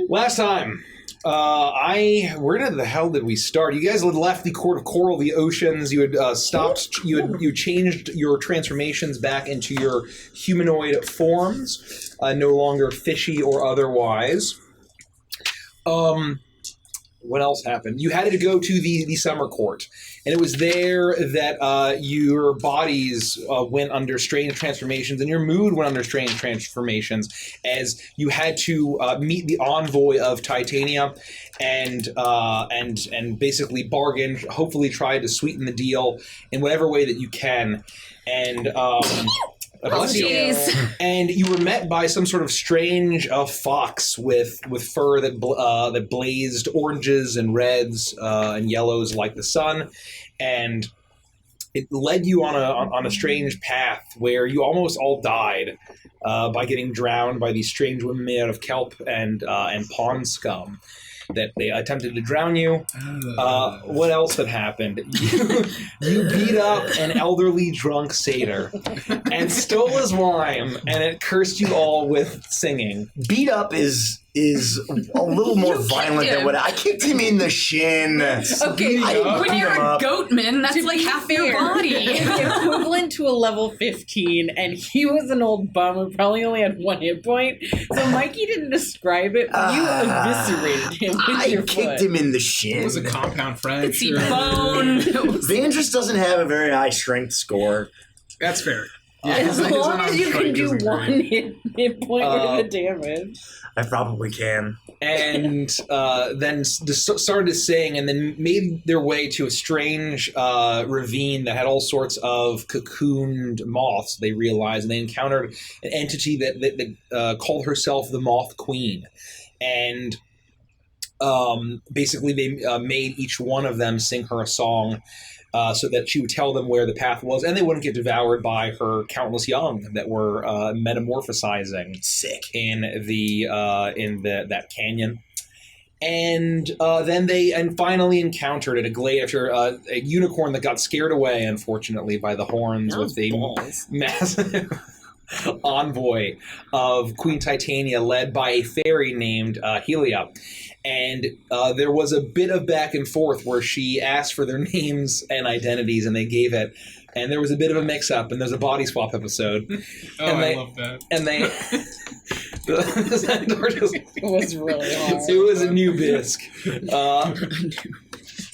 Last time, where the hell did we start? You guys had left the Court of Coral, the oceans. You had stopped. You changed your transformations back into your humanoid forms, no longer fishy or otherwise. What else happened? You had to go to the summer court, and it was there that your bodies went under strange transformations, and your mood went under strange transformations, as you had to meet the envoy of Titania, and basically bargain, hopefully try to sweeten the deal in whatever way that you can, and. Bless you. And you were met by some sort of strange fox with fur that blazed oranges and reds and yellows like the sun, and it led you on a strange path where you almost all died by getting drowned by these strange women made out of kelp and pond scum. That they attempted to drown you. What else had happened? You beat up an elderly drunk satyr and stole his wine, and it cursed you all with singing. Beat up is a little more violent than what I kicked him in the shin. Okay, when you're a goatman, that's like half your body. Equivalent to a level 15, and he was an old bum who probably only had 1 hit point. So Mikey didn't describe it, but you eviscerated him with your foot. I kicked him in the shin. It was a compound fracture. Bone. Vandris doesn't have a very high strength score. That's fair. Yeah, as long as you can do 1 hit point worth of damage. I probably can. And then started to sing, and then made their way to a strange ravine that had all sorts of cocooned moths, they realized, and they encountered an entity that called herself the Moth Queen. And basically they made each one of them sing her a song so that she would tell them where the path was, and they wouldn't get devoured by her countless young that were metamorphosizing in that canyon. And then they finally encountered at a glade after a unicorn that got scared away, unfortunately, by the horns with a massive envoy of Queen Titania, led by a fairy named Helia. And there was a bit of back and forth where she asked for their names and identities, and they gave it. And there was a bit of a mix-up, and there's a body swap episode. I love that. And they... the centaur just... It was really hard. It was a new bisque.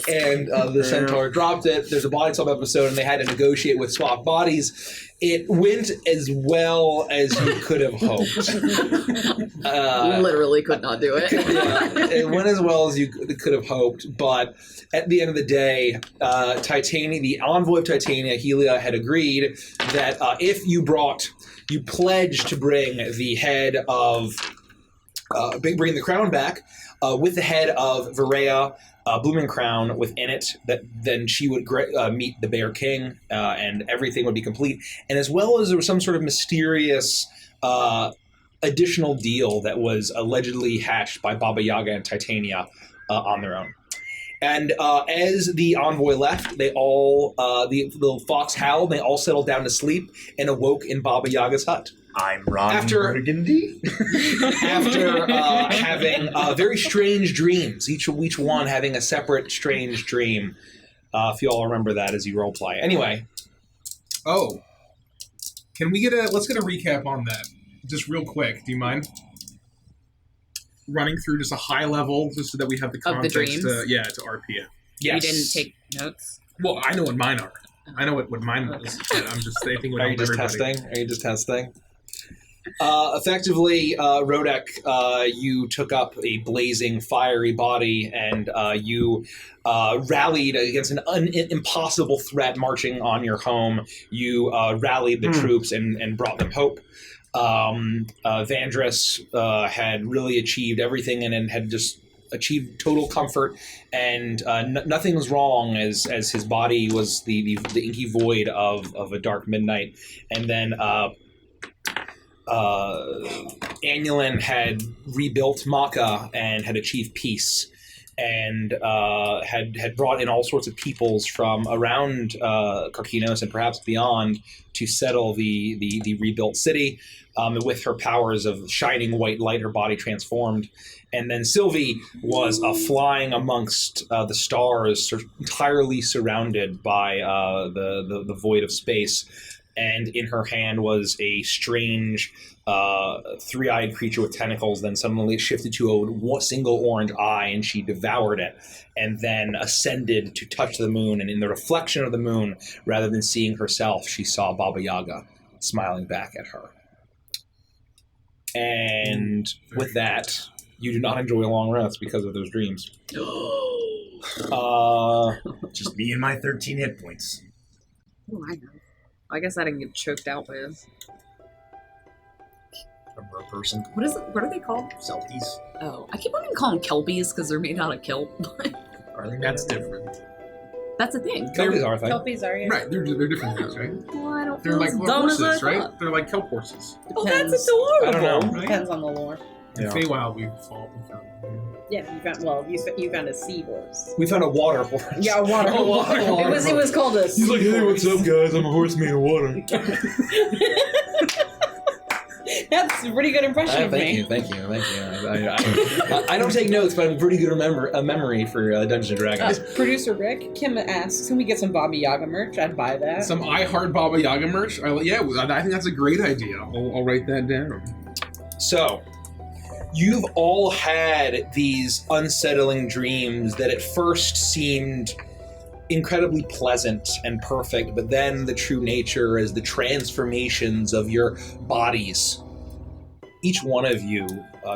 And the centaur dropped it. There's a body swap episode, and they had to negotiate with swap bodies. It went as well as you could have hoped. Literally could not do it. Yeah, it went as well as you could have hoped, but at the end of the day, Titania, the envoy of Titania, Helia, had agreed that if you pledged to bring the head of, bring the crown back with the head of Varea, blooming crown within it, that then she would meet the Bear King, and everything would be complete. And as well as there was some sort of mysterious additional deal that was allegedly hatched by Baba Yaga and Titania on their own. And as the envoy left, they all, the little fox howled, they all settled down to sleep and awoke in Baba Yaga's hut. I'm Ron Burgundy. After having very strange dreams, each one having a separate strange dream. If you all remember that as you roleplay. Anyway. Oh. Let's get a recap on that. Just real quick. Do you mind? Running through just a high level, just so that we have the context. Of the dreams? To RP. Yes. You didn't take notes? Well, I know what mine are. I know what mine was. But I'm just saying what Are you just everybody. testing? Are you just testing? Effectively, Rodek, you took up a blazing, fiery body, and you rallied against an impossible threat marching on your home. You rallied the troops and brought them hope. Vandris had really achieved everything and had just achieved total comfort, and nothing was wrong as his body was the inky void of a dark midnight. And then Annulin had rebuilt Maka and had achieved peace. and had brought in all sorts of peoples from around Karkinos and perhaps beyond to settle the rebuilt city. With her powers of shining white light, her body transformed. And then Sylvie was flying amongst the stars, entirely surrounded by the void of space. And in her hand was a strange three-eyed creature with tentacles. Then suddenly it shifted to a single orange eye, and she devoured it, and then ascended to touch the moon. And in the reflection of the moon, rather than seeing herself, she saw Baba Yaga smiling back at her. And with that, you do not enjoy a long rest because of those dreams. Just me and my 13 hit points. Oh, I know. I guess I didn't get choked out with. Remember a person? What is it? What are they called? Selfies. Oh, I keep wanting to call them kelpies because they're made out of kelp. Are they? That's different. That's a thing. Kelpies are a thing. Kelpies are, yeah. Right, they're different things, right? Well, I don't They're feel like as dumb as I horses, right? thought. They're like kelp horses. Oh, that's Depends. adorable. I don't know. Depends on the lore. In Yeah. Feywild, we found. Yeah, you found a seahorse. We found a water horse. Yeah, a water. A water horse. It was called a. He's like, hey, what's up, guys? I'm a horse made of water. That's a pretty good impression of me. Thank you. I don't take notes, but I'm pretty good at memory for Dungeons and Dragons. Producer Rick, Kim asks, can we get some Baba Yaga merch? I'd buy that. Some I Heart Baba Yaga merch? I think that's a great idea. I'll write that down. So, you've all had these unsettling dreams that at first seemed incredibly pleasant and perfect, but then the true nature is the transformations of your bodies. Each one of you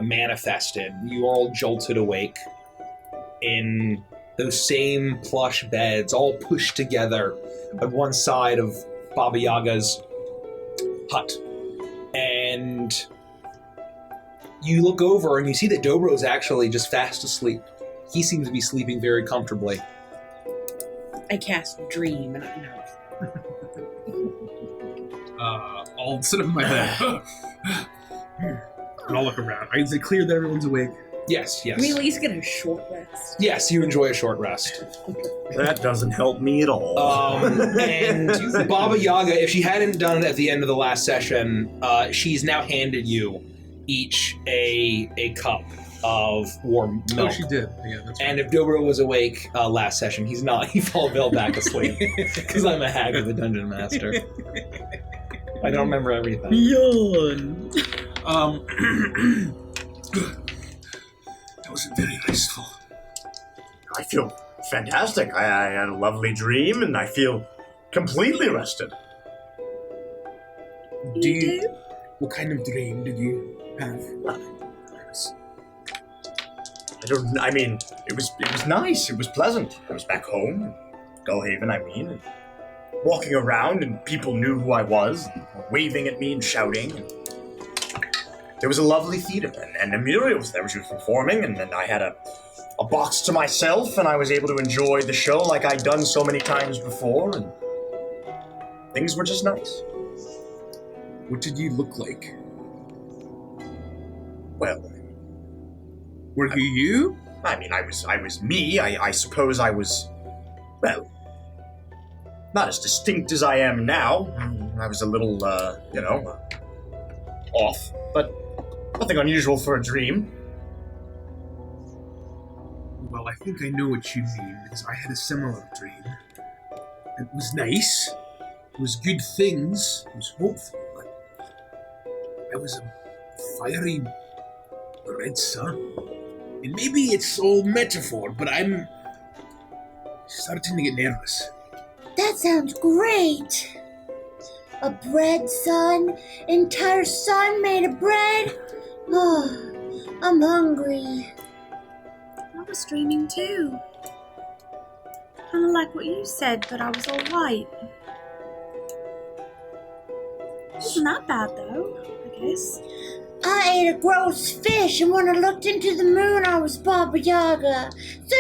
manifested. You are all jolted awake in those same plush beds, all pushed together on one side of Baba Yaga's hut. And you look over and you see that Dobro's actually just fast asleep. He seems to be sleeping very comfortably. I cast Dream, and I know. I'll sit up in my bed. And I'll look around. Is it clear that everyone's awake? Yes. Can we at least get a short rest? Yes, you enjoy a short rest. That doesn't help me at all. And Baba Yaga, if she hadn't done it at the end of the last session, she's now handed you each a cup of warm milk. Oh, she did. Yeah, that's right. And if Dobro was awake last session, he's not. He fell back asleep because I'm a hag of the dungeon master. I don't remember everything. Yawn. That was very restful. I feel fantastic. I had a lovely dream, and I feel completely rested. What kind of dream did you have? It was nice. It was pleasant. I was back home, Gullhaven, and walking around, and people knew who I was, and were waving at me and shouting. And there was a lovely theater, and Amelia was there. She was performing, and then I had a box to myself, and I was able to enjoy the show like I'd done so many times before, and things were just nice. What did you look like? Well, Were you? I was me. I suppose I was, well, not as distinct as I am now. I was a little, off, but nothing unusual for a dream. Well, I think I know what you mean, because I had a similar dream. It was nice. It was good things. It was hopeful, but I was a fiery red sun. And maybe it's all metaphor, but I'm starting to get nervous. That sounds great. A bread sun? Entire sun made of bread? Oh, I'm hungry. I was dreaming too. Kind of like what you said, but I was all white. Wasn't that bad though, I guess. I ate a gross fish, and when I looked into the moon, I was Baba Yaga. So,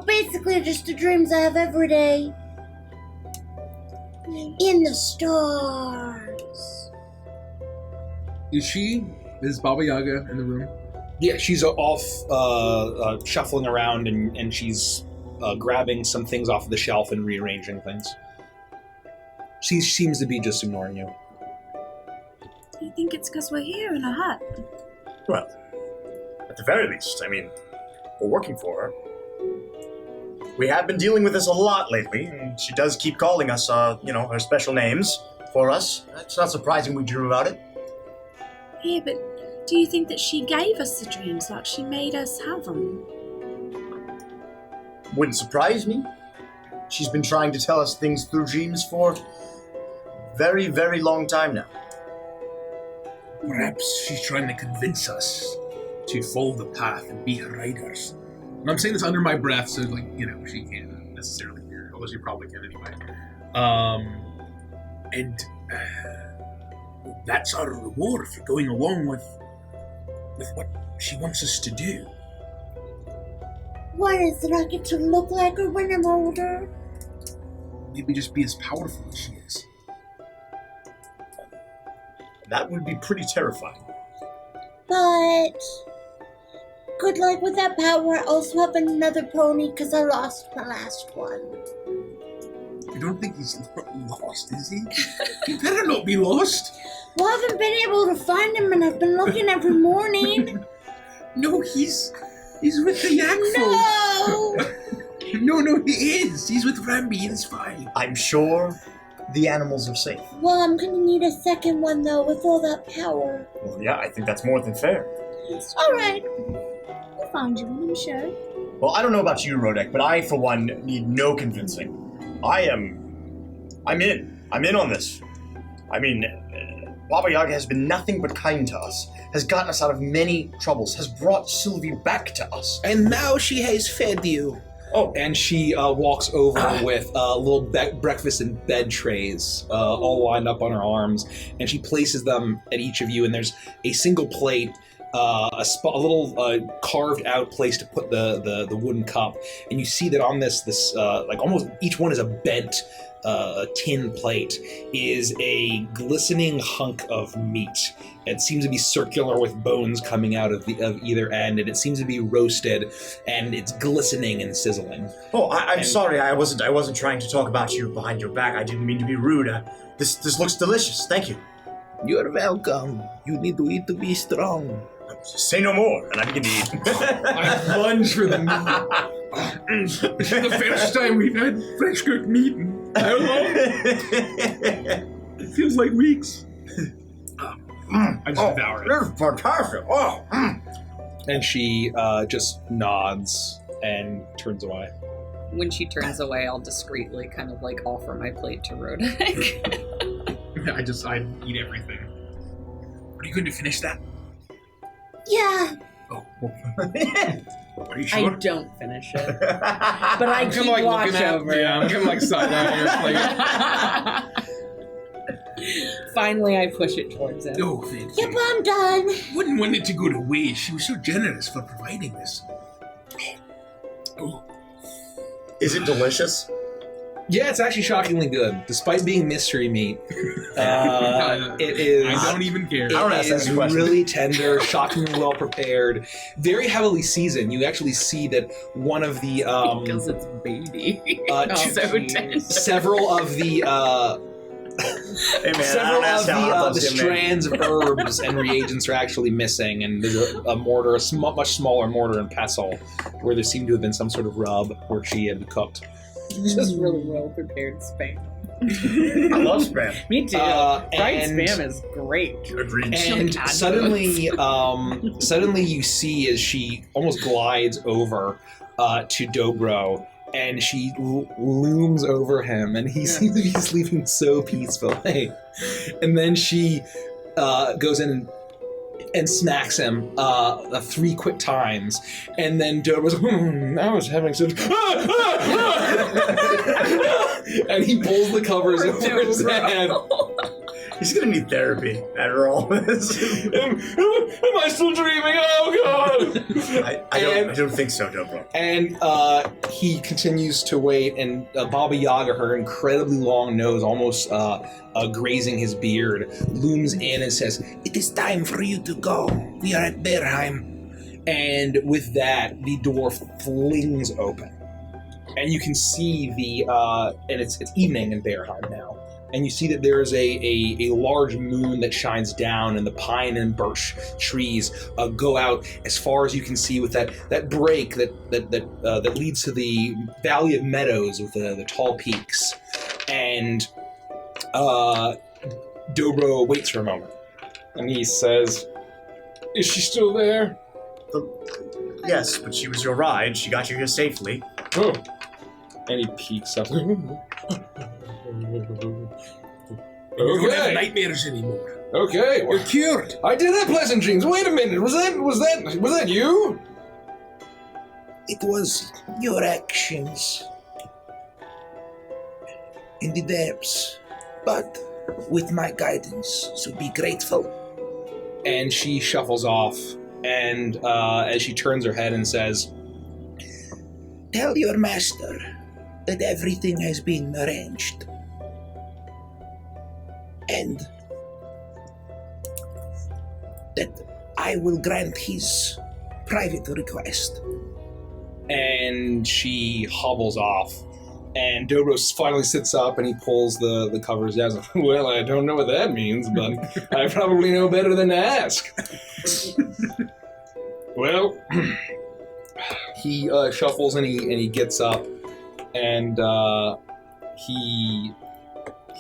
basically just the dreams I have every day. In the stars. Is Baba Yaga in the room? Yeah, she's off shuffling around, and she's grabbing some things off the shelf and rearranging things. She seems to be just ignoring you. Do you think it's because we're here in a hut? Well, at the very least, I mean, we're working for her. We have been dealing with this a lot lately, and she does keep calling us, her special names for us. It's not surprising we dream about it. Yeah, but do you think that she gave us the dreams like she made us have them? Wouldn't surprise me. She's been trying to tell us things through dreams for a very, very long time now. Perhaps she's trying to convince us to follow the path and be her riders. And I'm saying this under my breath, so she can't necessarily hear, although she probably can anyway. And that's our reward for going along with what she wants us to do. What is it? I get to look like her when I'm older? Maybe just be as powerful as she is. That would be pretty terrifying. But good luck with that power. I also have another pony because I lost my last one. I don't think he's lost, is he? He better not be lost. Well, I haven't been able to find him, and I've been looking every morning. No, he's with the yak folk. No, he is. He's with Rambi. It's fine. I'm sure the animals are safe. Well, I'm gonna need a second one, though, with all that power. Well, yeah, I think that's more than fair. All right. We'll find you one, I'm sure. Well, I don't know about you, Rodek, but I, for one, need no convincing. I'm in on this. I mean, Baba Yaga has been nothing but kind to us, has gotten us out of many troubles, has brought Sylvie back to us. And now she has fed you. Oh, And she walks over with little breakfast and bed trays all lined up on her arms, and she places them at each of you, and there's a single plate, a little carved out place to put the wooden cup, and you see that on this almost each one is a bent tin plate, is a glistening hunk of meat. It seems to be circular with bones coming out of either end, and it seems to be roasted, and it's glistening and sizzling. Oh, I'm sorry. I wasn't trying to talk about you behind your back. I didn't mean to be rude. This looks delicious. Thank you. You're welcome. You need to eat to be strong. Say no more, and I begin to eat. I lunge for the meat. The first time we've had fresh cooked meat in how long? It feels like weeks. I just devour it. This is fantastic. Oh. And she just nods and turns away. When she turns away, I'll discreetly kind of offer my plate to Rodek. I eat everything. Are you going to finish that? Yeah. Oh. Are you sure? I don't finish it, but I keep watch over. Yeah, I'm kind of side down here. Finally, I push it towards him. Oh, thank Yep, you. I'm done. Wouldn't want it to go to waste. She was so generous for providing this. Oh. Is it delicious? Yeah, it's actually shockingly good, despite being mystery meat. It is. I don't even care. It I don't ask is that question. really tender, shockingly well prepared, very heavily seasoned. You actually see that one of the Because it's baby. two- tender. several of the Hey man, several I of don't ask how the strands of herbs and reagents are actually missing, and there's a mortar, much smaller mortar and pestle, where there seemed to have been some sort of rub where she had cooked. Just really well prepared spam. I love spam. Me too. Fried and- spam is great. Agreed. And Add suddenly you see as she almost glides over to Dobro, and she looms over him, and he seems to be sleeping so peacefully. And then she goes in and smacks him 3 quick times, and then Dobro's I was having such and he pulls the covers over his head. He's gonna need therapy after all this. Am I still dreaming? Oh god! I don't think so, Dobro. And he continues to wait, and Baba Yaga, her incredibly long nose, almost grazing his beard, looms in and says, "It is time for you to go. We are at Bearheim." And with that, the door flings open. And you can see and it's evening in Bearheim now. And you see that there is a large moon that shines down, and the pine and birch trees go out as far as you can see with that break that leads to the Valley of Meadows with the tall peaks. And Dobro waits for a moment, and he says, "Is she still there?" Yes, but she was your ride. She got you here safely. Oh. And he peeks up. You're gonna have nightmares anymore. Okay. You're cured. I did have pleasant dreams. Wait a minute. Was that you? It was your actions in the depths, but with my guidance, so be grateful. And she shuffles off, and as she turns her head and says, Tell your master that everything has been arranged. And that I will grant his private request. and she hobbles off. And Dobro finally sits up and he pulls the covers down. Well, I don't know what that means, but I probably know better than to ask. Well, he shuffles and he gets up, and he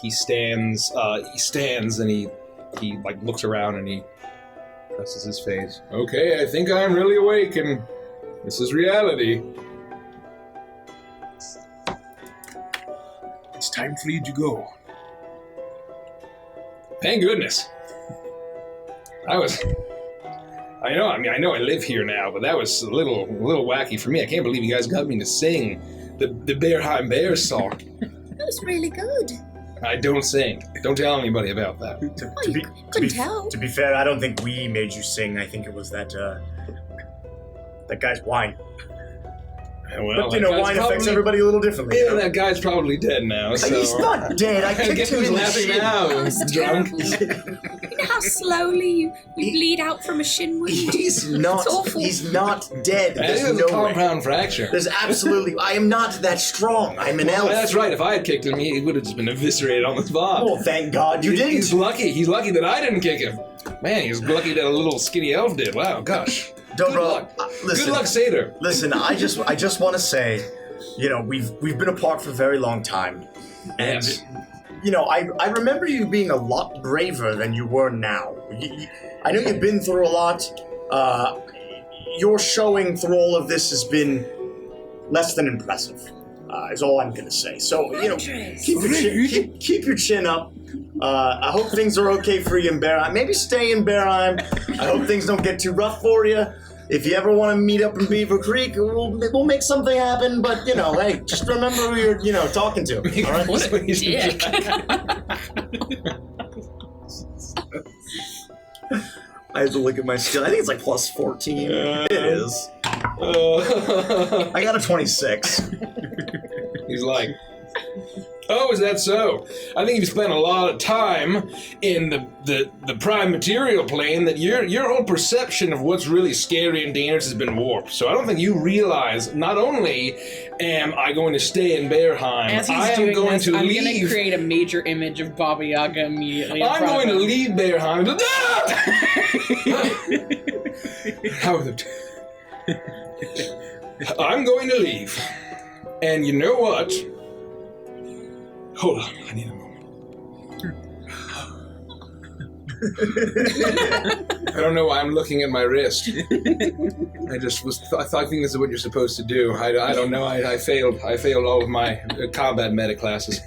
stands. He stands and he like looks around and he presses his face. Okay, I think I'm really awake and this is reality. It's time for you to go. Thank goodness. I know I live here now, but that was a little wacky for me. I can't believe you guys got me to sing the Bearheim Bear song. That was really good. I don't sing. Don't tell anybody about that. To be fair, I don't think we made you sing. I think it was that guy's wine. Well, but wine affects everybody a little differently. Yeah, that guy's probably dead now. So. He's not dead. I kicked him in the laughing shin. now. That's Drunk. You know how slowly you bleed out from a shin wound? He's not. It's awful. He's not dead. I think There's it was a no way. compound fracture. There's absolutely. I am not that strong. I'm an elf. That's right. If I had kicked him, he would have just been eviscerated on the spot. Oh, thank God you didn't. He's lucky. He's lucky that I didn't kick him. Man, he's lucky that a little skinny elf did. Wow, gosh. Good luck. Listen, Good luck, Seder. Listen, I just want to say, we've been apart for a very long time, and Yes. I remember you being a lot braver than you were now. I know you've been through a lot. Your showing through all of this has been less than impressive. Is all I'm gonna say. So keep your chin up. I hope things are okay for you in Bearheim. Maybe stay in Bearheim. I hope things don't get too rough for you. If you ever want to meet up in Beaver Creek, we'll make something happen. But hey, just remember who you're talking to. All right? What a dick. I have to look at my skill. I think it's like plus 14. It is. I got a 26. He's like, oh, is that so? I think you've spent a lot of time in the prime material plane that your whole perception of what's really scary and dangerous has been warped. So I don't think you realize, not only am I going to stay in Bearheim, As he's I am doing going this, to I'm leave. going to create a major image of Baba Yaga immediately. I'm going to leave Bearheim. How is it? I'm going to leave. And you know what? Hold on, I need a moment. I don't know why I'm looking at my wrist. I think this is what you're supposed to do. I don't know. I failed. I failed all of my combat meta classes.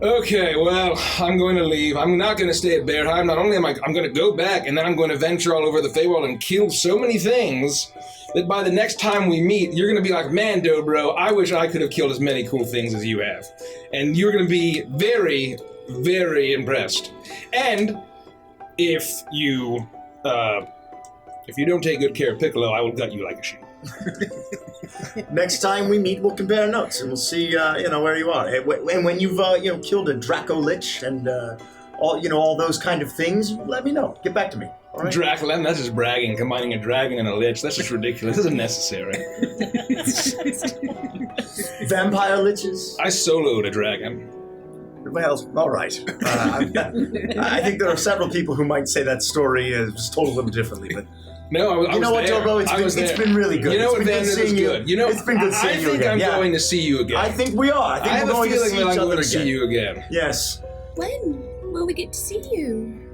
Okay, well, I'm going to leave. I'm not going to stay at Bearheim. Not only am I'm going to go back, and then I'm going to venture all over the Feywild and kill so many things that by the next time we meet, you're going to be like, man, Dobro, I wish I could have killed as many cool things as you have. And you're going to be very, very impressed. And if you don't take good care of Piccolo, I will gut you like a sheep. Next time we meet, we'll compare notes and we'll see, where you are. And when you've, killed a Draco Lich and all those kind of things, let me know. Get back to me. All right. Dracula, that's just bragging, combining a dragon and a lich. That's just ridiculous. This is unnecessary. Vampire liches? I soloed a dragon. Well, all right. I think there are several people who might say that story was told a little differently, but No, I you know what, there. Dobo? It's been really good. You know what, It's been Van? good It was seeing you. good. You know, It's been good seeing I you think again. I'm Yeah. going to see you again. I think we are. I think I have we're a going to feeling see that each I'm other going to see again. you again. Yes. When will we get to see you?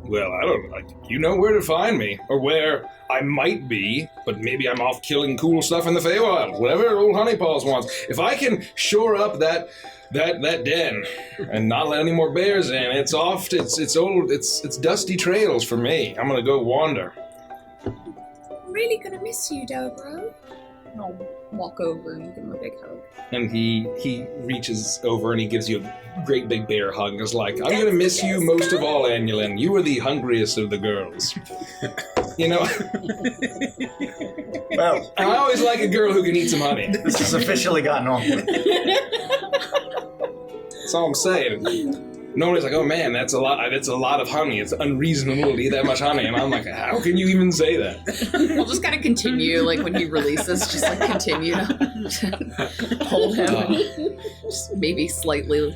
Well, I don't like. You know where to find me, or where I might be, but maybe I'm off killing cool stuff in the Feywild. Whatever old Honeypaws wants. If I can shore up that den and not let any more bears in, it's off. It's old. It's dusty trails for me. I'm gonna go wander. I'm really gonna miss you, Dobro. I'll walk over and give him a big hug. And he reaches over and he gives you a great big bear hug. And is like, I'm gonna miss you most of all, Annulin. You were the hungriest of the girls. You know. Well, I always like a girl who can eat some honey. this has officially gotten awkward. That's all I'm saying. Nobody's like, oh man, that's a lot. It's a lot of honey. It's unreasonable to eat that much honey. And I'm like, how can you even say that? We'll just kind of continue, like when he releases, just like continue to hold him, and just maybe slightly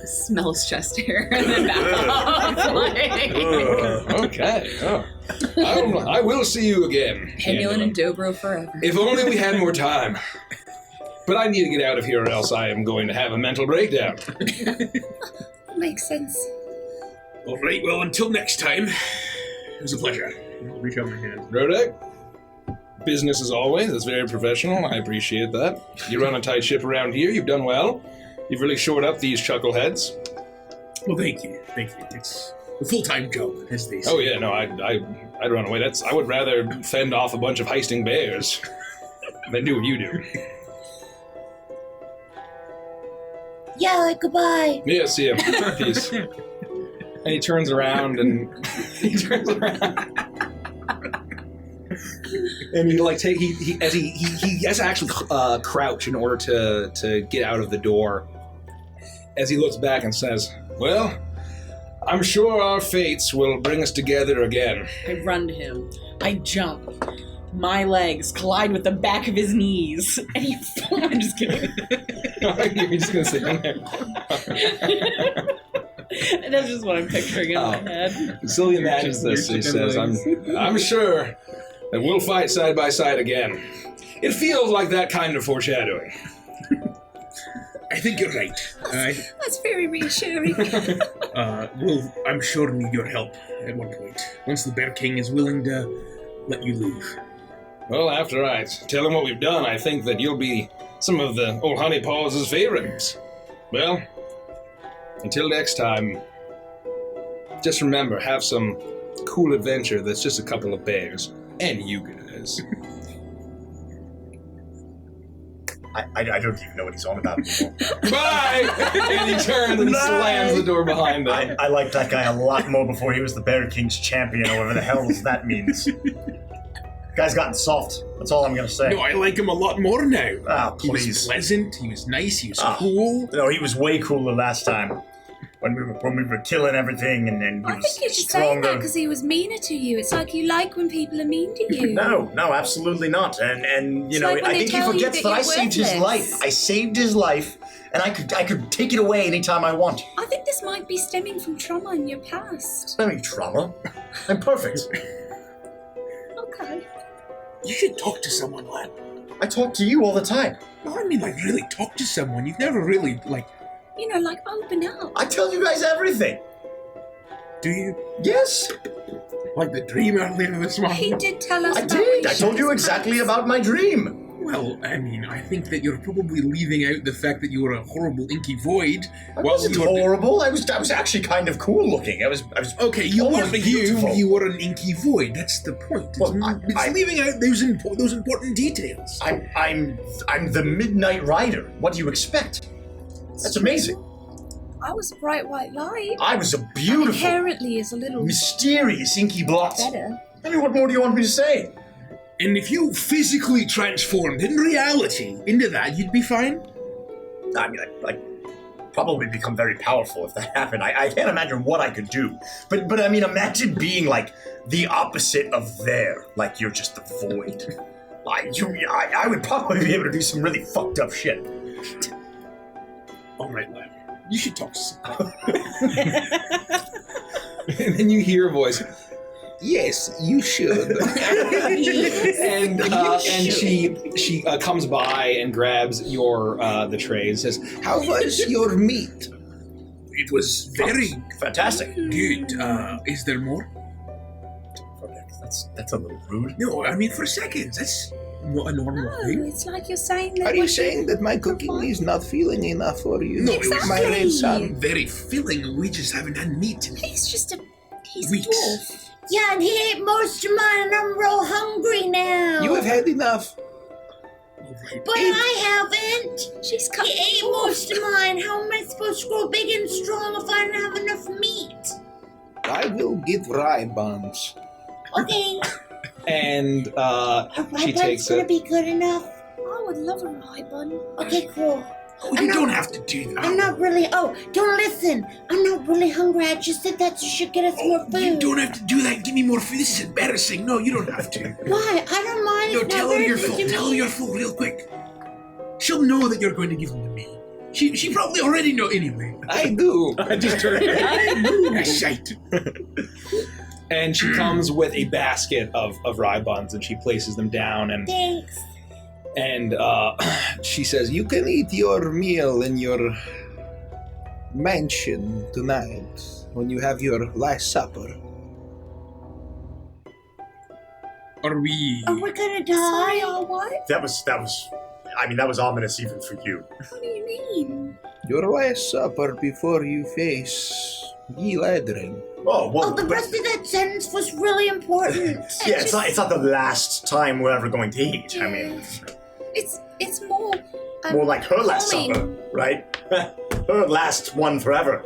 smell his chest hair, and then back off. Like, Okay. Oh. I will see you again. Annulin and Dobro forever. If only we had more time. But I need to get out of here, or else I am going to have a mental breakdown. Makes sense. All right, well, until next time, it was a pleasure. I'll reach out my hand. Rodek, business as always. It's very professional. I appreciate that. You run a tight ship around here. You've done well. You've really shored up these chuckleheads. Well, thank you. Thank you. It's a full-time job, as they say. Oh yeah, no, I'd run away. I would rather fend off a bunch of heisting bears than do what you do. Yeah, goodbye. Yeah, see ya. Peace. And he turns around and and he like take he has to actually crouch in order to get out of the door. As he looks back and says, "Well, I'm sure our fates will bring us together again." I run to him. I jump. My legs collide with the back of his knees. And he... I'm just kidding. You're just gonna sit in there. And that's just what I'm picturing in my head. Sylvia imagines this. He says, I'm sure that we'll fight side by side again. It feels like that kind of foreshadowing. I think you're right. That's very reassuring. We'll, I'm sure, need your help at one point. Once the Bear King is willing to let you leave. Well, after I tell him what we've done, I think that you'll be some of the old Honeypaws' favorites. Well, until next time, just remember, have some cool adventure that's just a couple of bears. And you guys. I don't even know what he's on about anymore. Bye! And he turns and slams the door behind him. I liked that guy a lot more before he was the Bear King's champion, or whatever the hell that means. Guy's gotten soft. That's all I'm gonna say. No, I like him a lot more now. Ah, He was please. pleasant, he was nice, he was cool. No, he was way cooler last time. When we were killing everything, and then he I was think you're just saying stronger. that because he was meaner to you. It's like you like when people are mean to you. No, absolutely not. And you It's know, like when I they think he tell you forgets that that I you're saved his worthless. life. I saved his life, and I could take it away anytime I want. I think this might be stemming from trauma in your past. I mean, trauma. I'm perfect. Okay. You should talk to someone, lad. I talk to you all the time. No, I mean, like, really talk to someone. You've never really, like... You know, like open up. I tell you guys everything. Do you? Yes, Like the dream earlier this morning? He did tell us I about did. what I he told you showed exactly us. about my dream. Well, I mean, I think that you're probably leaving out the fact that you were a horrible inky void. I while wasn't you were... horrible. I was actually kind of cool looking. I was. Okay, you almost weren't beautiful. you were an inky void. That's the point. It's, Well, it's leaving out those important details. I'm the Midnight Rider. What do you expect? That's amazing. I was a bright white light. I was a beautiful, Inherently is a little mysterious inky blot. better. I mean, what more do you want me to say? And if you physically transformed in reality into that, you'd be fine? I mean, probably become very powerful if that happened. I can't imagine what I could do. But I mean, imagine being like the opposite of there. Like you're just the void. I would probably be able to do some really fucked up shit. All right, lad. You should talk to someone. And then you hear a voice. Yes, you should. And she comes by and grabs your the tray and says, How was your meat? It was very Fantastic. good. Is there more? Okay, that's a little rude. No, I mean for seconds. That's not a normal Oh, thing. it's like you're saying that. Are you saying that my cooking is not filling enough for you? No, it was my red son. very filling. We just haven't had meat in He's weeks. a dwarf. Yeah, and he ate most of mine, and I'm real hungry now. You have had enough. All right. But I haven't. She's cut. He ate most of mine. How am I supposed to grow big and strong if I don't have enough meat? I will get rye buns. Okay. and Are she my takes buns gonna it. be good enough? I would love a rye bun. Okay, cool. Oh, you don't have to do that. I'm not really. Oh, don't listen. I'm not really hungry. I just said that should get us more food. You don't have to do that. Give me more food. This is embarrassing. No, you don't have to. Why? I don't mind. No, It's tell not her you're very full. good to Tell her me. you're full real quick. She'll know that you're going to give them to me. She probably already know anyway. I do. I just turned. Shite. And she comes with a basket of rye buns, and she places them down, Thanks. and she says, You can eat your meal in your mansion tonight when you have your last supper. Are we? Are we gonna Sorry, die? or what? That was ominous even for you. What do you mean? Your last supper before you face Giladrin. Oh, well, Oh, the rest of that sentence was really important. yeah, it's not the last time we're ever going to eat. I mean, It's more. more like her last calming. supper, right? Her last one forever.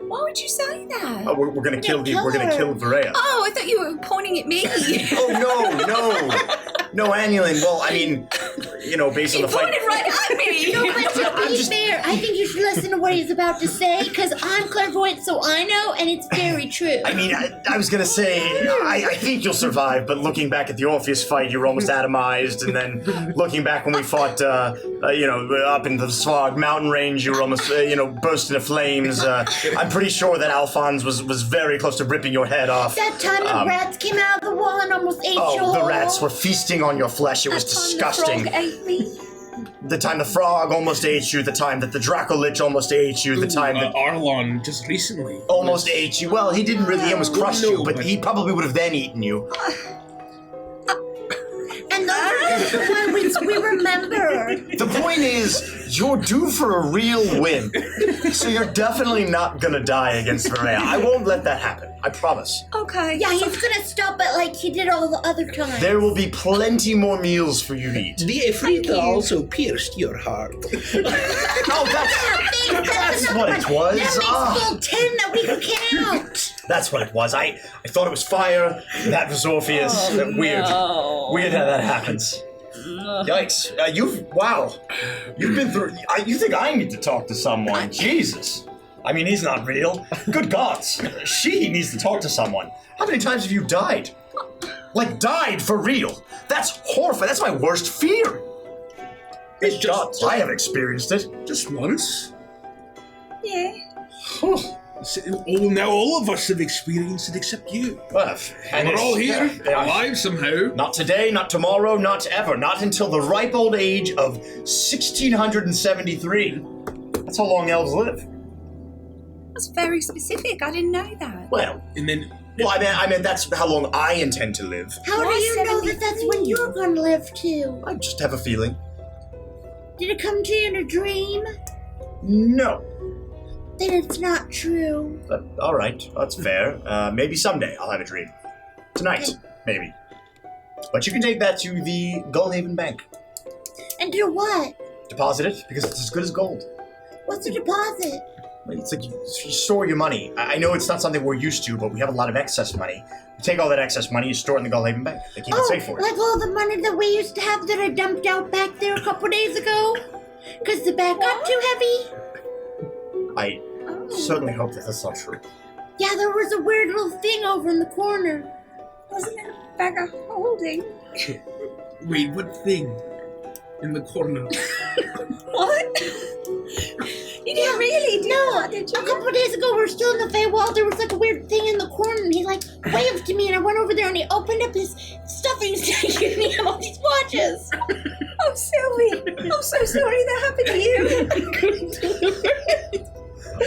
Why would you say that? Oh, we're gonna kill kill we're gonna her. kill Varea. Oh, I thought you were pointing at me. Oh no, Annulin. Well, I mean, based on You the fight. pointed right at me. No, but to I'm be just- fair, I think you should listen to what he's about to say, because I'm clairvoyant, so I know, and it's very true. I mean, I was gonna say, I think you'll survive, but looking back at the Orpheus fight, you were almost atomized, and then looking back when we fought, up in the Svog mountain range, you were almost, burst into flames. I'm pretty sure that Alphonse was very close to ripping your head off. That time the rats came out of the wall and almost ate your Oh, the whole- rats were feasting on your flesh. It was disgusting. The frog ate me. The time the frog almost ate you, the time that the Dracolich almost ate you, the time that Arlon just recently almost ate you. Well, he didn't really, he almost crushed you, No, but but- he probably would have then eaten you. And those are the ones we remember. The point is, you're due for a real win. So you're definitely not gonna die against Varea. I won't let that happen. I promise. Okay. Yeah, he's gonna stop it like he did all the other times. There will be plenty more meals for you to eat. The Ifrita also pierced your heart. Oh, that's what it was. That makes Ah. full 10 that we can count. That's what it was. I thought it was fire. That was Orpheus. Weird. Weird how that happens. Yikes. You've been through. You think I need to talk to someone? Jesus. I mean, he's not real. Good gods. She needs to talk to someone. How many times have you died? Like, died for real. That's horrifying. That's my worst fear. Good gods. I have experienced it. just once. Yeah. Now all of us have experienced it except you. Well, And we're all here, Yeah. alive somehow. Not today, not tomorrow, not ever. Not until the ripe old age of 1673. That's how long elves live. That's very specific. I didn't know that. Well, And then I mean that's how long I intend to live. How do Why you know that that's when 73? you're gonna live too? I just have a feeling. Did it come to you in a dream? No. Then it's not true. But, all right, that's fair. Maybe someday I'll have a dream. Tonight, maybe. But you can take that to the Gullhaven Bank. And do what? Deposit it, because it's as good as gold. What's a deposit? It's like you store your money. I know it's not something we're used to, but we have a lot of excess money. You take all that excess money, you store it in the Gullhaven Bank. They keep it safe for you. Like all the money that we used to have that I dumped out back there a couple days ago? Because the bag got too heavy? I certainly hope that that's not true. Yeah, there was a weird little thing over in the corner. Wasn't it a bag of holding? Wait, what thing? In the corner. What? You didn't really do that, did you? A couple of days ago, we were still in the Feywild. There was like a weird thing in the corner, and he like waved to me, and I went over there, and he opened up his stuff, and he's taking me all these watches. Oh, Sylvie, I'm so sorry that happened to you.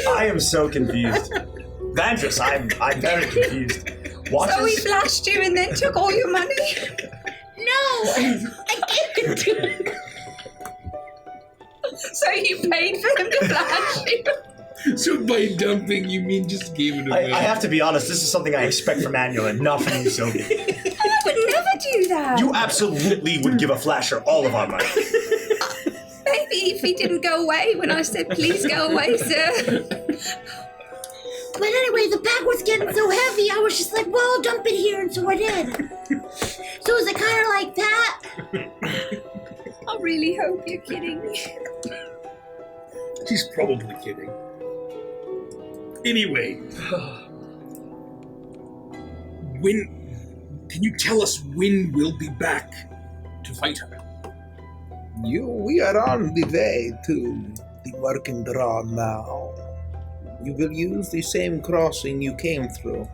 I am so confused. Vandress, I'm very confused. Watches? So he flashed you and then took all your money? No, I gave it to him. So you paid for him to flash you? So by dumping, you mean just gave it away? I have to be honest, this is something I expect from Anulin, not from you, Sylvie. I would never do that. You absolutely would give a flasher all of our money. Maybe if he didn't go away when I said, please go away, sir. But anyway, the bag was getting so heavy, I was just like, well, I'll dump it here, and so I did. So is it kind of like that? I really hope you're kidding me. She's probably kidding. Anyway, can you tell us when we'll be back to fight her? We are on the way to the working draw now. You will use the same crossing you came through.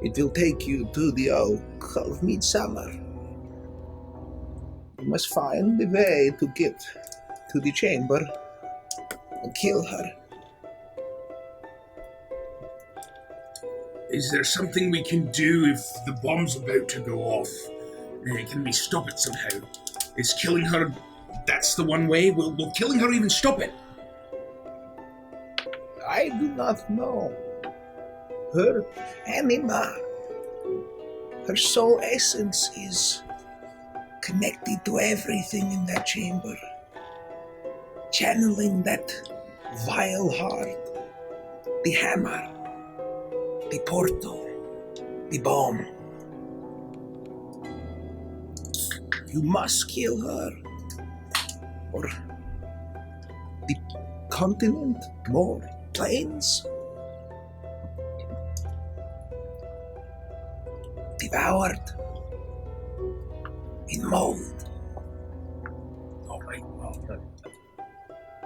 It will take you to the Oak of Midsummer. You must find the way to get to the chamber and kill her. Is there something we can do if the bomb's about to go off? Can we stop it somehow? Is killing her, that's the one way? Will killing her even stop it? I do not know. Her anima, her soul essence is connected to everything in that chamber. Channeling that vile heart, the hammer, the portal, the bomb. You must kill her, or the continent, more planes, devoured in mold. All right, well,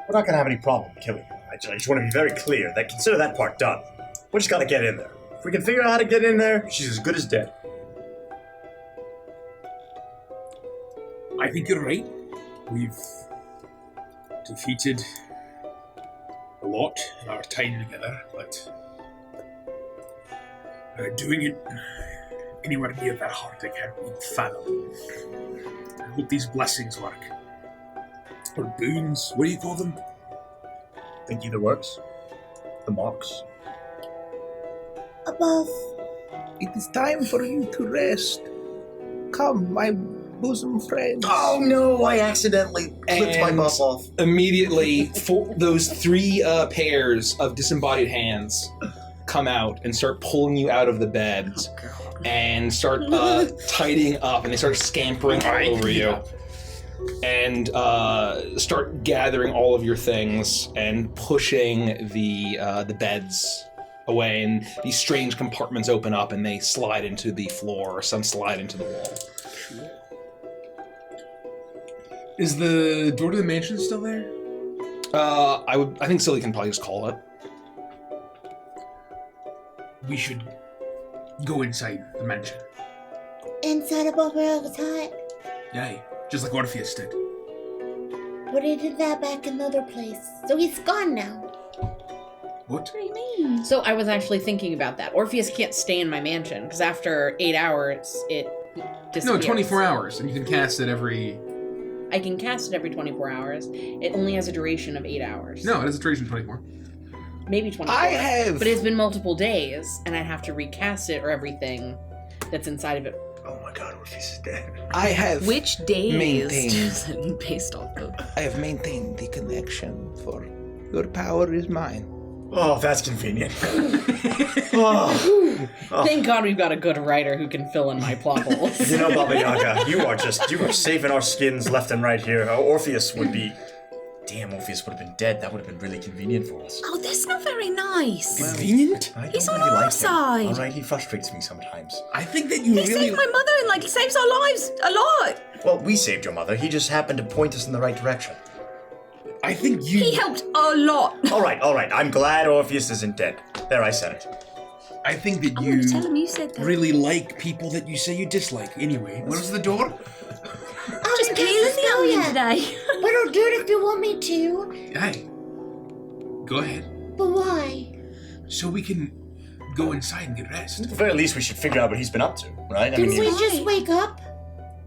We're not gonna have any problem killing her. I just want to be very clear that consider that part done. We just gotta get in there. If we can figure out how to get in there, she's as good as dead. I think you're right. We've defeated a lot in our time together, but doing it anywhere near that heart, I can't even fathom. I hope these blessings work. Or boons, what do you call them? Think either works. The mocks. Above. It is time for you to rest. Come, my bosom friends. Oh no, I accidentally clipped my And buff off. Immediately, those three pairs of disembodied hands come out and start pulling you out of the bed and start tidying up, and they start scampering all over you and start gathering all of your things and pushing the beds away, and these strange compartments open up and they slide into the floor, or some slide into the wall. Is the door to the mansion still there? I think Silly can probably just call it. We should go inside the mansion. Inside of Baba Yaga's hut. Aye, just like Orpheus did. But he did that back in the other place. So he's gone now. What? What do you mean? So I was actually thinking about that. Orpheus can't stay in my mansion because after 8 hours, it disappears. No, 24 hours, and you can cast it every... I can cast it every 24 hours. It only has a duration of 8 hours. No, it has a duration of 24. Maybe 24. I have... But it's been multiple days, and I'd have to recast it or everything that's inside of it. Oh my god, Orpheus is dead. I have... Which days Maintained. is it based off of? I have maintained the connection, for your power is mine. Oh, that's convenient. Oh. Thank God we've got a good writer who can fill in my plot holes. You know, Baba Yaga, you are saving our skins left and right here. Orpheus would be... Damn, Orpheus would have been dead. That would have been really convenient for us. Oh, there's nothing very nice. Convenient? I don't He's on really our like him. side. All right, he frustrates me sometimes. I think that you He really... saved my mother and like he saves our lives a lot. Well, we saved your mother. He just happened to point us in the right direction. I think you... He helped a lot. All right. I'm glad Orpheus isn't dead. There, I said it. I think that I'm you gonna tell him you said that. really like people that you say you dislike. Anyway, where's the door? Just peeling the onion today. But I'll do it if you want me to. Hey, go ahead. But why? So we can go inside and get rest. At the very least, we should figure out what he's been up to, right? Can we he- just wake up?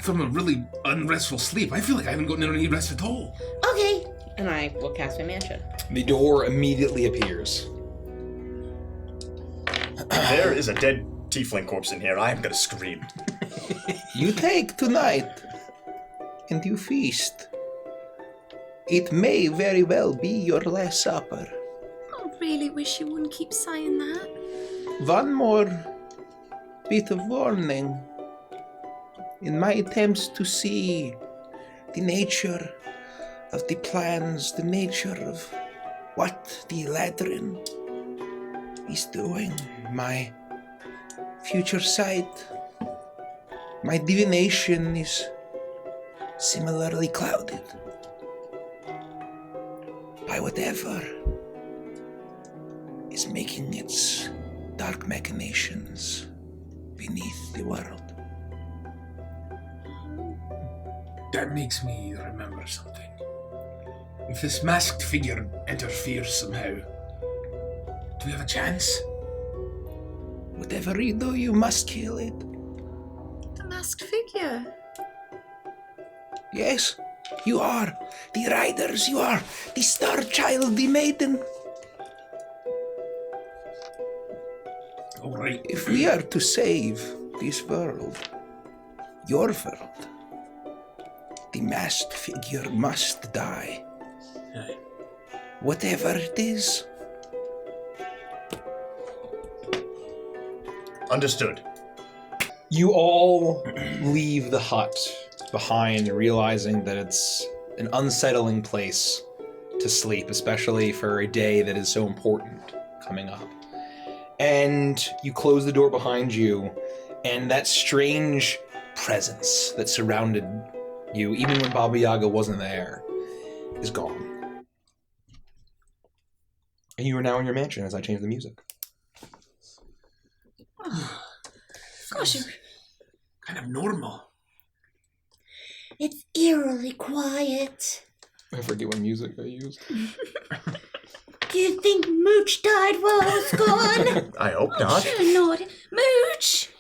From a really unrestful sleep, I feel like I haven't gotten any rest at all. Okay. And I will cast my mantra. The door immediately appears. There is a dead tiefling corpse in here. I am gonna scream. You take tonight, and you feast. It may very well be your last supper. I really wish you wouldn't keep saying that. One more bit of warning. In my attempts to see the nature of the plans, the nature of what the Ladrin is doing, my future sight, my divination is similarly clouded by whatever is making its dark machinations beneath the world. That makes me remember something. If this masked figure interferes somehow, do we have a chance? Whatever you do, you must kill it. The masked figure. Yes, you are the riders, you are the star child, the maiden. All right. If we are to save this world, your world, the masked figure must die. Aye. Whatever it is. Understood. You all leave the hut behind, realizing that it's an unsettling place to sleep, especially for a day that is so important coming up. And you close the door behind you, and that strange presence that surrounded you, even when Baba Yaga wasn't there, is gone. And you are now in your mansion as I change the music. Gosh, Kind of normal. It's eerily quiet. I forget what music I used. Do you think Mooch died while I was gone? I hope not. sure not. Mooch!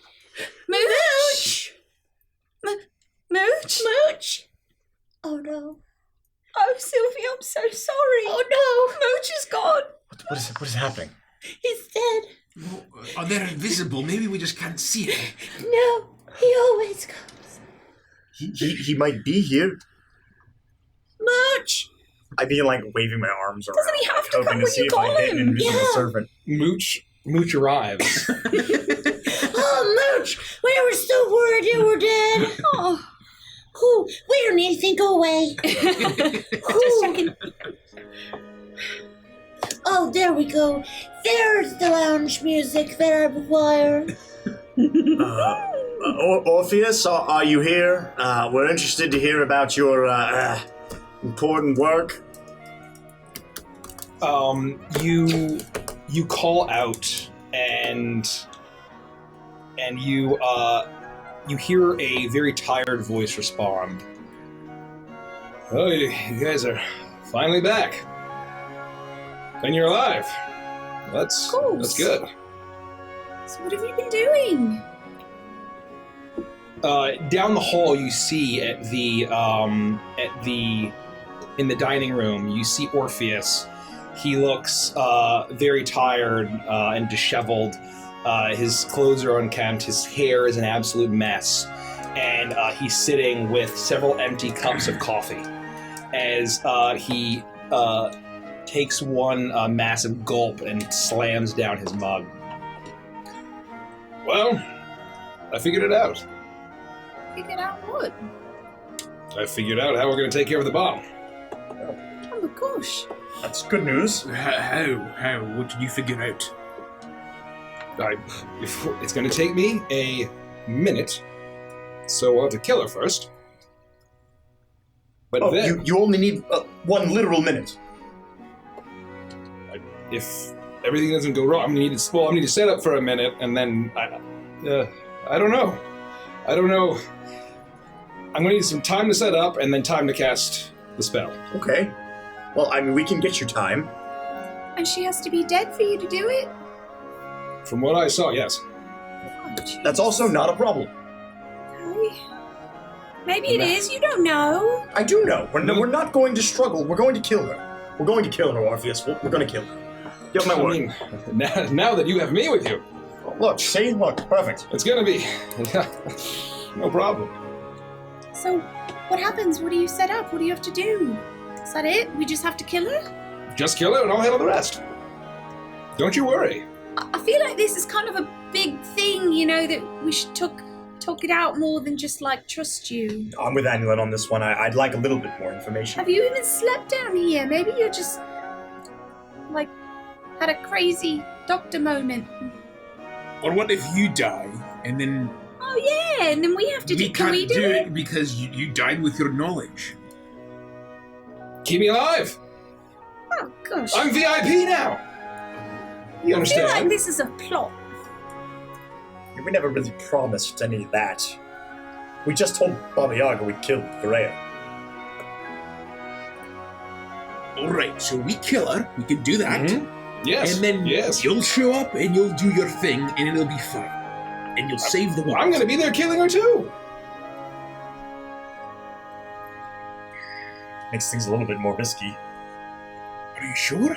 Mooch! Mooch! Mooch! Oh no. Oh, Sylvia, I'm so sorry. Oh no. Mooch is gone. What is happening? He's dead. Oh, they're invisible. Maybe we just can't see it. No, he always comes. He might be here. Mooch! I mean, like, waving my arms around. Doesn't he have like, to hoping come to when see you if I call hit an him? invisible Yeah. servant. Mooch arrives. Oh, Mooch! We were so worried you were dead. Oh, Ooh, we don't need anything. Go away. just checking. Oh, there we go. There's the lounge music that I require. Orpheus, are you here? We're interested to hear about your important work. You call out and you hear a very tired voice respond. Oh, you guys are finally back. And you're alive. That's good. So what have you been doing? Down the hall, you see in the dining room, you see Orpheus. He looks very tired and disheveled. His clothes are unkempt. His hair is an absolute mess, and he's sitting with several empty cups of coffee. As he takes one massive gulp and slams down his mug. Well, I figured it out. Figured out what? I figured out how we're going to take care of the bomb. Oh my gosh. That's good news. How? What did you figure out? It's going to take me a minute, so we'll have to kill her first. But then, you only need 1 literal minute. if everything doesn't go wrong, I'm going to need to set up for a minute, and then I don't know. I'm going to need some time to set up, and then time to cast the spell. Okay. Well, I mean, we can get you time. And she has to be dead for you to do it? From what I saw, yes. Oh, That's also not a problem. okay. Maybe it is, you don't know. I do know. We're not going to struggle. We're going to kill her. We're going to kill her, Orpheus. We're going to kill her. You have my word. mean, now that you have me with you, Look, see? Look, perfect. it's going to be no problem. So, what happens? What do you set up? What do you have to do? Is that it? We just have to kill her? Just kill her and I'll handle the rest. Don't you worry. I feel like this is kind of a big thing, you know, that we should talk it out more than just, like, trust you. I'm with Anulin on this one. I'd like a little bit more information. Have you even slept down here? Maybe you're just, like, had a crazy doctor moment. Or what if you die and then Oh, yeah, and then we have to do... Can we do it? because you died with your knowledge? Keep me alive. Oh, gosh. I'm VIP now. You I understand? feel like this is a plot. We never really promised any of that. We just told Baba Yaga we'd kill Varea. Alright, so we kill her, we can do that. Mhm. Yes. And then you'll show up and you'll do your thing and it'll be fine. And you'll save the world. I'm going to be there killing her too. Makes things a little bit more risky. Are you sure?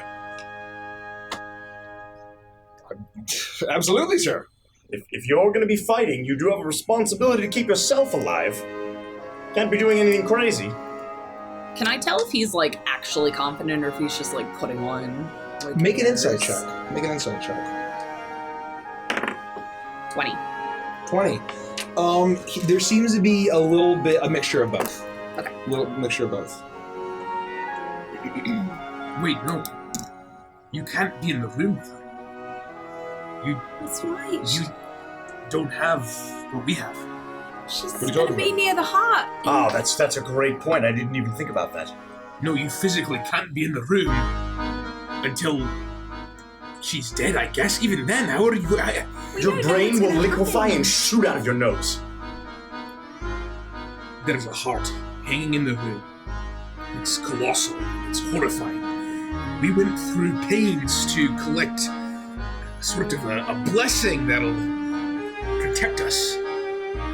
Absolutely, sir. If you're going to be fighting, you do have a responsibility to keep yourself alive. Can't be doing anything crazy. Can I tell if he's like actually confident or if he's just like putting on? Like, Make an airs? insight check. Make an insight check. 20. 20. There seems to be a little bit, a mixture of both. Okay. A little mixture of both. Wait, no. You can't be in the room with her. That's right. You don't have what we have. She's are you going to talking be near the heart. Oh, that's a great point. I didn't even think about that. No, you physically can't be in the room until she's dead, I guess. Even then, how are you... We Your don't know brain what's will gonna liquefy happen. and shoot out of your nose. There's a heart hanging in the room. It's colossal. It's horrifying. We went through pains to collect sort of a blessing that'll protect us.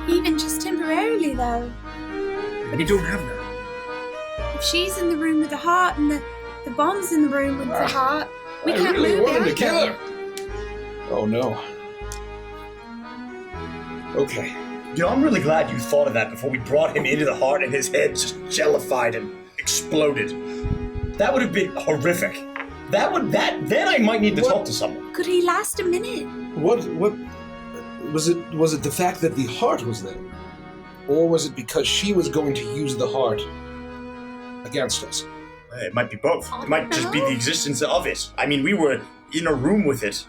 Even just temporarily, though. And you don't have that. If she's in the room with the heart and the bomb's in the room with the heart, we I can't really move wanted to either. kill her. Oh no. Okay. You know, I'm really glad you thought of that before we brought him into the heart and his head just jellified and exploded. That would have been horrific. Then I might need to talk to someone. Could he last a minute? What was it the fact that the heart was there? Or was it because she was going to use the heart against us? It might be both. It might just be the existence of it. I mean, we were in a room with it.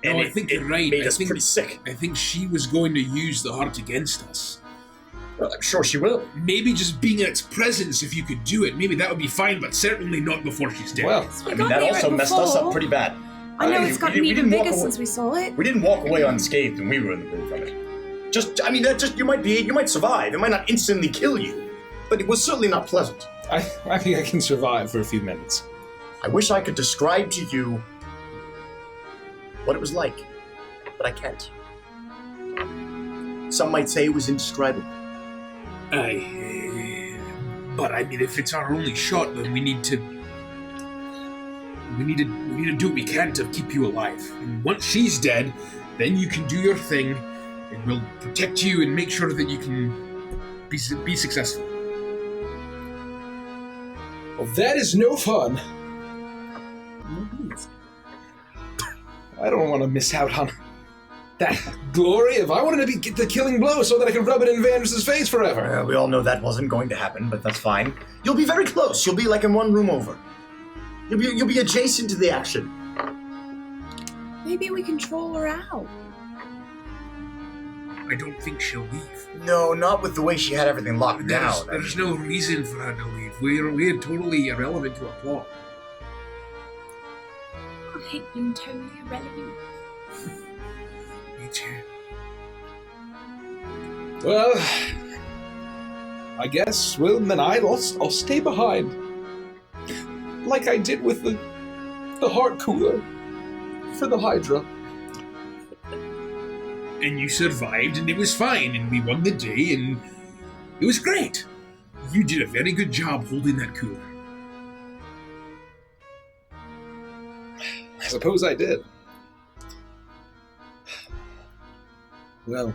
And No, I think you're right. made I us think- pretty sick. I think she was going to use the heart against us. Well, I'm sure she will. Maybe just being in its presence, if you could do it, maybe that would be fine, but certainly not before she's dead. Well, We I got mean, that near also it messed us before. up pretty bad. I know mean, it's we gotten didn't even walk bigger away- since we saw it. We didn't walk away unscathed when we were in the room from it. You might survive. It might not instantly kill you, but it was certainly not pleasant. I think I can survive for a few minutes. I wish I could describe to you what it was like, but I can't. Some might say it was indescribable. But I mean, if it's our only shot, then we need to do what we can to keep you alive. And once she's dead, then you can do your thing, and we'll protect you and make sure that you can be successful. Well, that is no fun. I don't want to miss out on That glory, if I wanted to get the killing blow so that I could rub it in Vandross's face forever. We all know that wasn't going to happen, but that's fine. You'll be very close. You'll be like in one room over. You'll be adjacent to the action. Maybe we can troll her out. I don't think she'll leave. No, not with the way she had everything locked down. There's no reason for her to leave. We're totally irrelevant to a plot. I hate being totally irrelevant. Me too. Well, I guess, then I'll stay behind. Like I did with the heart cooler for the Hydra. And you survived, and it was fine, and we won the day, and it was great. You did a very good job holding that cooler. I suppose I did. Well,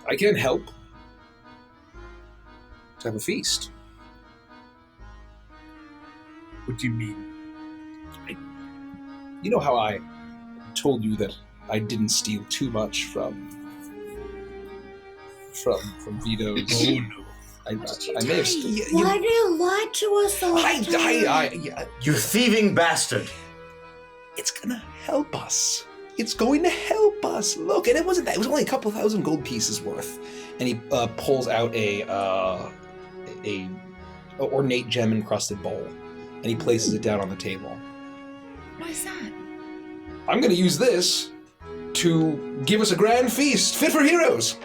I can't help to have a feast. What do you mean? You know how I told you that I didn't steal too much from Vito's. Oh no! I may have. Why do you lie to us all the time? You thieving bastard! It's gonna help us. It's going to help us. Look, and it wasn't that. It was only a couple thousand gold pieces worth. And he pulls out a ornate gem encrusted bowl, and he places it down on the table. What is that? I'm going to use this to give us a grand feast fit for heroes.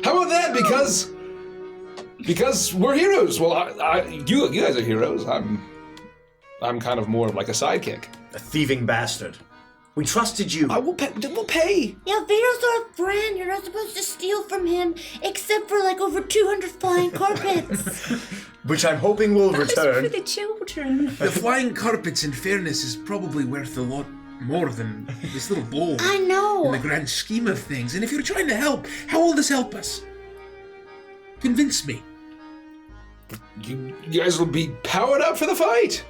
How about that? Because we're heroes. Well, you guys are heroes. I'm kind of more of like a sidekick. A thieving bastard. We trusted you. We'll pay. Yeah, Vito's our friend. You're not supposed to steal from him, except for like over 200 flying carpets. Which I'm hoping will For return. the children. The flying carpets, in fairness, is probably worth a lot more than this little bowl. I know. In the grand scheme of things. And if you're trying to help, how will this help us? Convince me. You guys will be powered up for the fight.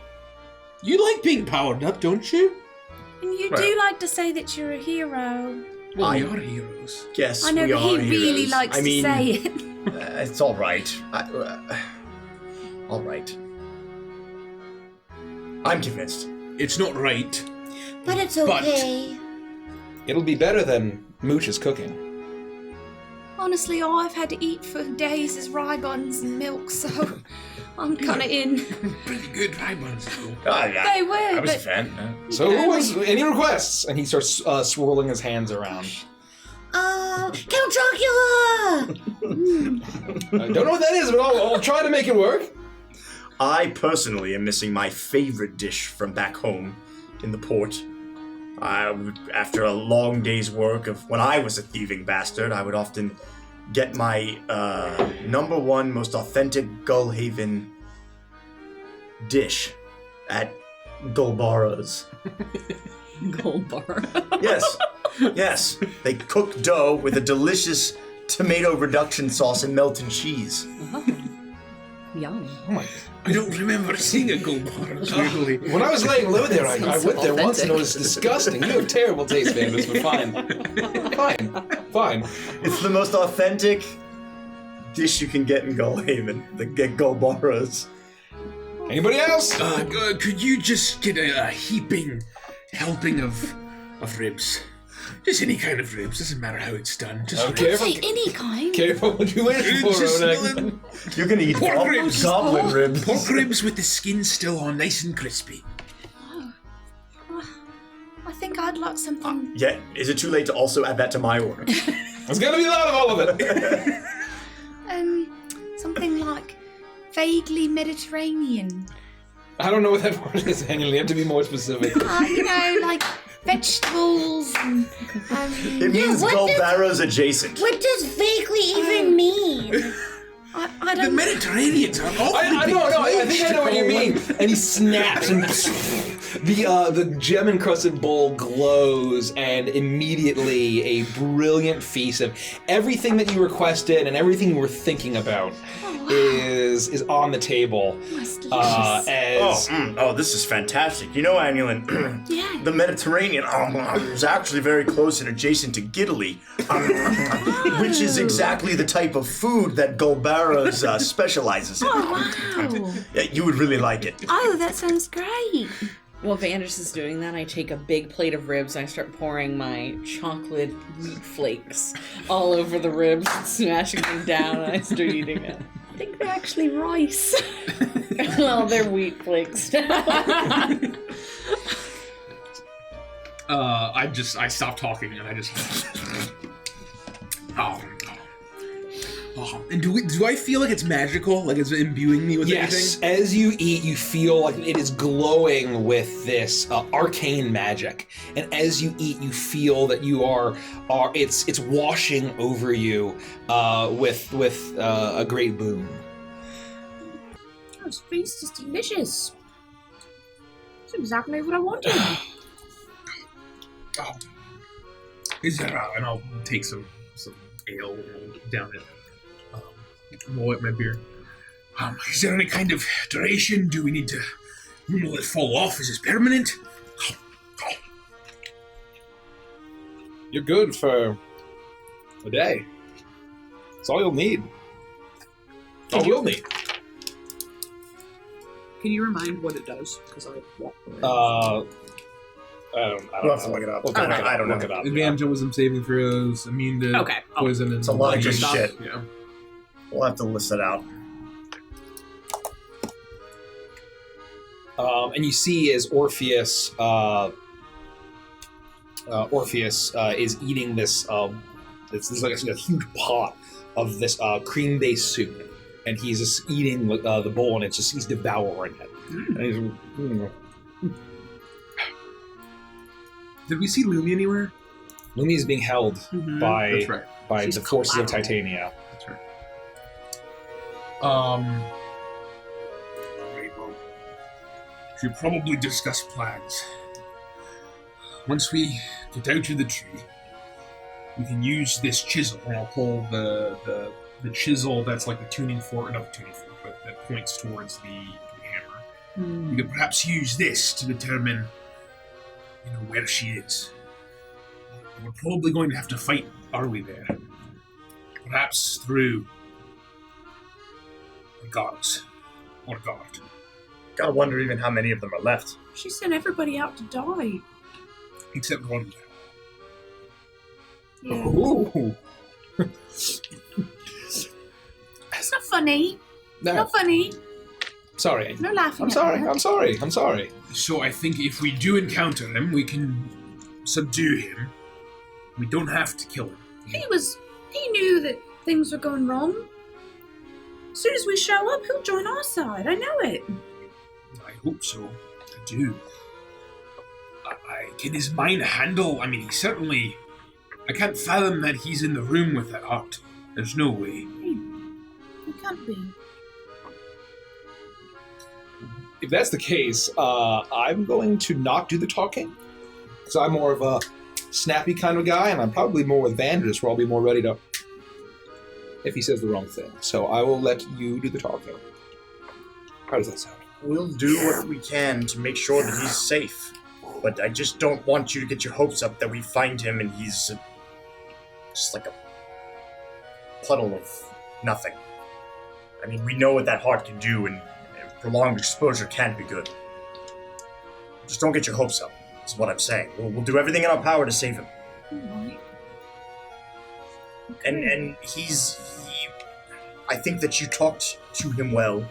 You like being powered up, don't you? And you do like to say that you're a hero. Well, we are heroes. Yes, I know, we but he are really heroes. likes I mean, to say it. It's all right. All right. I'm convinced. It's not right. But it's okay. It'll be better than Mooch's cooking. Honestly, all I've had to eat for days is rye buns and milk, so I'm kind of in. Pretty good rye buns, though. Yeah. They were, I was a but fan. So who was any requests? And he starts swirling his hands around. Count Dracula! I don't know what that is, but I'll try to make it work. I personally am missing my favorite dish from back home in the port. After a long day's work of when I was a thieving bastard, I would often get my #1 most authentic Gullhaven dish at Golbara's. Gold bar. Yes. They cook dough with a delicious tomato reduction sauce and melted cheese. Yum. Oh my! I don't remember seeing a gold bar. Really. When I was laying low there, I Sounds went there once and it authentic. was disgusting. You have terrible taste, Vandross, but fine. It's the most authentic dish you can get in Gullhaven. Get Golbara's. Anybody else? Could you just get a heaping helping of ribs? Just any kind of ribs, doesn't matter how it's done. Just Careful, say any kind. careful what you wish for, Just Ronak. You're gonna eat Pork ribs. goblin ribs. pork ribs with the skin still on, nice and crispy. I think I'd like something. Yeah, is it too late to also add that to my order? There's gonna be a lot of all of it. Something like vaguely Mediterranean. I don't know what that word is, Daniel. You have to be more specific. Like vegetables and. It means what does- Golbara's adjacent. What does vaguely even mean? I The don't. Mediterraneans are all I think I know what you mean. And he snaps and The gem-encrusted bowl glows, and immediately a brilliant feast of everything that you requested and everything you were thinking about is on the table. This is fantastic. You know, Annulin, Yeah. the Mediterranean is actually very close and adjacent to Italy, which is exactly the type of food that Golbara's specializes in. Oh, wow. Yeah, you would really like it. Oh, that sounds great. While Vanders is doing that, I take a big plate of ribs and I start pouring my chocolate wheat flakes all over the ribs, smashing them down, and I start eating it. I think they're actually rice. Well, they're wheat flakes. I stopped talking and I just. And do I feel like it's magical? Like it's imbuing me with Yes, anything? as you eat, you feel like it is glowing with this arcane magic, and as you eat, you feel that you are it's washing over you with a great boon. This feast is delicious. It's exactly what I wanted. Is there? And I'll take some ale and down it. Roll up my beer. Is there any kind of duration? Do we need to will it fall off? Is this permanent? You're good for a day. That's all you'll need. All you'll need. Can you remind what it does? Because I walked away. I don't We'll have to look it up. I don't know. Look it up. Advantage on wisdom saving throws, immune to Okay. poison, and It's a lot of good stuff. shit. Yeah. We'll have to list it out. And you see as Orpheus is eating this, it's like a huge pot of this cream-based soup, and he's just eating the bowl, and he's devouring it. And he's, Did we see Lumi anywhere? Lumi is being held Mhm. by That's right. the forces of Titania. That's right. Alright, well, we should probably discuss plans. Once we get out of the tree, we can use this chisel, and I'll pull the chisel that's like the tuning fork, not the tuning fork, but that points towards the hammer. We could perhaps use this to determine, where she is. We're probably going to have to fight our way there. Perhaps through the gods or God. Gotta wonder even how many of them are left. She sent everybody out to die. Except one. Yeah. Ooh. It's not funny. No, Not funny. sorry. No laughing. I'm at sorry. her. I'm sorry. I'm sorry. So I think if we do encounter him, we can subdue him. We don't have to kill him. He knew that things were going wrong. As soon as we show up, he'll join our side. I know it. I hope so. I do. Can his mind handle? I mean, he certainly... I can't fathom that he's in the room with that heart. There's no way. He can't be. If that's the case, I'm going to not do the talking. Because I'm more of a snappy kind of guy, and I'm probably more with Vanders, where I'll be more ready to... if he says the wrong thing. So I will let you do the talking. How does that sound? We'll do what we can to make sure that he's safe. But I just don't want you to get your hopes up that we find him and he's just like a puddle of nothing. I mean, we know what that heart can do, and prolonged exposure can't be good. Just don't get your hopes up, is what I'm saying. We'll do everything in our power to save him. Alright. And I think that you talked to him well,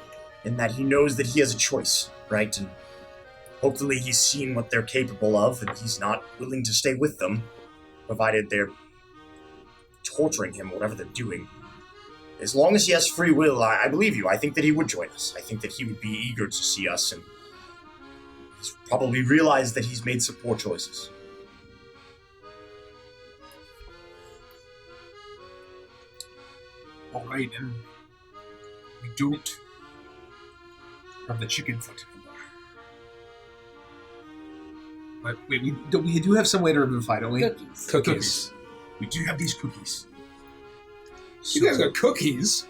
and that he knows that he has a choice, right? And hopefully he's seen what they're capable of, and he's not willing to stay with them, provided they're torturing him, whatever they're doing. As long as he has free will, I believe you. I think that he would join us. I think that he would be eager to see us, and he's probably realized that he's made some poor choices. Alright, and we don't have the chicken foot anymore. But wait, we do have some way to revivify, don't we? Cookies. We do have these cookies. You guys got cookies?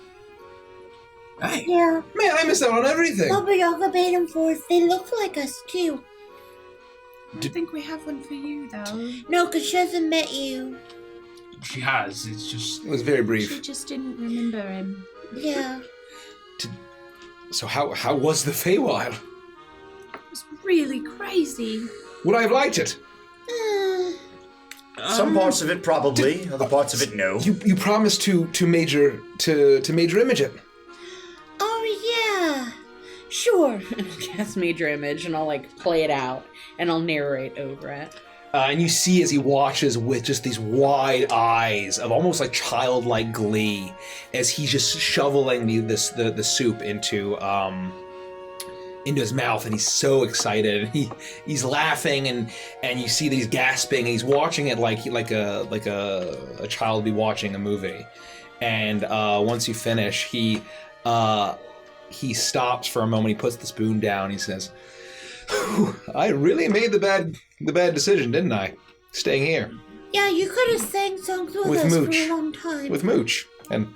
Hey. Yeah. Man, I missed out on everything. Baba Yaga made them for us. They look like us, too. I don't think we have one for you, though. No, because she hasn't met you. She has. It's just... It was very She brief. just didn't remember him. Yeah. So how was the Feywild? It was really crazy. Would I have liked it? Some parts of it probably, other parts of it no. You promised to major image it. Oh, yeah. Sure. Cast Major Image, and I'll like play it out, and I'll narrate over it. And you see as he watches with just these wide eyes of almost like childlike glee as he's just shoveling the soup into his mouth, and he's so excited. He's laughing, and you see that he's gasping, and he's watching it like a child would be watching a movie. And once you finish, he stops for a moment. He puts the spoon down. He says, "I really made the bad decision, didn't I? Staying here Yeah, you could have sang songs with With us Mooch. for a long time. with Mooch." And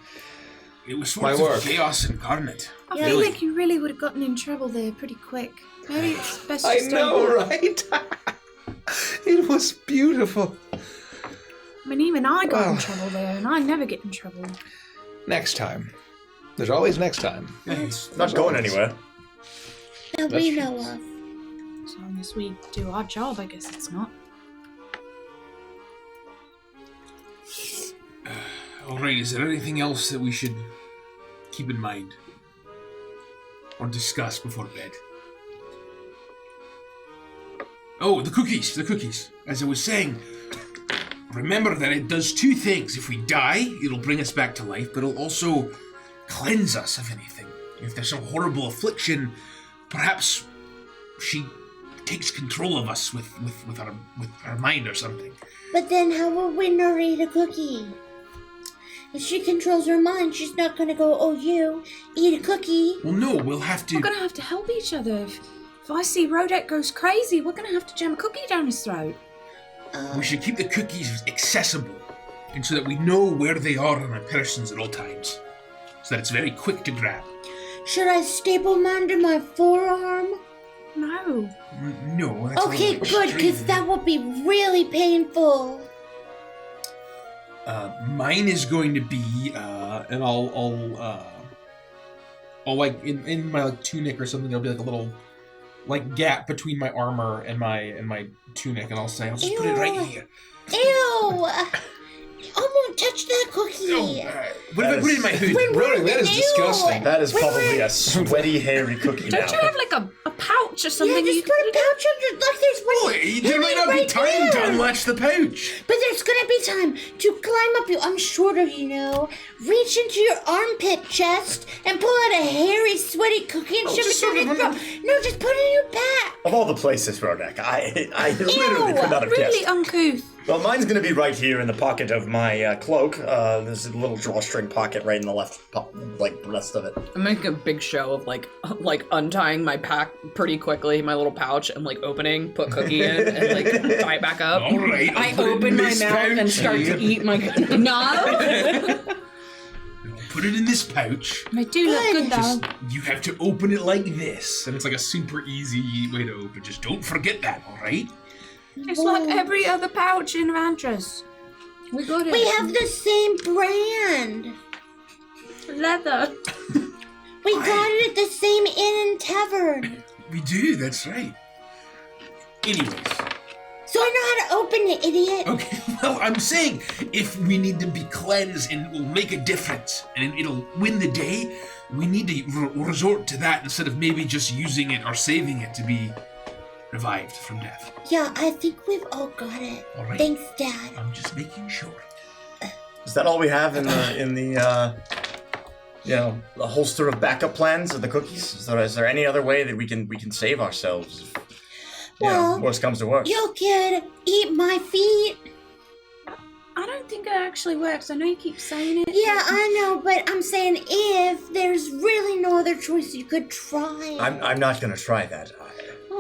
It was My sort of work. chaos incarnate. I Yeah. feel like you really would have gotten in trouble there pretty quick. Maybe it's best to I stay know, here. right? It was beautiful. I mean, even I got in Oh. trouble there, and I never get in trouble. Next time. There's always next time. It's not going anywhere. That we know of. As long as we do our job, I guess it's not. Alright, is there anything else that we should keep in mind? Or discuss before bed? Oh, the cookies. As I was saying, remember that it does two things. If we die, it'll bring us back to life, but it'll also cleanse us of anything. If there's some horrible affliction, perhaps she takes control of us with our mind or something. But then how will we not eat a cookie? If she controls her mind, she's not gonna go, oh, you, eat a cookie. Well, no, we'll have to... We're gonna have to help each other. If I see Rodek goes crazy, we're gonna have to jam a cookie down his throat. We should keep the cookies accessible, and so that we know where they are on our persons at all times, so that it's very quick to grab. Should I staple mine to my forearm? No. No, that's a Okay, little good, because extreme. that would be really painful. Mine is going to be, and I'll like in my like tunic or something. There'll be like a little like gap between my armor and my tunic, and I'll say, I'll just put it right here. Ew! I won't touch that cookie. No, what if I put it in my hood? Roderick, that is Ew. disgusting. That is Wait, probably wait. a sweaty, hairy cookie now. Don't you have like a pouch or Yeah, something? just put a pouch under, like there's one. Oh, there might not be right time there. to unlatch the pouch. But there's gonna be time to climb up you. I'm shorter, you know. Reach into your armpit chest and pull out a hairy, sweaty cookie and shove just it sort down of your under- throat. No, just put it in your back. Of all the places, Rodek, I literally could not have Really guessed. uncouth. Well, mine's going to be right here in the pocket of my cloak. There's a little drawstring pocket right in the left, breast of it. I'm making a big show of like untying my pack pretty quickly, my little pouch, and like opening, put cookie in, and like tie it back up. All right, I I'll put it in open my this mouth and pouch start here. to eat my cookie. No. I'll put it in this pouch. They do look good though. Just you have to open it like this, and it's like a super easy way to open. Just don't forget that, all right? It's like every other pouch in Vantra's. We got it. We have the same brand. Leather. We got it at the same inn and tavern. We do. That's right. Anyways, So I know how to open it, idiot. okay. Well, I'm saying if we need to be cleansed and it will make a difference and it'll win the day, we need to resort to that instead of maybe just using it or saving it to be revived from death. Yeah, I think we've all got it. All right. Thanks, Dad. I'm just making sure. Is that all we have in the the holster of backup plans of the cookies? Is there any other way that we can save ourselves? If, Well, worst comes to worst. You could eat my feet. I don't think it actually works. I know you keep saying it. Yeah, I know, but I'm saying if there's really no other choice, you could try. I'm not gonna try that.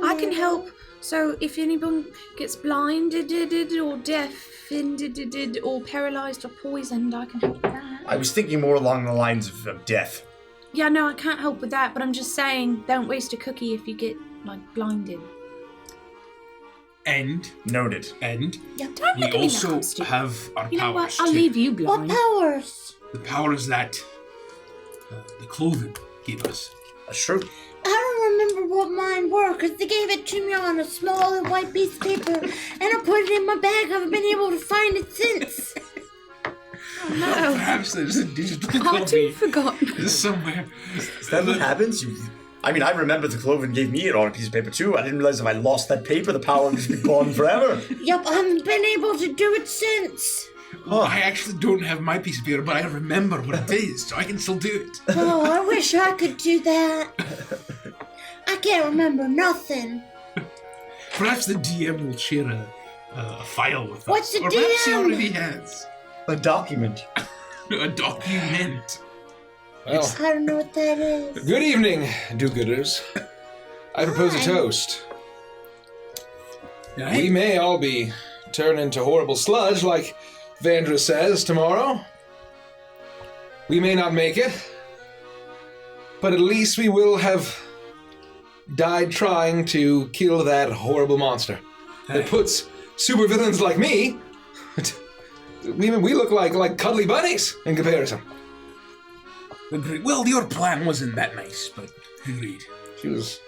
I can help So if anyone gets blinded or deafened or paralyzed or poisoned, I can help with that. I was thinking more along the lines of death. Yeah, no, I can't help with that, but I'm just saying, don't waste a cookie if you get, blinded. And Noted. and Yeah, don't we look at me also now, Stu. have our You know what? powers I'll too. leave you What blind. powers? The powers that the clothing gave us. That's true. I don't remember what mine were, because they gave it to me on a small and white piece of paper, and I put it in my bag. I haven't been able to find it since. Oh, no. Perhaps there's a digital I copy too forgot. somewhere. Is that what happens? I mean, I remember the Cloven gave me it on a piece of paper too. I didn't realize if I lost that paper, the power would just be gone forever. Yep, I haven't been able to do it since. Oh, I actually don't have my piece of paper, but I remember what it is, so I can still do it. Oh, I wish I could do that. I can't remember nothing. Perhaps the DM will share a file with What's us. the Or perhaps he DM? already has. A document. A document. Well, I don't know what that is. good evening, do-gooders. I propose a Hi. toast. Right? We may all be turned into horrible sludge, like Vandra says, tomorrow. We may not make it, but at least we will have died trying to kill that horrible monster. That puts supervillains like me. We look like cuddly bunnies in comparison. Agreed. Well, your plan wasn't that nice, but agreed. She was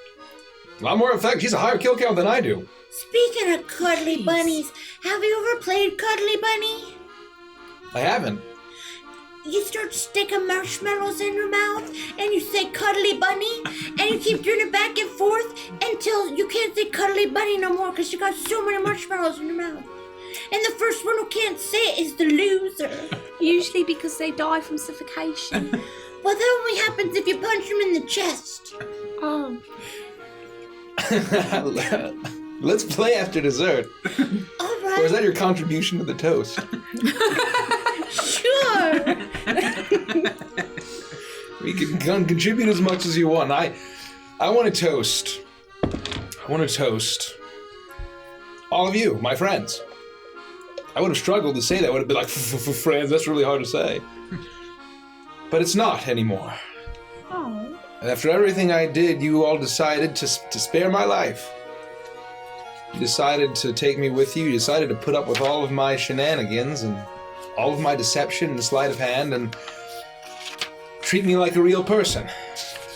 a lot more effective. She's a higher kill count than I do. Speaking of cuddly bunnies, have you ever played Cuddly Bunny? I haven't. You start sticking marshmallows in your mouth, and you say Cuddly Bunny, and you keep doing it back and forth until you can't say Cuddly Bunny no more because you got so many marshmallows in your mouth. And the first one who can't say it is the loser. Usually because they die from suffocation. Well, that only happens if you punch them in the chest. Oh. Let's play after dessert. All Or is right, that your contribution to the toast? sure. We can contribute as much as you want. I want to toast. I want to toast all of you, my friends. I would have struggled to say that. I would have been like, friends, that's really hard to say. But it's not anymore. Oh. And after everything I did, you all decided to spare my life. You decided to take me with you. You decided to put up with all of my shenanigans and all of my deception and sleight of hand and treat me like a real person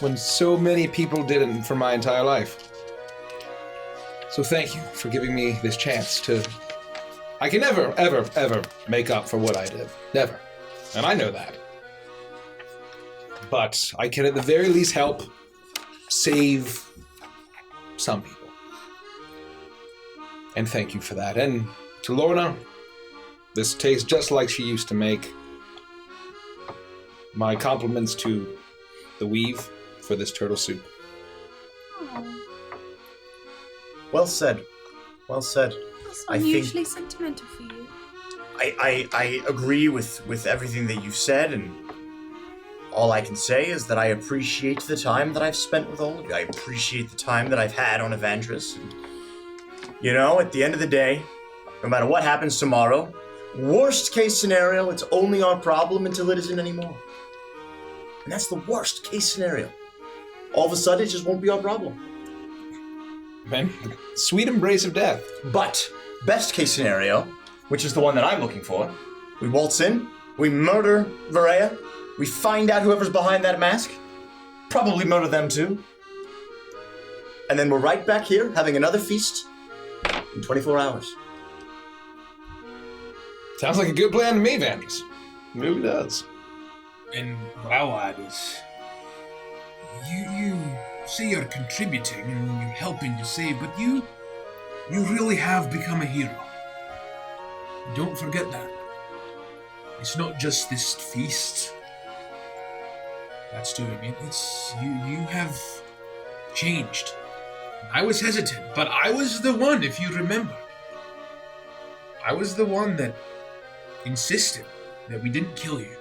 when so many people didn't for my entire life. So thank you for giving me this chance to... I can never, ever, ever make up for what I did. Never. And I know that. But I can at the very least help save some people. And thank you for that. And to Lorna, this tastes just like she used to make. My compliments to the weave for this turtle soup. Oh. Well said. Well said. That's I think- unusually sentimental for you. I agree with everything that you've said, and all I can say is that I appreciate the time that I've spent with all of you. I appreciate the time that I've had on Evandris. And, you know, at the end of the day, no matter what happens tomorrow, worst case scenario, it's only our problem until it isn't anymore. And that's the worst case scenario. All of a sudden, it just won't be our problem. Man, the sweet embrace of death. But, best case scenario, which is the one that I'm looking for, we waltz in, we murder Varea, we find out whoever's behind that mask, probably murder them too, and then we're right back here having another feast in 24 hours. Sounds like a good plan to me, Vandris. It really does. And what I'll add is, you say you're contributing and you're helping to save, but you really have become a hero. Don't forget that. It's not just this feast that's doing it. It's you have changed. I was hesitant, but I was the one, if you remember. I was the one that insisted that we didn't kill you.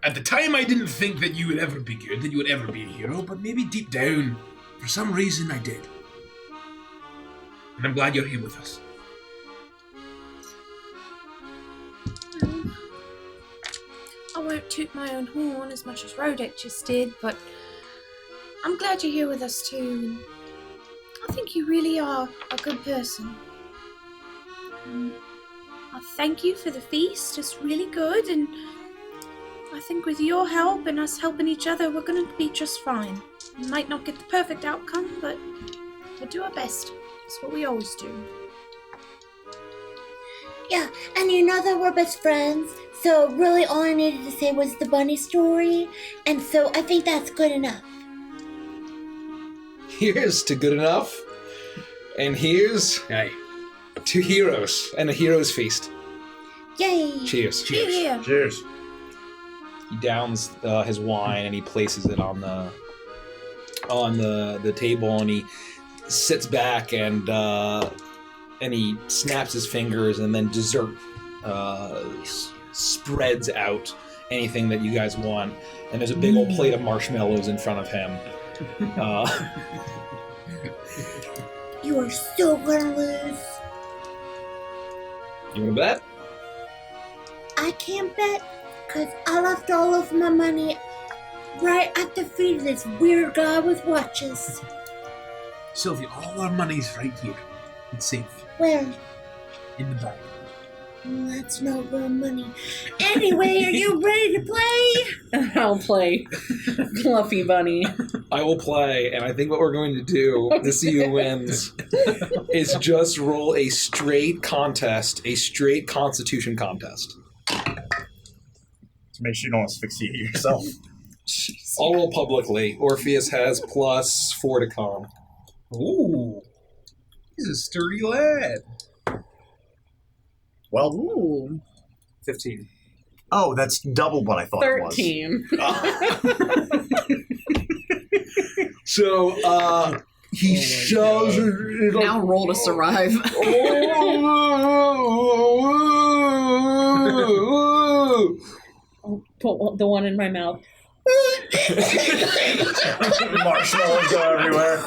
At the time, I didn't think that you would ever be good, that you would ever be a hero, but maybe deep down, for some reason, I did. And I'm glad you're here with us. I won't toot my own horn as much as Rodek just did, but I'm glad you're here with us too. And I think you really are a good person. I thank you for the feast. It's really good, and I think with your help and us helping each other, we're going to be just fine. We might not get the perfect outcome, but we'll do our best. That's what we always do. Yeah, and you know that we're best friends, so really all I needed to say was the bunny story, and so I think that's good enough. Here's to good enough, and here's to heroes and a hero's feast. Yay! Cheers. Yeah. Cheers. He downs his wine and he places it on the table, and he sits back and he snaps his fingers, and then dessert spreads out anything that you guys want. And there's a big old plate of marshmallows in front of him. You are so gonna lose. You want to bet? I can't bet, because I left all of my money right at the feet of this weird guy with watches. Sylvia, all our money's right here. It's safe. Where? In the bag. That's not real money. Anyway, are you ready to play? I'll play Fluffy Bunny. I will play, and I think what we're going to do to see who wins is just roll a straight contest, a straight Constitution contest. To make sure you don't asphyxiate yourself. I'll roll publicly. Orpheus has +4 to con. Ooh. He's a sturdy lad. Well, Ooh. 15. oh, that's double what I thought 13. it was. So, he shoves... Now roll to survive. Put the one in my mouth. Marshmallows go everywhere.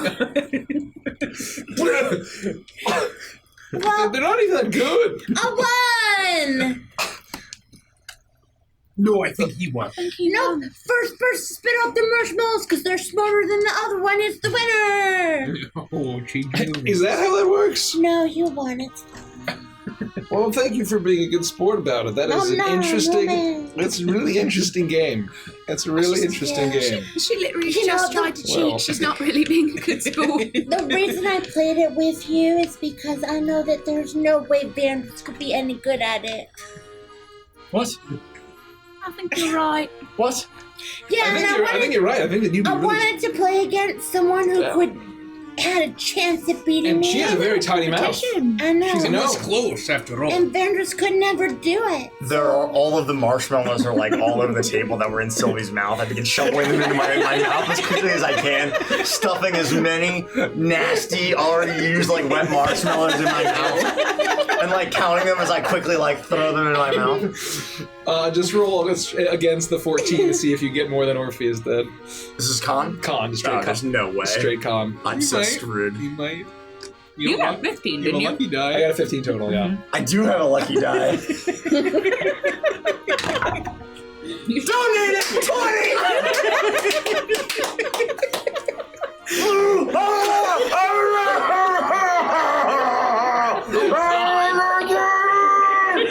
Well, They're not even that good. I won! No, I think he won. No, first person to spit out the marshmallows because they're smarter than the other one is the winner! Oh, change Is that how that works? No, you won it. Well, thank you for being a good sport about it. That is an interesting... It's a really interesting game. It's a really interesting game. She literally You know, just tried to cheat. well. She's not really being a good sport. The reason I played it with you is because I know that there's no way Vandals could be any good at it. What? I think you're right. What? Yeah, I think you're right. I think that you'd be I really... wanted to play against someone who Yeah. had a chance at beating And me. she has a very tiny mouth. I know. She's a no. It's close after all. And Vandals could never do it. There are all of the marshmallows are like all over the table that were in Sylvie's mouth. I begin shoveling them into my mouth as quickly as I can, stuffing as many nasty, already used like wet marshmallows in my mouth, and like counting them as I quickly like throw them in my mouth. Just roll against the 14 to see if you get more than Orpheus did. This is con? Con, just Oh, straight there's con. no way. Straight con. I'm You so might. screwed. You might. You got 15, You have didn't a you? lucky I die. got a 15 total, yeah. I do have a lucky die. Donate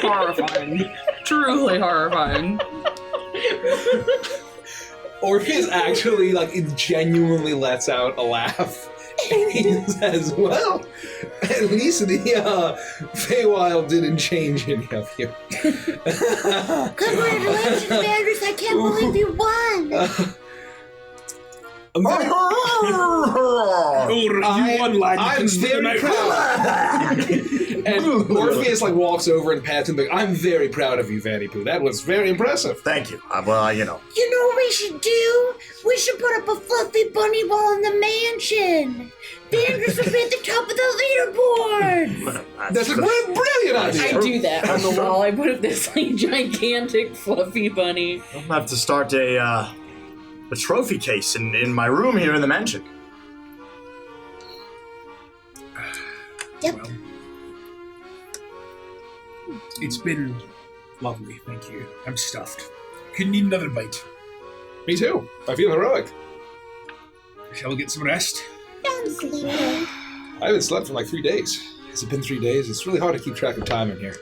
Horrifying. Truly horrifying. Orpheus actually, like, it genuinely lets out a laugh. And he says, well, at least the Feywild didn't change any of you. Congratulations, Vandals. I can't believe you won. I'm very, Oh, you won, lad. You I'm can stick very him out. proud. And Orpheus like walks over and pats him. Like, I'm very proud of you, Vanny Poo. That was very impressive. Thank you. Well, you know. You know what we should do? We should put up a fluffy bunny wall in the mansion. Vandals will be at the top of the leaderboard. That's a brilliant idea. I do that on the wall. I put up this like gigantic fluffy bunny. I'll have to start a trophy case in my room here in the mansion. Yep. Well, it's been lovely, thank you. I'm stuffed. Could need another bite. Me too. I feel heroic. Shall we get some rest? Sounds like I haven't slept for like 3 days. Has it been 3 days? It's really hard to keep track of time in here.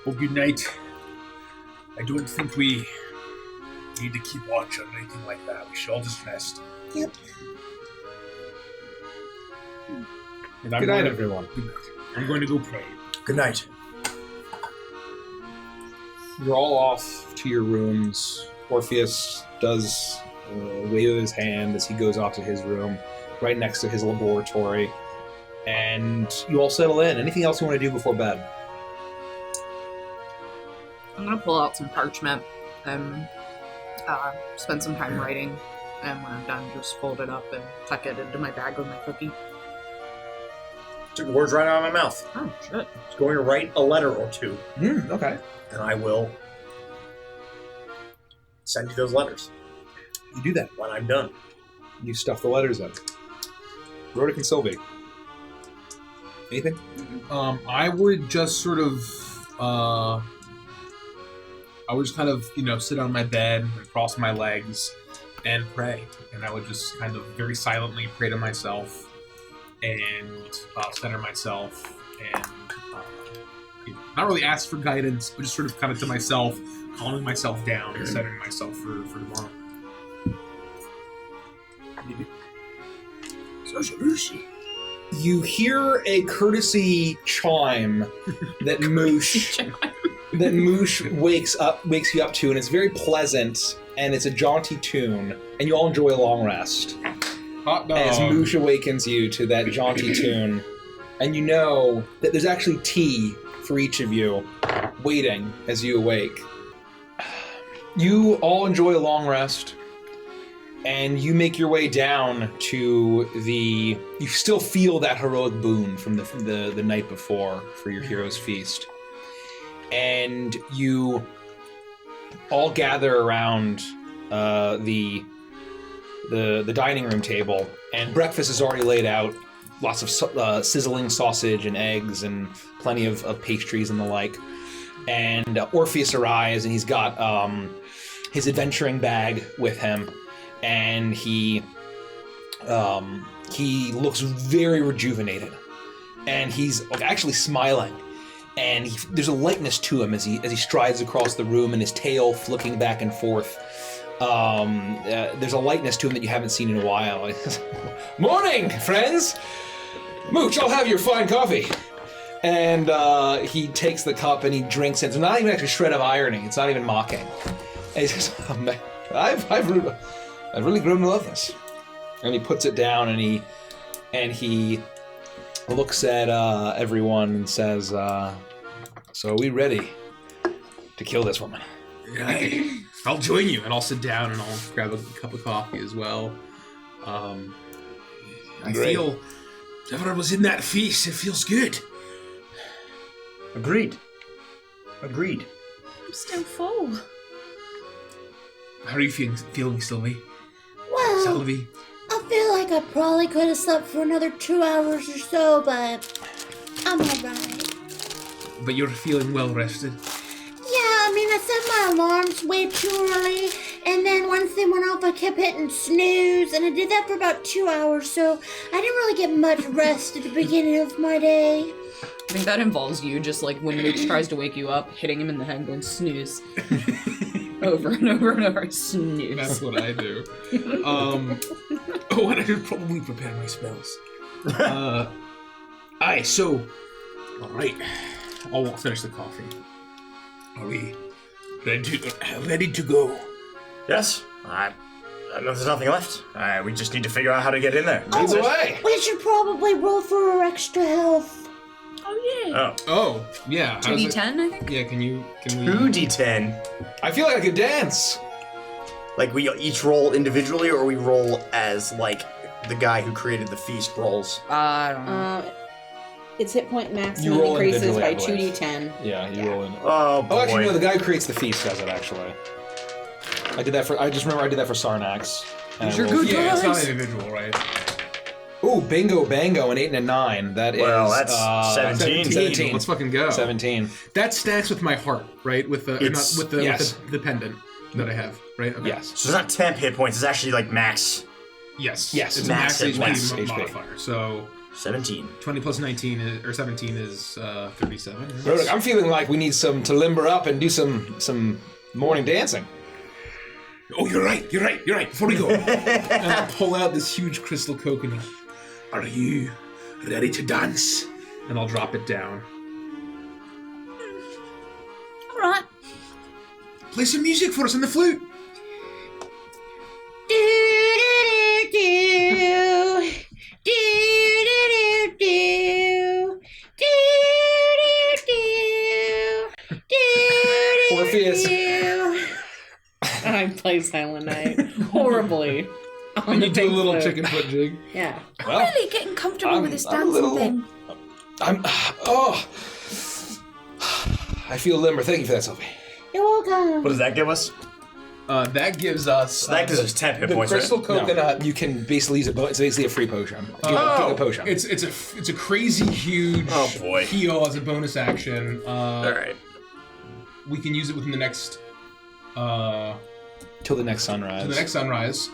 Well, good night. I don't think we need to keep watch or anything like that. We should all just rest. Yep. And I'm Good night, going to- everyone. Good night. I'm going to go pray. Good night. You're all off to your rooms. Orpheus does wave his hand as he goes off to his room, right next to his laboratory. And you all settle in. Anything else you want to do before bed? I'm gonna pull out some parchment and spend some time writing. And when I'm done, just fold it up and tuck it into my bag with my cookie. Took the words right out of my mouth. Oh, shit. Just going to write a letter or two, Okay. and I will send you those letters You do that. when I'm done. You stuff the letters in. Rhoda and Sylvie. Anything? I would just sort of, I would just kind of, sit on my bed and cross my legs and pray. And I would just kind of very silently pray to myself and center myself and not really ask for guidance, but just sort of kind of to myself, calming myself down and centering myself for tomorrow. You hear a courtesy chime that Moosh wakes you up to, and it's very pleasant, and it's a jaunty tune, and you all enjoy a long rest. Hot dog. As Moosh awakens you to that jaunty tune, and you know that there's actually tea for each of you waiting as you awake. You all enjoy a long rest, and you make your way down to the... You still feel that heroic boon from the night before for your hero's feast. And you all gather around the dining room table, and breakfast is already laid out. Lots of sizzling sausage and eggs and plenty of pastries and the like. And Orpheus arrives, and he's got his adventuring bag with him. And he looks very rejuvenated, and he's actually smiling, and there's a lightness to him as he strides across the room, and his tail flicking back and forth. There's a lightness to him that you haven't seen in a while. Morning, friends. Mooch, I'll have your fine coffee. And he takes the cup and he drinks it. It's not even actually a shred of irony. It's not even mocking. And he says, "Oh, man, I've really grown to love this." And he puts it down, and he looks at everyone and says, "So are we ready to kill this woman?" I'll join you, and I'll sit down and I'll grab a cup of coffee as well. I Great. feel, if ever I was in that feast, it feels good. Agreed. I'm still full. How are you feeling, Sylvie? Well, Sylvie? I feel like I probably could have slept for another 2 hours or so, but I'm alright. But you're feeling well rested. Yeah, I mean, I set my alarms way too early, and then once they went off, I kept hitting snooze, and I did that for about 2 hours, so I didn't really get much rest at the beginning of my day. I think that involves you just like when Mooch tries to wake you up, hitting him in the head, going snooze. Over and over and over, snooze. That's what I do. And I should probably prepare my spells. So, alright. I'll finish the coffee. Are we ready to go? Yes. I know there's nothing left. We just need to figure out how to get in there. Lead the way. We should probably roll for our extra health. Oh yeah. Oh, yeah. 2d10, I think? Yeah, can we... 2d10. I feel like I could dance. Like, we each roll individually, or we roll as, like, the guy who created the feast rolls? I don't know. Its hit point You maximum roll increases individually, by I believe. 2d10. Yeah, you roll in. Oh, boy. Oh, actually, no. The guy who creates the feast does it. Actually, I just remember I did that for Sarnax. And I You're rolled- good. Yeah, it's not Guys. individual, right? Ooh, bingo, bango, an 8 and a 9. That is. Well, that's 17. 17. Let's fucking go. 17. That stacks with my heart, right? With the It's- not with the, yes. with the pendant that I have, right? Okay. Yes. So it's not temp hit points, it's actually like max Yes. Yes. It's Max a max max HP HP. modifier. So 17. 20 plus 19 or 17 is 37. Rodok, I'm feeling like we need to limber up and do some morning dancing. Oh, you're right. Before we go, and I'll pull out this huge crystal coconut. Are you ready to dance? And I'll drop it down. All right. Play some music for us on the flute. Orpheus. I play Silent Night horribly. And you do a little chicken foot jig. Yeah. Well, Really getting comfortable with this I'm a dancing little- thing. I feel limber. Thank you for that, Sophie. You're welcome. What does that give us? That gives us That gives us 10 hit the points, crystal right? coconut. No, you can basically use it's basically a free potion. Take a potion. It's a crazy huge Oh, boy. heal as a bonus action. Alright. We can use it within the next Till the next sunrise. to the next sunrise,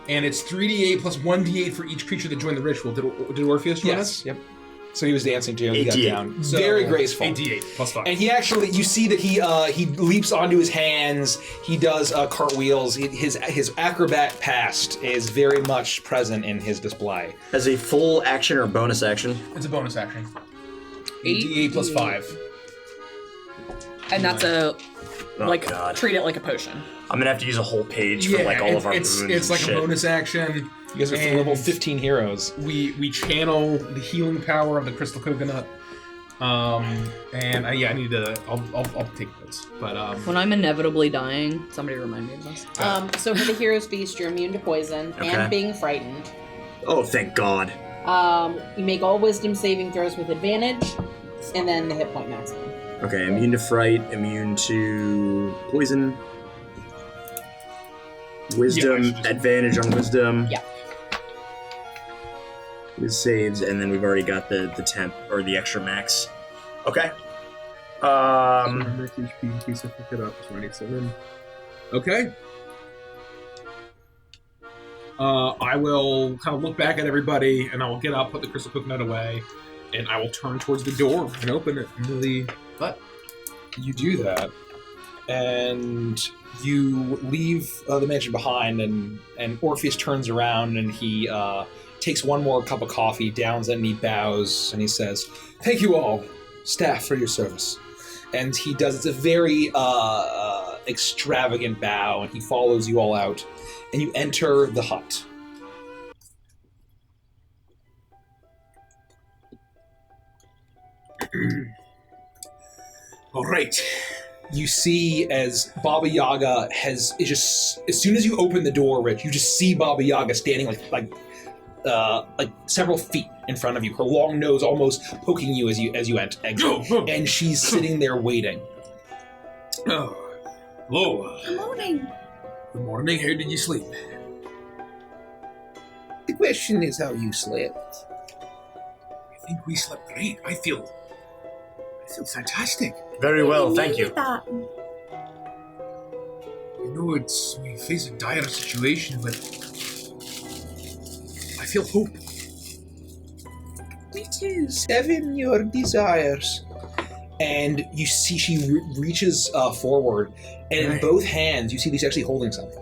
and it's 3d8 plus 1d8 for each creature that joined the ritual. Did Orpheus join us? Yes. Yep. So he was dancing too. He got 8d8. down. So, Very graceful. 8d8 plus 5. And he actually, you see that he leaps onto his hands. He does cartwheels. His acrobat past is very much present in his display. As a full action or bonus action? It's a bonus action. 8? 8d8 plus 5. And that's a Oh, God. treat it like a potion. I'm gonna have to use a whole page for like all of our it's boons it's like and a shit. bonus action. You guys are And level 15 heroes. We channel the healing power of the crystal coconut. And I need to. I'll take notes. But When I'm inevitably dying, somebody remind me of this. So for the hero's feast, you're immune to poison Okay. and being frightened. Oh, thank God. You make all wisdom saving throws with advantage, and then the hit point maximum. Okay, immune to fright, immune to poison. Wisdom, Yeah, advantage on wisdom. Yeah. With saves, and then we've already got the temp or the extra max. Okay. max HP in case I pick it up. 27. Okay. I will kind of look back at everybody, and I will get up, put the crystal coconut away, and I will turn towards the door and open it into the butt. You do that, and you leave the mansion behind, and Orpheus turns around and he takes one more cup of coffee, downs it, and he bows, and he says, "Thank you all, staff, for your service." And he does, it's a very extravagant bow, and he follows you all out, and you enter the hut. All right. You see as Baba Yaga is just, as soon as you open the door, Rich, you just see Baba Yaga standing like several feet in front of you, her long nose almost poking you as you exit, and she's sitting there waiting. Oh, hello. Good morning. Good morning. How did you sleep? The question is how you slept. I think we slept great. I feel fantastic. Very well, We thank you. needed that. I know we face a dire situation, but I feel hope. Me too. 7 your desires. And you see she reaches forward, and in both hands you see she's actually holding something.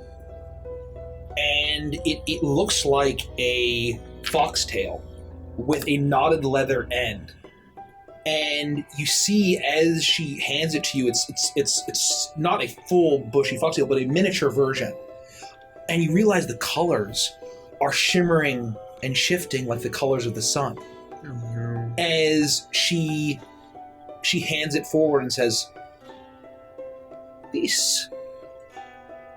And it looks like a foxtail with a knotted leather end. And you see as she hands it to you, it's not a full bushy foxtail, but a miniature version. And you realize the colors are shimmering and shifting like the colors of the sun. Oh, no. As she hands it forward and says, This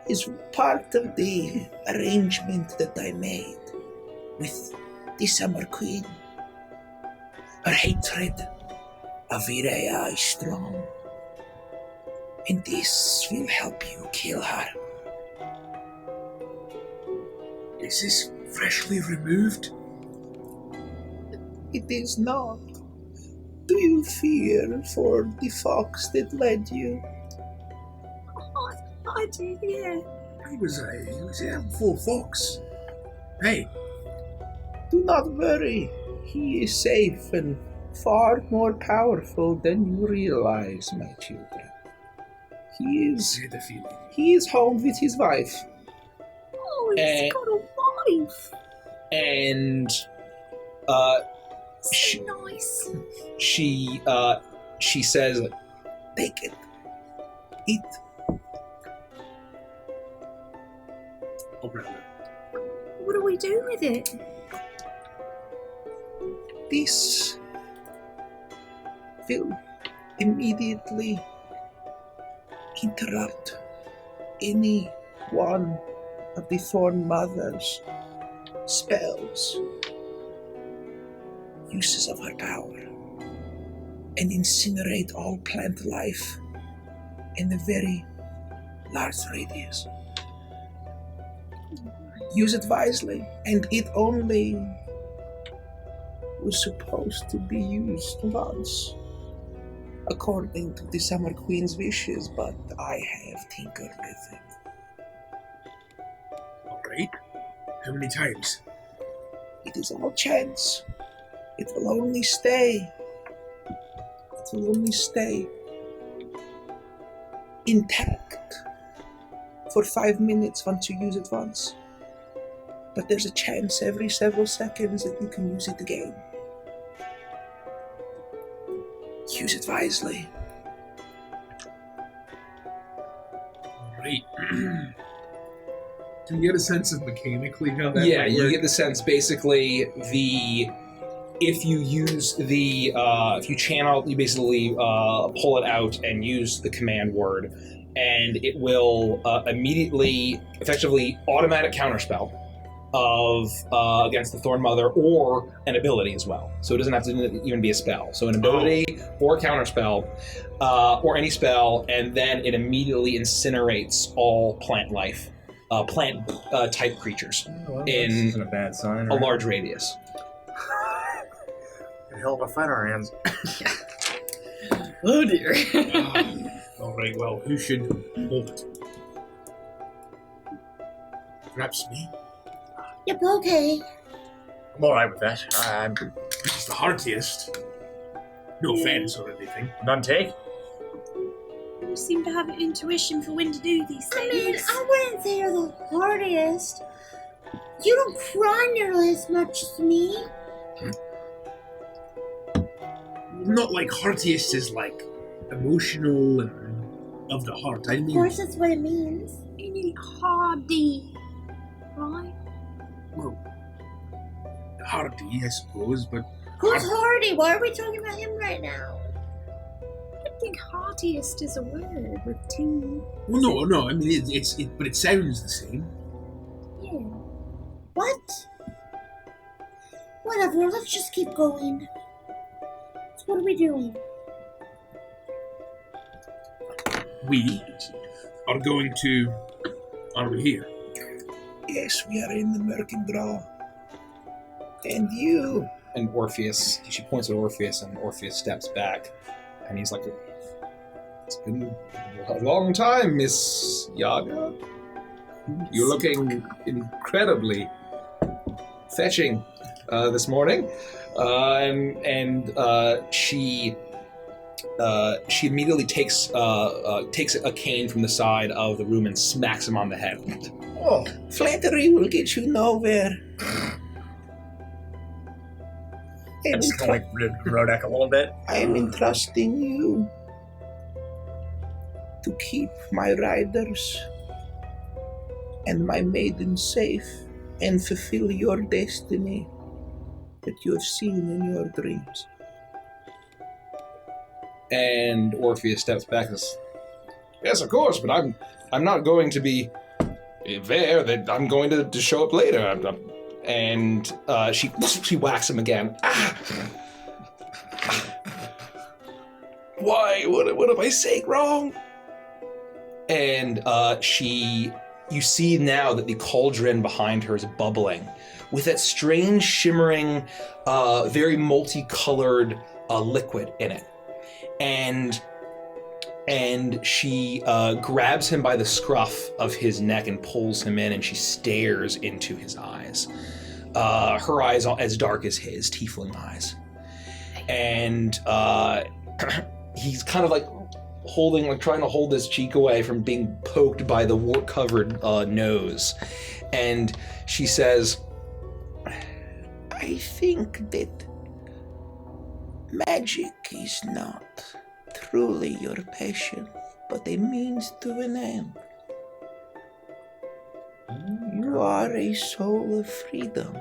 is part of the arrangement that I made with the Summer Queen. Her hatred of Varea is strong, and this will help you kill her. Is this freshly removed? It is not. Do you fear for the fox that led you? I do, yeah. He was a full fox. Hey, Do not worry. He is safe and far more powerful than you realize, my children. He is home with his wife. Oh, he's got a wife. And So nice. she says, Take it. Eat. oh brother. What do we do with it? This will immediately interrupt any one of the Thorn Mother's spells, uses of her power, and incinerate all plant life in a very large radius. Use it wisely, and it only was supposed to be used once, according to the Summer Queen's wishes, but I have tinkered with it. Alright. How many times? It is all chance. It will only stay. It will only stay intact for 5 minutes once you use it once. But there's a chance every several seconds that you can use it again. Use it wisely. Alright. Do you get a sense of mechanically how that yeah, might you work? get the sense basically if you use if you channel, you basically pull it out and use the command word, and it will immediately, effectively, automatic counterspell of against the Thorn Mother, or an ability as well. So it doesn't have to even be a spell. So an ability or counterspell, or any spell, and then it immediately incinerates all plant life, plant type creatures Well, in this isn't a bad sign. a large radius. Hell of a fight on our hands. Oh dear. Alright, well, who should hold it? Perhaps me? Yep, okay. I'm alright with that. I'm He's the heartiest. No offense or anything. none take. You seem to have an intuition for when to do these I things. mean, I wouldn't say you're the hardest. You don't cry nearly as much as me. Not like heartiest is like emotional and of the heart. I Of mean, course, that's what it means. You need hardy, right? well, hardy, I suppose, but Who's Hardy? Why are we talking about him right now? I think heartiest is a word with two. well, no. I mean, but it sounds the same. Yeah. What? Whatever, let's just keep going. So what are we doing? We are going to. Are we here? Yes, we are in the Merkendraw. And you. And Orpheus, she points at Orpheus, and Orpheus steps back, and he's like, "It's been a long time, Miss Yaga. You're looking incredibly fetching this morning." She immediately takes a cane from the side of the room and smacks him on the head. Oh, Flattery will get you nowhere. I'm just gonna like Rodak a little bit. I am entrusting you to keep my riders and my maiden safe and fulfill your destiny that you have seen in your dreams. And Orpheus steps back and says, "Yes, of course, but I'm not going to be there. That I'm going to show up later." And she whacks him again. Ah! Why? What am I saying wrong? And she you see now that the cauldron behind her is bubbling with that strange, shimmering, very multicolored liquid in it. And she grabs him by the scruff of his neck and pulls him in, and she stares into his eyes. Her eyes are as dark as his, tiefling eyes. And he's kind of like trying to hold his cheek away from being poked by the wart-covered nose. And she says, I think that magic is not truly your passion, but a means to an end. You are a soul of freedom.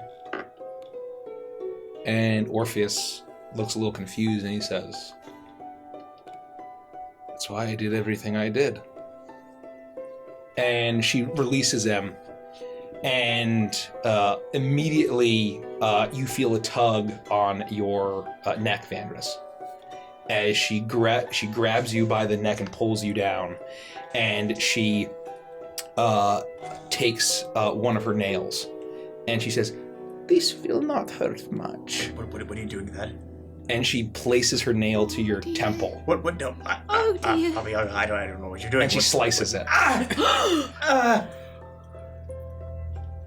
And Orpheus looks a little confused and he says, that's why I did everything I did. And she releases him, and immediately you feel a tug on your neck, Vandris, as she grabs you by the neck and pulls you down, and she takes one of her nails, and she says, This will not hurt much. What are you doing with that? And she places her nail to your temple. What? No. Dear. I don't know what you're doing. And she slices it.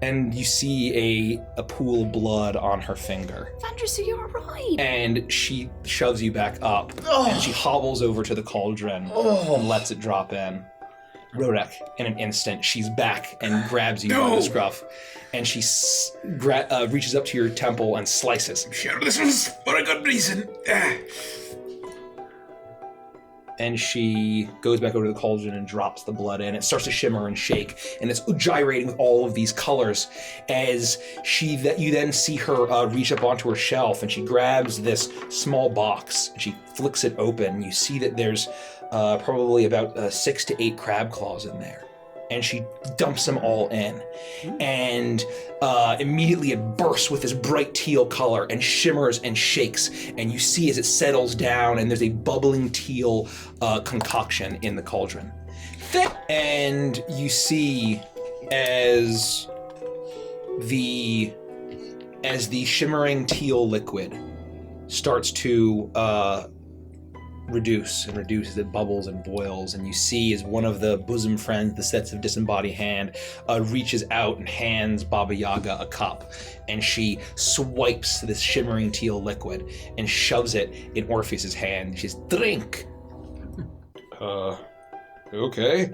And you see a pool of blood on her finger. Vandris, are you alright? And she shoves you back up. And she hobbles over to the cauldron and lets it drop in. Rodek, in an instant, she's back and grabs you by the scruff. And she reaches up to your temple and slices. Sure, this was for a good reason. And she goes back over to the cauldron and drops the blood in. It starts to shimmer and shake, and it's gyrating with all of these colors as you then see her reach up onto her shelf, and she grabs this small box and she flicks it open. You see that there's probably about 6 to 8 crab claws in there. And she dumps them all in. And immediately it bursts with this bright teal color and shimmers and shakes. And you see as it settles down, and there's a bubbling teal concoction in the cauldron. And you see as the shimmering teal liquid starts to reduce and reduces, it bubbles and boils, and you see as one of the bosom friends, the sets of disembodied hand, reaches out and hands Baba Yaga a cup, and she swipes this shimmering teal liquid and shoves it in Orpheus's hand. She says, "Drink." Okay.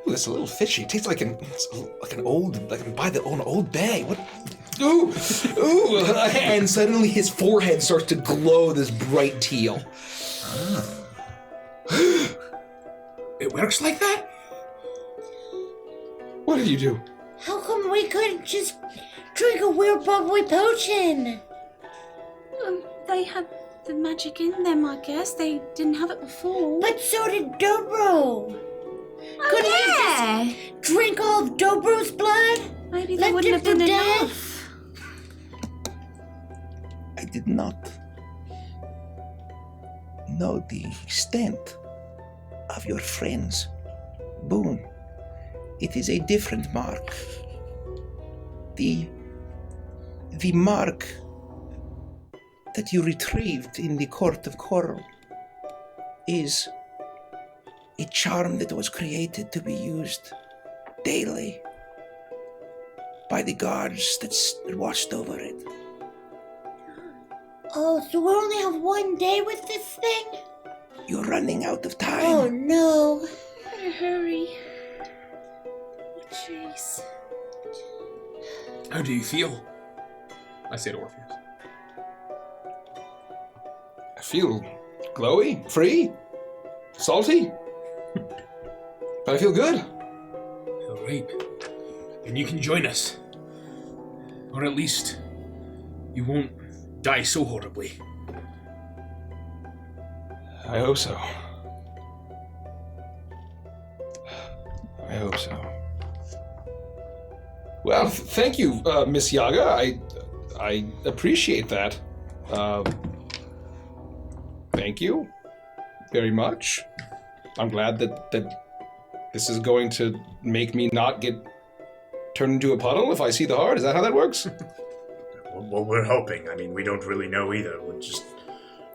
That's a little fishy. It tastes like an old, like buy the old bag. What? Ooh. And suddenly his forehead starts to glow this bright teal. It works like that? What did you do? How come we couldn't just drink a weird bubbly potion? They had the magic in them, I guess. They didn't have it before. But so did Dobro. Couldn't yeah. we just drink all of Dobro's blood? Maybe there Let wouldn't have them been to enough. I did not know the extent of your friend's boon. It is a different mark. The mark that you retrieved in the Court of Coral is a charm that was created to be used daily by the guards that watched over it. Oh, so we only have one day with this thing? You're running out of time. Oh no. Better hurry. Jeez. How do you feel? I say to Orpheus. I feel glowy, free, salty, but I feel good. All right. Then you can join us. Or at least you won't die so horribly. I hope so. I hope so. Well, thank you, Miss Yaga. I appreciate that. Thank you very much. I'm glad that this is going to make me not get turned into a puddle if I see the heart. Is that how that works? Well, we're hoping. I mean, we don't really know either. We're just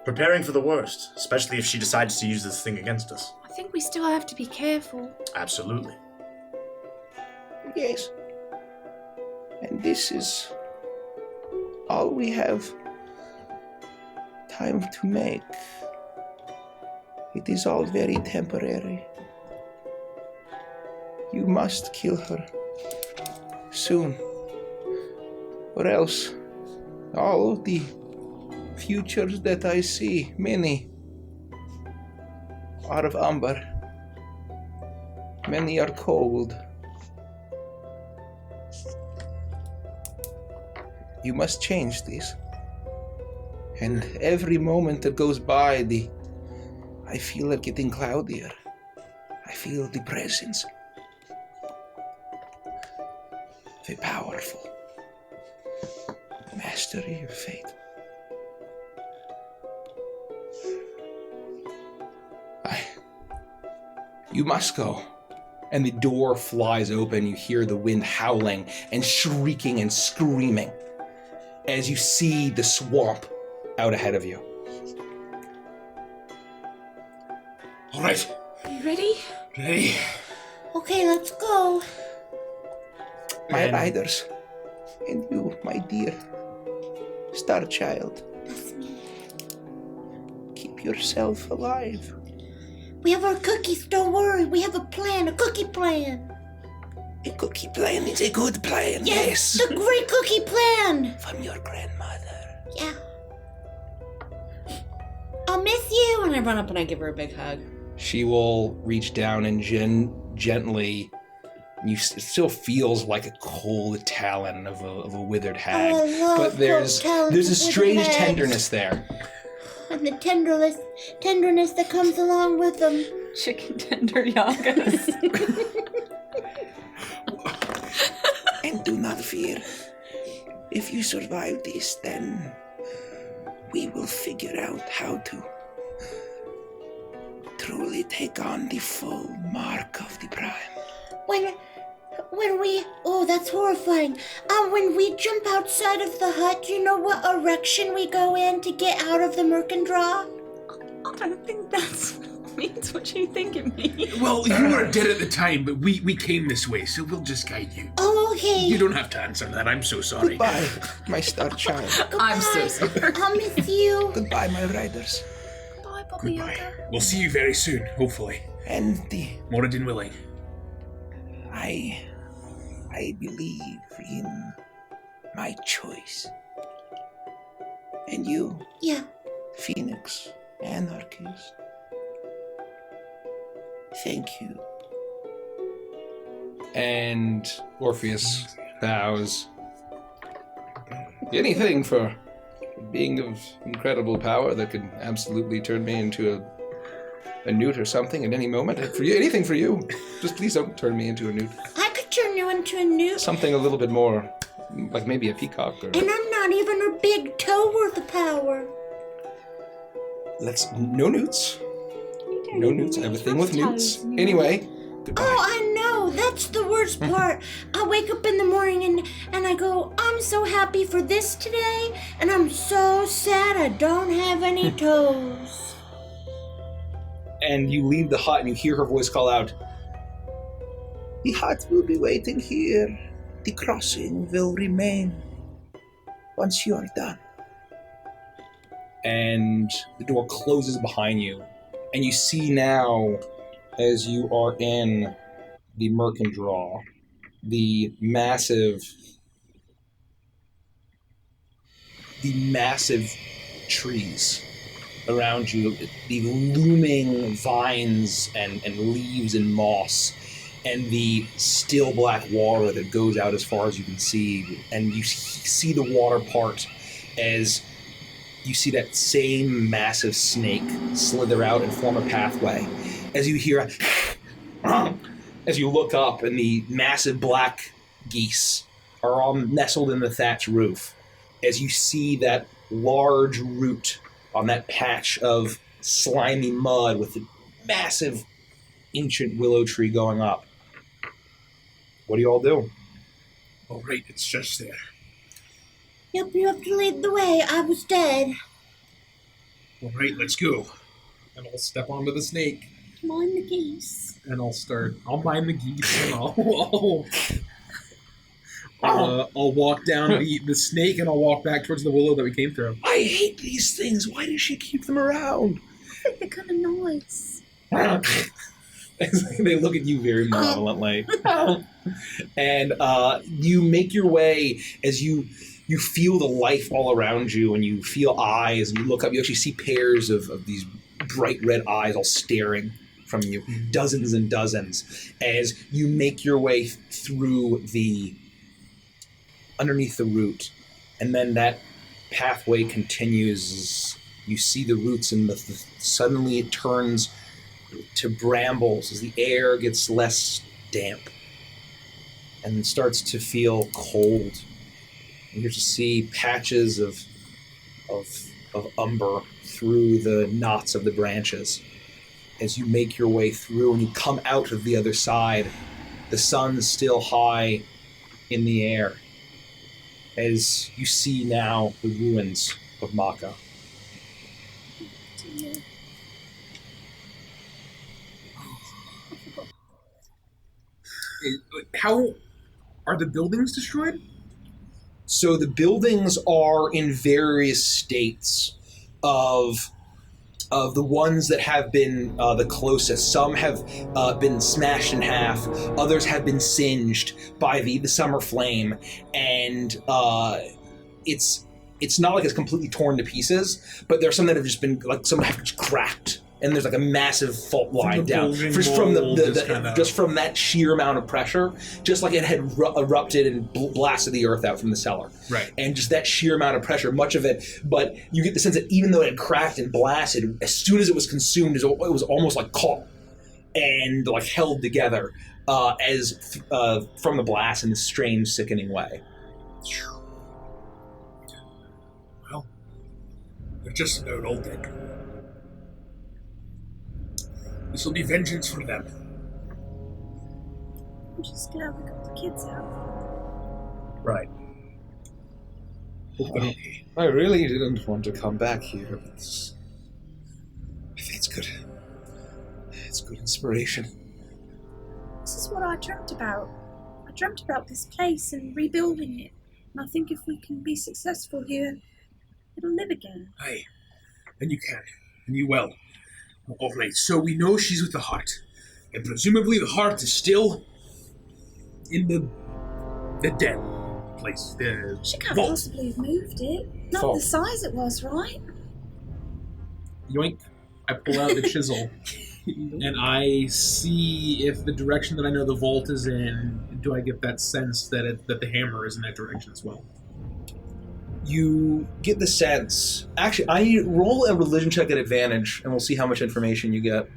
preparing for the worst, especially if she decides to use this thing against us. I think we still have to be careful. Absolutely. Yes. And this is all we have time to make. It is all very temporary. You must kill her soon, or else all of the futures that I see, many are of amber, many are cold. You must change this. And every moment that goes by, I feel it getting cloudier. I feel the presence. The powerful mastery of fate. You must go. And the door flies open. You hear the wind howling and shrieking and screaming as you see the swamp out ahead of you. All right. Are you ready? Ready? Okay, let's go. My riders, and you, my dear star child. That's me. Keep yourself alive. We have our cookies, don't worry. We have a plan, a cookie plan. A cookie plan is a good plan, yes. The great cookie plan. From your grandmother. Yeah. I'll miss you. And I run up and I give her a big hug. She will reach down and gently. It still feels like a cold talon of a withered hag, Oh, I love but there's cold talons a of withered strange hags. tenderness there. And the tenderness that comes along with them. Chicken tender yagas. And do not fear. If you survive this, then we will figure out how to truly take on the full mark of the Prime. When we, oh, that's horrifying. When we jump outside of the hut, do you know what erection we go in to get out of the Merkendraw? I don't think that means what you think it means. Well, you were dead at the time, but we came this way, so we'll just guide you. Oh, okay. You don't have to answer that. I'm so sorry. Goodbye, my star child. I'm so sorry. I'll miss you. Goodbye, my riders. Bye, Baba Goodbye. Yaga. We'll see you very soon, hopefully. And Moradin willing. I believe in my choice. And you, Yeah. Phoenix, anarchist. Thank you. And Orpheus bows. Anything for being of incredible power that could absolutely turn me into a newt or something at any moment. For you, anything for you. Just please don't turn me into a newt. I could turn you into a newt. Something a little bit more, like maybe a peacock or... And I'm not even a big toe worth of power. No newts. No newts. I have a thing with newts. Anyway, goodbye. Oh, I know. That's the worst part. I wake up in the morning and I go, I'm so happy for this today, and I'm so sad I don't have any toes. And you leave the hut and you hear her voice call out, The hut will be waiting here. The crossing will remain once you are done. and the door closes behind you. And you see now, as you are in the Merkendraw, the massive trees around you, the looming vines and leaves and moss, and the still black water that goes out as far as you can see. And you see the water part as you see that same massive snake slither out and form a pathway. As you hear as you look up, and the massive black geese are all nestled in the thatch roof. As you see that large root on that patch of slimy mud with a massive ancient willow tree going up. What do you all do? All right, it's just there. Yep, you have to lead the way. I was dead. All right, let's go. And I'll step onto the snake. Mind the geese. And I'll mind the geese and I'll walk down the snake and I'll walk back towards the willow that we came through. I hate these things. Why does she keep them around? I think they're kind of nice. They look at you very malevolently. And you make your way as you feel the life all around you, and you feel eyes, and you look up, you actually see pairs of these bright red eyes all staring from you, dozens and dozens, as you make your way through underneath the root, and then that pathway continues. You see the roots, and suddenly it turns to brambles as the air gets less damp and starts to feel cold. And you just see patches of umber through the knots of the branches. As you make your way through and you come out of the other side, the sun's still high in the air. As you see now the ruins of Maka. How are the buildings destroyed? So the buildings are in various states of the ones that have been the closest. Some have been smashed in half. Others have been singed by the summer flame, and it's not like it's completely torn to pieces. But there's some that have just been some have just cracked. And there's like a massive fault line down just from just from that sheer amount of pressure, just like it had erupted and blasted the earth out from the cellar. Right. And just that sheer amount of pressure, much of it. But you get the sense that even though it had cracked and blasted, as soon as it was consumed, it was almost like caught and like held together as from the blast in this strange, sickening way. Well, they're just about all dead. This will be vengeance for them. I'm just glad we got the kids out. Right. Okay. I really didn't want to come back here, but I think it's good. It's good inspiration. This is what I dreamt about. I dreamt about this place and rebuilding it. And I think if we can be successful here, it'll live again. Aye. And you can. And you will. All right, so we know she's with the heart. And presumably the heart is still in the dead place. The She can't vault. possibly have moved it. Not Vault. the size it was, right? Yoink. I pull out the chisel. And I see if the direction that I know the vault is in, do I get that sense that the hammer is in that direction as well? You get the sense. Actually, I need roll a religion check at advantage, and we'll see how much information you get.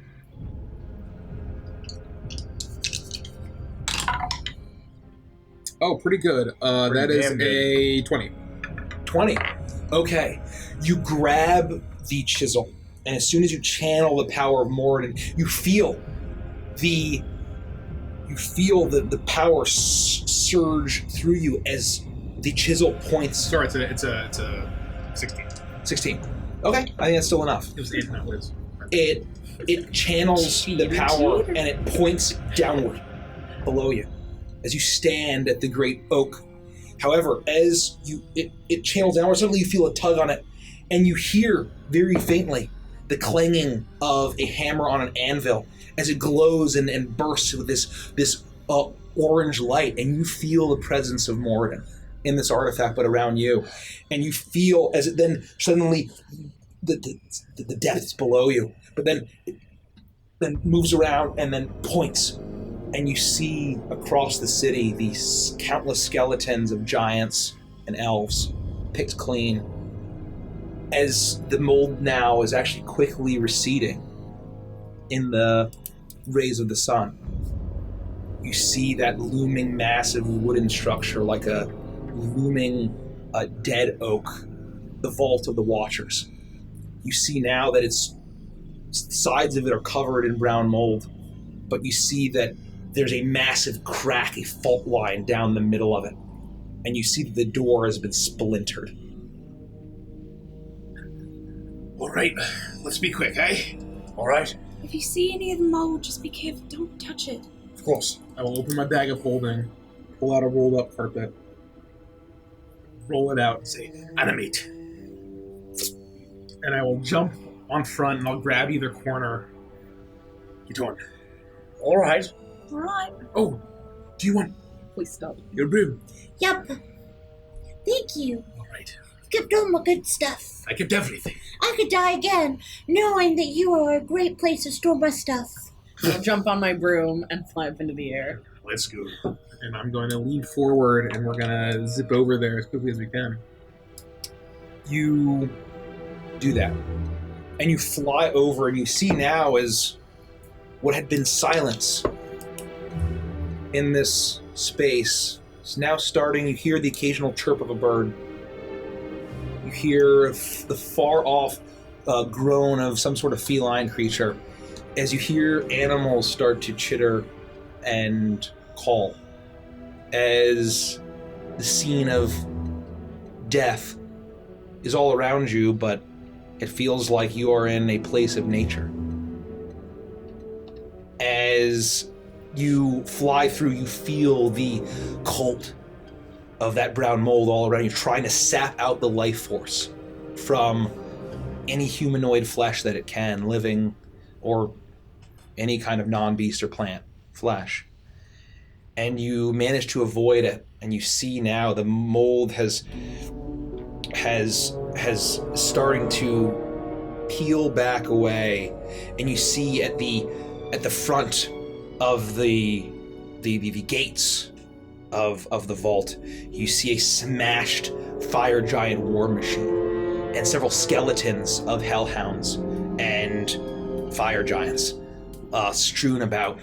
Oh, pretty good. That is damn good. a 20. 20. Okay. You grab the chisel, and as soon as you channel the power of Morden, you feel the power surge through you as the chisel points. Sorry, it's a 16. 16. Okay, I think that's still enough. It was 8 that was. It channels the power and it points downward below you as you stand at the great oak. However, as it channels downward, suddenly you feel a tug on it, and you hear very faintly the clanging of a hammer on an anvil as it glows and bursts with this orange light, and you feel the presence of Morden in this artifact, but around you. And you feel as it then suddenly, the depths below you, but then moves around and then points. And you see across the city these countless skeletons of giants and elves, picked clean, as the mold now is actually quickly receding in the rays of the sun. You see that looming massive wooden structure like a looming dead oak, the vault of the Watchers. You see now that it's sides of it are covered in brown mold, but you see that there's a massive crack, a fault line down the middle of it, and you see that the door has been splintered. All right, let's be quick, eh? All right. If you see any of the mold, just be careful. Don't touch it. Of course. I will open my bag of holding, pull out a rolled up carpet, roll it out, and say, animate. And I will jump on front and I'll grab either corner. Get on. All right. All right. Oh, do you want Please stop. your broom? Yup. Thank you. All right. Kept all my good stuff. I kept everything. I could die again, knowing that you are a great place to store my stuff. I'll jump on my broom and fly up into the air. Let's go. And I'm going to lean forward and we're going to zip over there as quickly as we can. You do that, and you fly over, and you see now as what had been silence in this space is now starting. You hear the occasional chirp of a bird. You hear the far-off groan of some sort of feline creature as you hear animals start to chitter and call, as the scene of death is all around you, but it feels like you are in a place of nature. As you fly through, you feel the cult of that brown mold all around you, trying to sap out the life force from any humanoid flesh that it can, living or any kind of non-beast or plant flesh. And you manage to avoid it, and you see now the mold has starting to peel back away, and you see at the front of the gates of the vault, you see a smashed fire giant war machine and several skeletons of hellhounds and fire giants strewn about.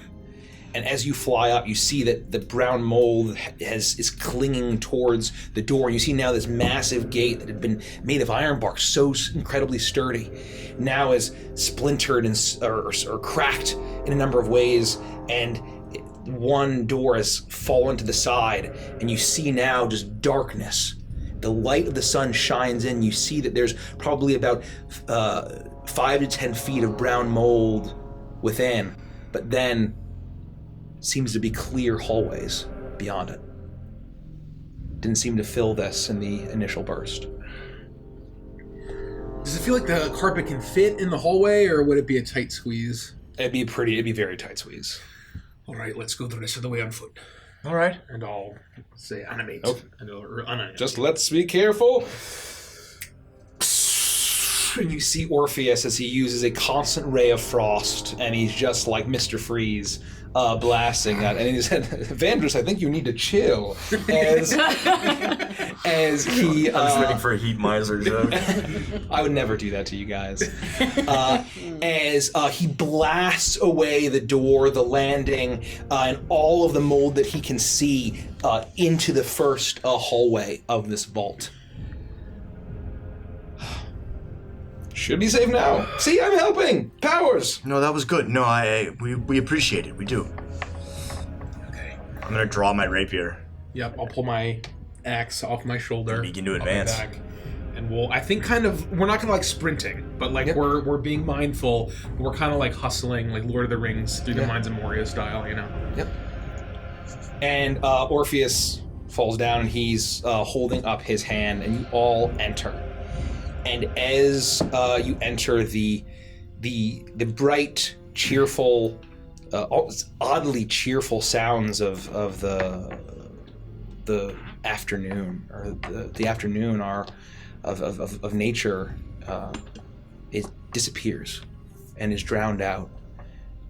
And as you fly up, you see that the brown mold is clinging towards the door. You see now this massive gate that had been made of iron bark, so incredibly sturdy, now is splintered or cracked in a number of ways, and one door has fallen to the side, and you see now just darkness. The light of the sun shines in. You see that there's probably about 5 to 10 feet of brown mold within, but then seems to be clear hallways beyond it. Didn't seem to fill this in the initial burst. Does it feel like the carpet can fit in the hallway, or would it be a tight squeeze? It'd be very tight squeeze. All right, let's go the rest of the way on foot. All right. And I'll say animate. Oh. Or unanimate. Just let's be careful. And you see Orpheus as he uses a constant ray of frost, and he's just like Mr. Freeze, blasting that. And he said, Vandrus, I think you need to chill. As he... I was waiting for a heat miser joke. I would never do that to you guys. As he blasts away the door, the landing, and all of the mold that he can see into the first hallway of this vault. Should be safe now. See, I'm helping. Powers. No, that was good. No, we appreciate it. We do. Okay. I'm gonna draw my rapier. Yep, I'll pull my axe off my shoulder. Begin to off my advance. back, and I think we're not gonna like sprinting, but like Yep. we're being mindful. We're kind of like hustling, like Lord of the Rings through the Yeah. Mines of Moria style, you know? Yep. And Orpheus falls down, and he's holding up his hand, and you all enter. And as you enter, the bright, cheerful, oddly cheerful sounds of the afternoon, or the afternoon are of nature, it disappears and is drowned out,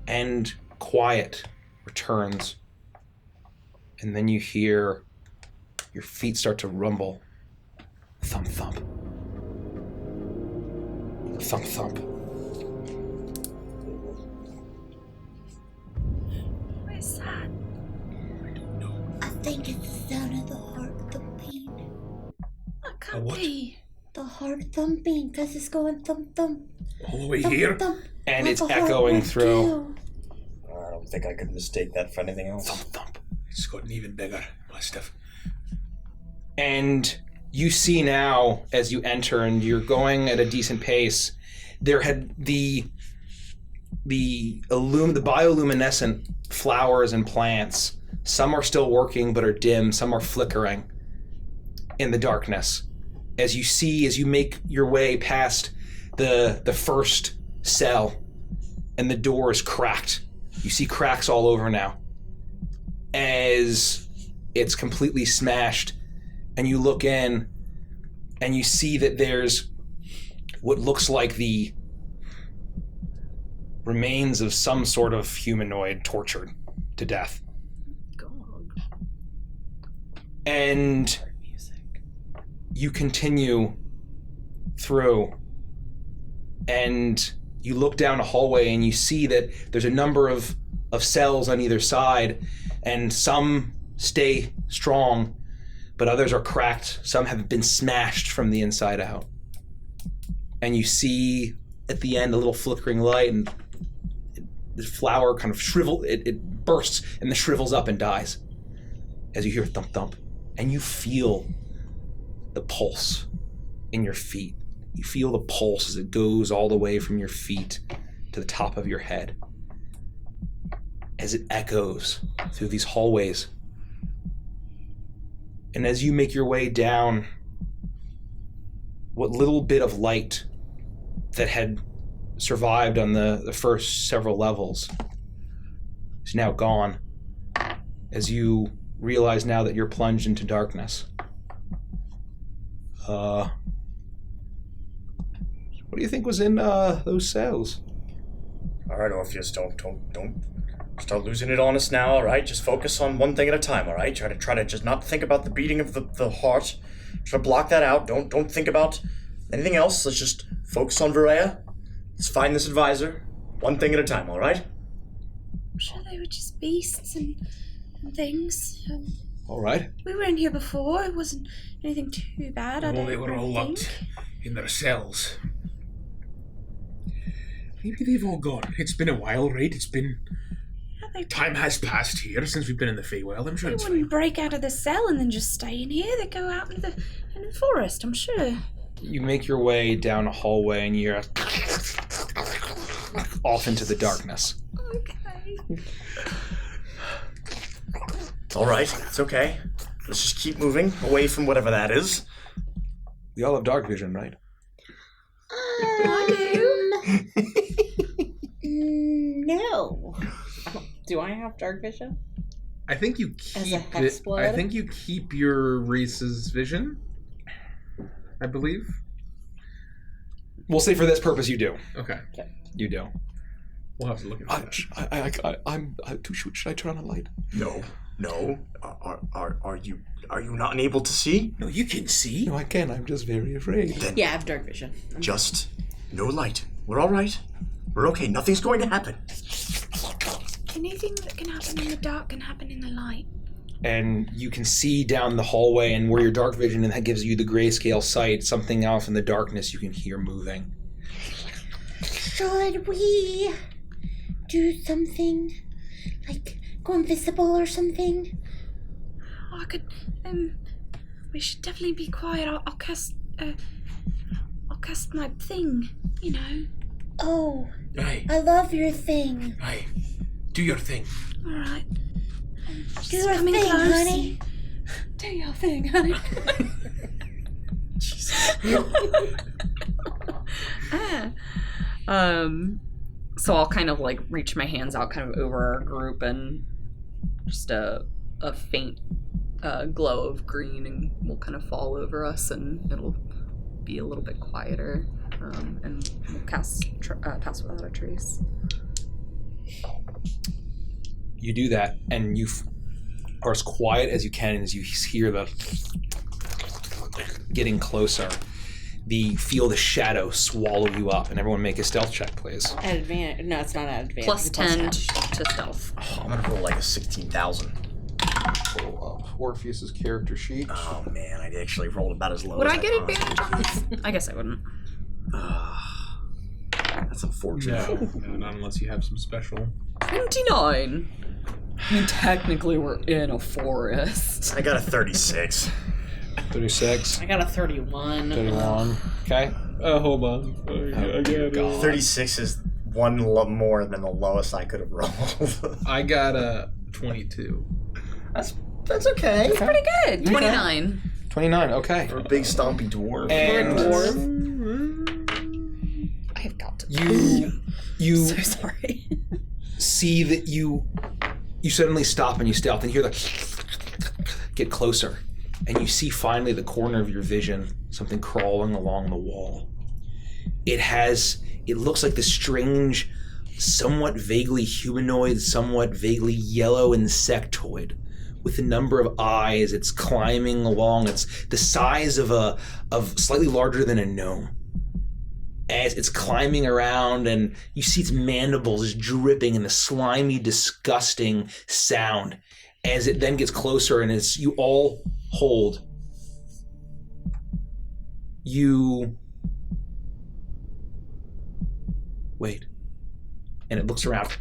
and quiet returns. And then you hear your feet start to rumble, thump thump. Thump thump. What is that? I think it's the sound of the heart of the pain. That can't what? be. The heart thumping, because it's going thump, thump. All the way Thump, here? thump. And Like it's a heart echoing would through. do. I don't think I could mistake that for anything else. Thump, thump. It's gotten even bigger. Must have. And you see now, as you enter, and you're going at a decent pace, there had the bioluminescent flowers and plants. Some are still working but are dim. Some are flickering in the darkness. As you make your way past the first cell, and the door is cracked. You see cracks all over now. As it's completely smashed, and you look in, and you see that there's what looks like the remains of some sort of humanoid tortured to death. God. And you continue through, and you look down a hallway, and you see that there's a number of cells on either side, and some stay strong, but others are cracked. Some have been smashed from the inside out. And you see at the end a little flickering light, and the flower kind of it bursts and then shrivels up and dies as you hear thump thump, and you feel the pulse in your feet. You feel the pulse as it goes all the way from your feet to the top of your head, as it echoes through these hallways. And as you make your way down, what little bit of light that had survived on the first several levels is now gone, as you realize now that you're plunged into darkness. What do you think was in those cells? All right, Orpheus, don't start losing it on us now. All right, just focus on one thing at a time. All right, try to just not think about the beating of the heart. Try to block that out. Don't think about anything else. Let's just focus on Varea. Let's find this advisor. One thing at a time. All right. I'm sure they were just beasts and things. All right. We were in here before. It wasn't anything too bad. Well, they were all locked in their cells. Maybe they've all gone. It's been a while, right? It's been... Time has passed here since we've been in the Feywild. I'm sure They it's wouldn't fine. break out of the cell and then just stay in here. They'd go out into the forest, I'm sure. You make your way down a hallway, and you're off into the darkness. Okay. All right, it's okay. Let's just keep moving away from whatever that is. We all have dark vision, right? I do. No. Do I have dark vision? I think you As keep a hexblood? I think you keep your race's vision. I believe. We'll say for this purpose you do. Okay. You do. We'll have to look at that. I'm too short. Should I turn on the light? No. Are you not able to see? No, you can see. No, I can. I'm just very afraid. Then Yeah, I have dark vision. just no light. We're all right. We're okay. Nothing's going to happen. Anything that can happen in the dark can happen in the light. And you can see down the hallway, and where your dark vision, and that gives you the grayscale sight, something else in the darkness you can hear moving. Should we do something? Like go invisible or something? Oh, I could. We should definitely be quiet. I'll cast. I'll cast my thing. You know. Oh, Aye, I love your thing. aye. Do your thing. All right. Do your thing, honey. Do your thing, honey. So I'll kind of like reach my hands out kind of over our group, and just a faint glow of green and will kind of fall over us, and it'll be a little bit quieter, and we'll cast Pass Without a Trace. You do that, and you are as quiet as you can as you hear the getting closer. Feel the shadow swallow you up, and everyone make a stealth check, please. At advantage. No, it's not at advantage. Plus It's 10 10. to stealth. Oh, I'm gonna roll like a 16,000. Pull up Orpheus's character sheet. Oh man, I actually rolled about as low Would as I get possibly advantage on could. this? I guess I wouldn't. That's unfortunate. No, not unless you have some special. 29. I mean, technically, we're in a forest. I got a 36. 36. I got a 31. 31. Okay. Hold on. I got it. 36 is one more than the lowest I could have rolled. I got a 22. That's okay. It's pretty good. 29. 29, okay. For a big stompy dwarf. And I have got to. You So sorry. see that you suddenly stop and you stealth and you hear the get closer, and you see finally the corner of your vision, something crawling along the wall. It looks like this strange, somewhat vaguely humanoid, somewhat vaguely yellow insectoid with a number of eyes. It's climbing along. It's the size of slightly larger than a gnome. As it's climbing around, and you see its mandibles dripping in a slimy, disgusting sound. As it then gets closer, and as you all hold, you wait, and it looks around.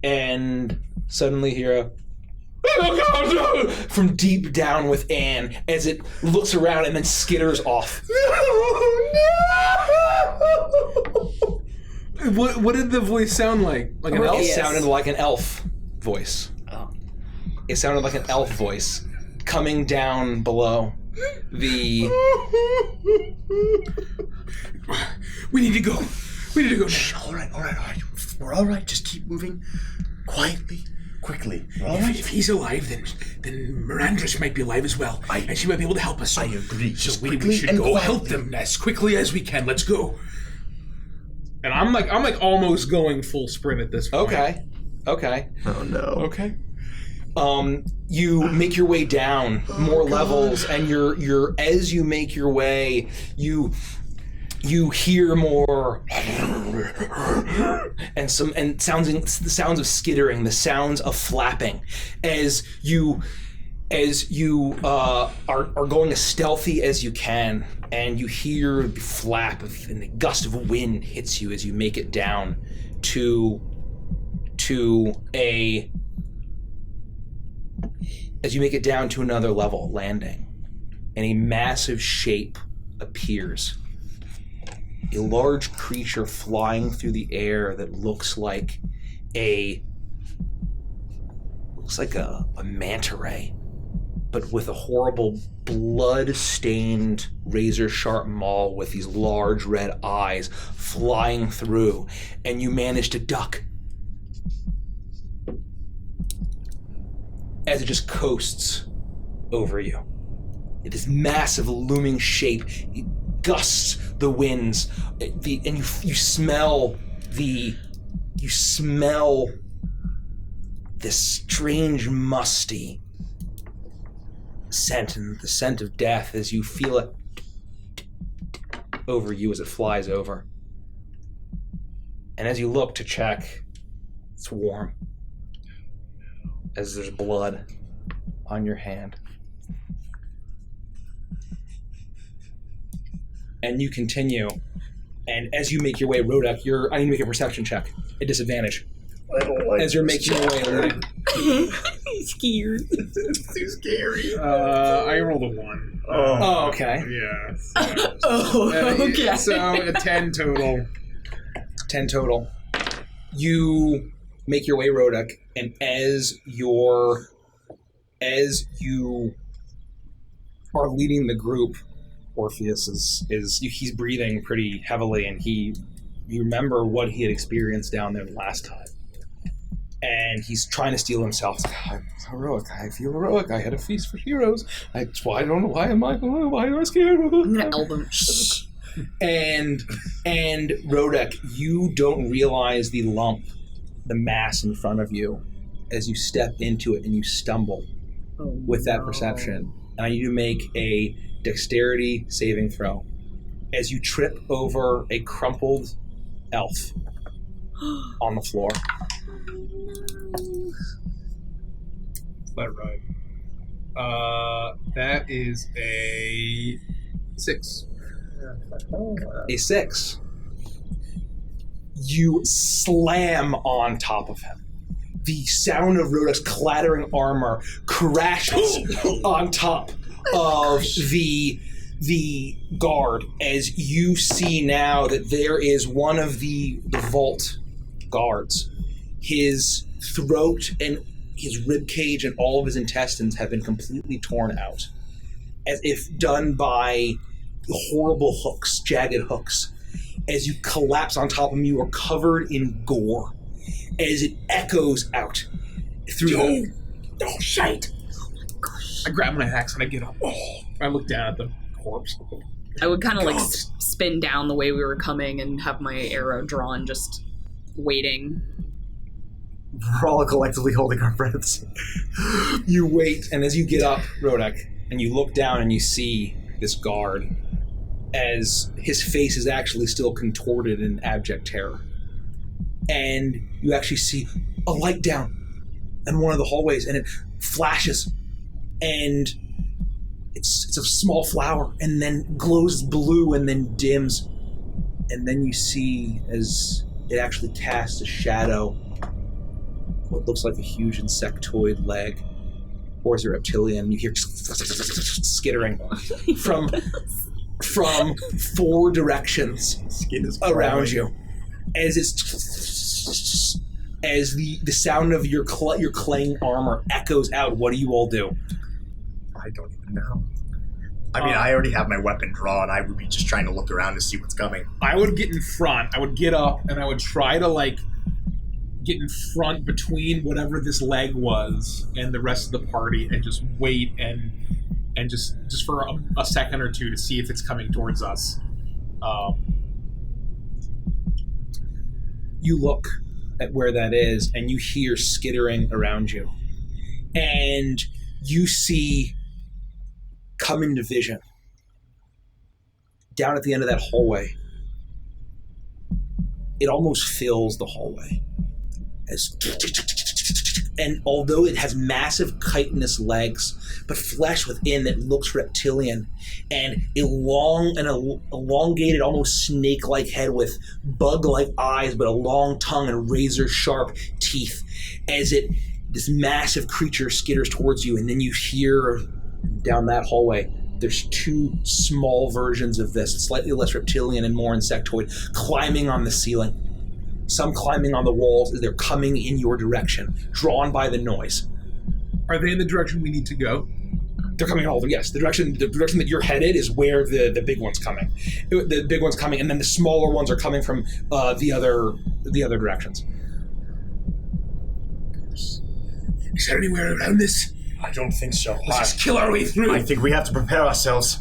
And suddenly hear a from deep down within as it looks around and then skitters off. What did the voice sound like? Like an elf? It sounded like an elf voice. Oh. It sounded like an elf voice coming down below the... We need to go. Shh, all right. We're all right. Just keep moving quietly, quickly. If he's alive, then Mirandris might be alive as well, and she might be able to help us. So, I agree. So Just we quickly should and go quietly. help them as quickly as we can. Let's go. And I'm like almost going full sprint at this point. Okay. Oh no. Okay. You make your way down more levels, and you're as you make your way, you hear more and the sounds of skittering, the sounds of flapping, as you are going as stealthy as you can, and you hear the flap and the gust of wind hits you as you make it down to another level landing, and a massive shape appears. A large creature flying through the air that looks like a manta ray, but with a horrible blood-stained, razor-sharp maw with these large red eyes flying through, and you manage to duck as it just coasts over you. This massive looming shape, it gusts the winds, and you smell this strange musty scent, and the scent of death as you feel it over you as it flies over. And as you look to check, it's warm, as there's blood on your hand. And you continue, and as you make your way, Rodak, I need to make a perception check at disadvantage. I don't like As you're making your way along. He's scared. It's too scary. I rolled a 1. Oh, okay. Yeah. Okay. So a 10 total. 10 total. You make your way, Rodak, and as you are leading the group, Orpheus he's breathing pretty heavily, and you remember what he had experienced down there the last time. And he's trying to steel himself. I'm heroic. I feel heroic. I had a feast for heroes. I don't know why am I scared? I'm gonna elbow him. And Rodak, you don't realize the mass in front of you as you step into it and you stumble with that perception. And I need you to make a dexterity saving throw as you trip over a crumpled elf on the floor. Is that right? That is a 6. A 6. You slam on top of him. The sound of Rhoda's clattering armor crashes on top of the guard as you see now that there is one of the vault guards. His throat and his rib cage and all of his intestines have been completely torn out, as if done by horrible hooks, jagged hooks. As you collapse on top of him, you are covered in gore as it echoes out through the... Oh, shite! I grab my axe and I get up. I look down at the corpse. I would kind of like spin down the way we were coming and have my arrow drawn, just waiting. We're all collectively holding our breaths. You wait, and as you get up, Rodek, and you look down and you see this guard, as his face is actually still contorted in abject terror. And you actually see a light down in one of the hallways, and it flashes, and it's a small flower, and then glows blue, and then dims, and then you see as it actually casts a shadow, what looks like a huge insectoid leg, or is a reptilian. You hear skittering from 4 directions around you, as the sound of your clanging armor echoes out. What do you all do? I don't even know. I mean, I already have my weapon drawn. I would be just trying to look around to see what's coming. I would get in front. I would get up and I would try to get in front between whatever this leg was and the rest of the party, and just wait and just for a second or two to see if it's coming towards us. You look at where that is, and you hear skittering around you, and you see come into vision down at the end of that hallway. It almost fills the hallway. And although it has massive chitinous legs, but flesh within that looks reptilian, and elongated, almost snake-like head with bug-like eyes, but a long tongue and razor-sharp teeth, as this massive creature skitters towards you, and then you hear down that hallway, there's 2 small versions of this, slightly less reptilian and more insectoid, climbing on the ceiling. Some climbing on the walls as they're coming in your direction, drawn by the noise. Are they in the direction we need to go? They're coming all over. Yes, the direction that you're headed is where the big one's coming. The big one's coming, and then the smaller ones are coming from the other directions. Is there anywhere around this? I don't think so. Let's just kill our way through. I think we have to prepare ourselves.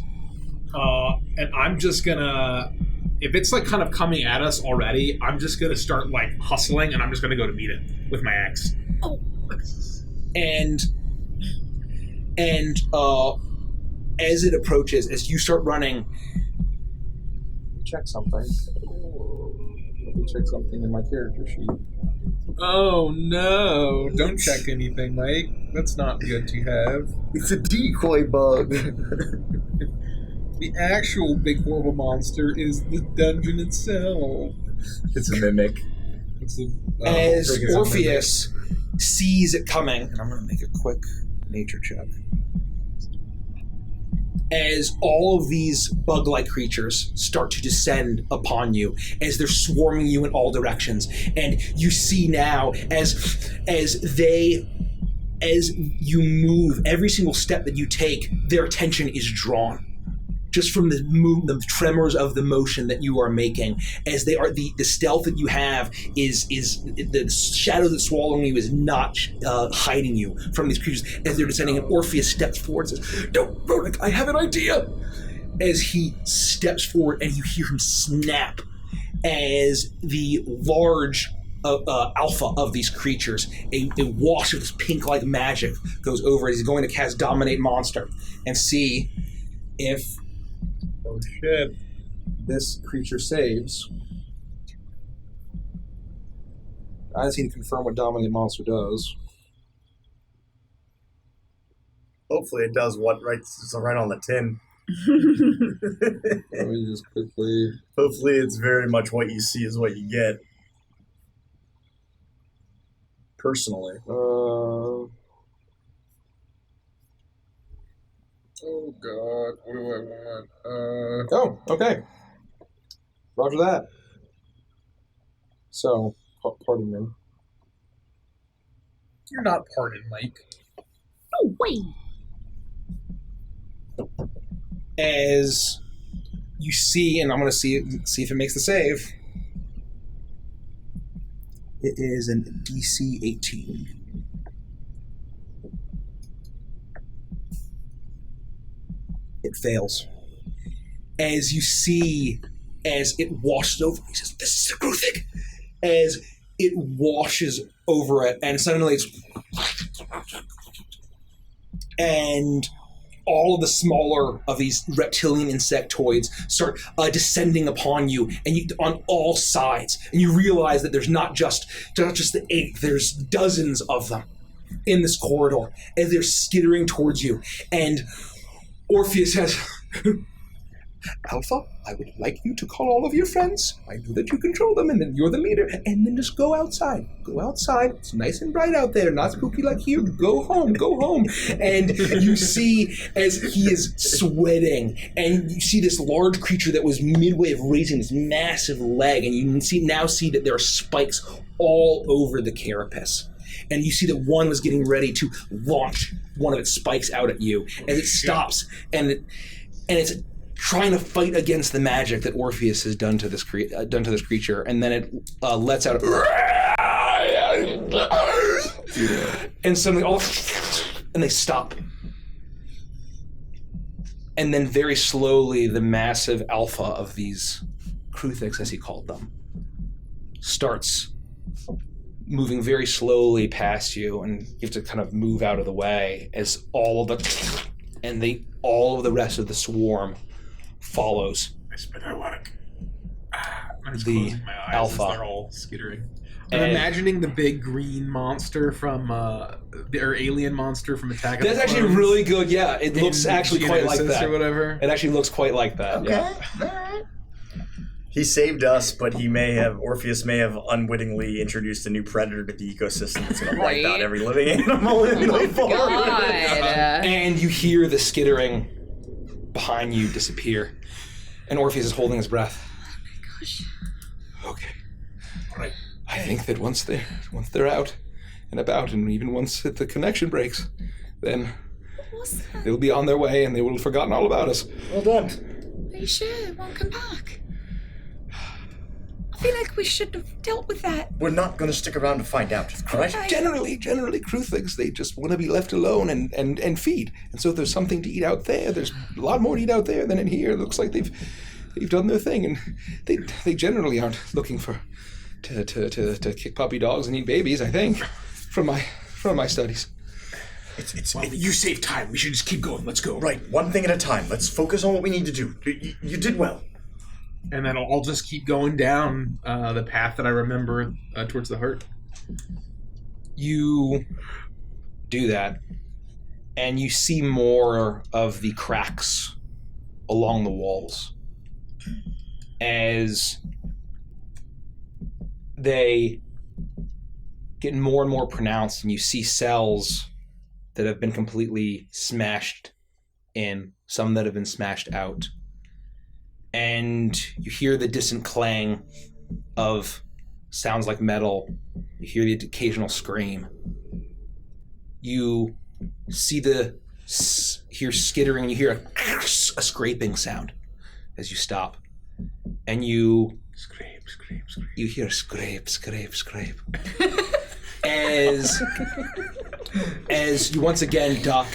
And I'm just gonna... If it's kind of coming at us already, I'm just gonna start hustling, and I'm just gonna go to meet it with my axe. Oh. And as it approaches, as you start running, check something. Let me check something in my character sheet. Oh no! Don't check anything, Mike. That's not good to have. It's a decoy bug. The actual big horrible monster is the dungeon itself. It's a mimic. As Orpheus sees it coming, and I'm going to make a quick nature check. As all of these bug-like creatures start to descend upon you, as they're swarming you in all directions, and you see now as you move, every single step that you take, their attention is drawn. Just from the tremors of the motion that you are making, as they are the stealth that you have is the shadow that's swallowing you is not hiding you from these creatures as they're descending. And Orpheus steps forward and says, "No, Rodek, I have an idea." As he steps forward, and you hear him snap as the large alpha of these creatures, a wash of this pink-like magic goes over as he's going to cast Dominate Monster and see if. Oh shit. This creature saves. I just need to confirm what Dominate Monster does. Hopefully it does what right on the tin. Let me just quickly... Hopefully it's very much what you see is what you get. Personally. Oh God, what do I want? Oh, okay. Roger that. So, pardon me. You're not pardoned, Mike. No way. As you see, and I'm going to see if it makes the save. It is an DC 18. It fails. As you see, as it washes over, he says, "This is a Gruthig." As it washes over it, and suddenly it's... And all of the smaller of these reptilian insectoids start descending upon you, and you on all sides. And you realize that there's not just the 8, there's dozens of them in this corridor, as they're skittering towards you. And Orpheus says, "Alpha, I would like you to call all of your friends. I know that you control them, and then you're the leader. And then just go outside. Go outside. It's nice and bright out there. Not spooky like here. Go home. Go home." And you see as he is sweating, and you see this large creature that was midway of raising this massive leg, and you now see that there are spikes all over the carapace. And you see that one was getting ready to launch one of its spikes out at you. As it stops, and it's trying to fight against the magic that Orpheus has done to this creature, and then it lets out and suddenly and they stop. And then very slowly, the massive alpha of these Kruthiks, as he called them, starts moving very slowly past you, and you have to kind of move out of the way as all of the rest of the swarm follows. I spit ironic. I'm just The closing my eyes alpha. as they're all skittering. I'm And- imagining the big green monster from or alien monster from Attack of That's the actually Clones really good. Yeah, it looks in actually quite like Geonosis that. or whatever. It actually looks quite like that. Okay. Yeah. Alright. He saved us, but Orpheus may have unwittingly introduced a new predator to the ecosystem that's going to wipe Right. out every living animal in the forest. God. And you hear the skittering behind you disappear, and Orpheus is holding his breath. Oh my gosh. Okay. All right. I think that once they're out and about, and even once the connection breaks, then they'll be on their way, and they will have forgotten all about us. Well done. Are you sure it won't come back? I feel like we should have dealt with that. We're not going to stick around to find out, right? Generally, Kruthiks, they just want to be left alone and feed. And so if there's something to eat out there, there's a lot more to eat out there than in here. It looks like they've done their thing, and they generally aren't looking for to kick puppy dogs and eat babies, I think, from my studies. You save time. We should just keep going. Let's go. Right, one thing at a time. Let's focus on what we need to do. You did well. And then I'll just keep going down the path that I remember towards the heart. You do that, and you see more of the cracks along the walls as they get more and more pronounced, and you see cells that have been completely smashed in, some that have been smashed out. And you hear the distant clang of sounds like metal. You hear the occasional scream. You see hear skittering, and you hear a scraping sound as you stop. And you hear scrape. As you once again duck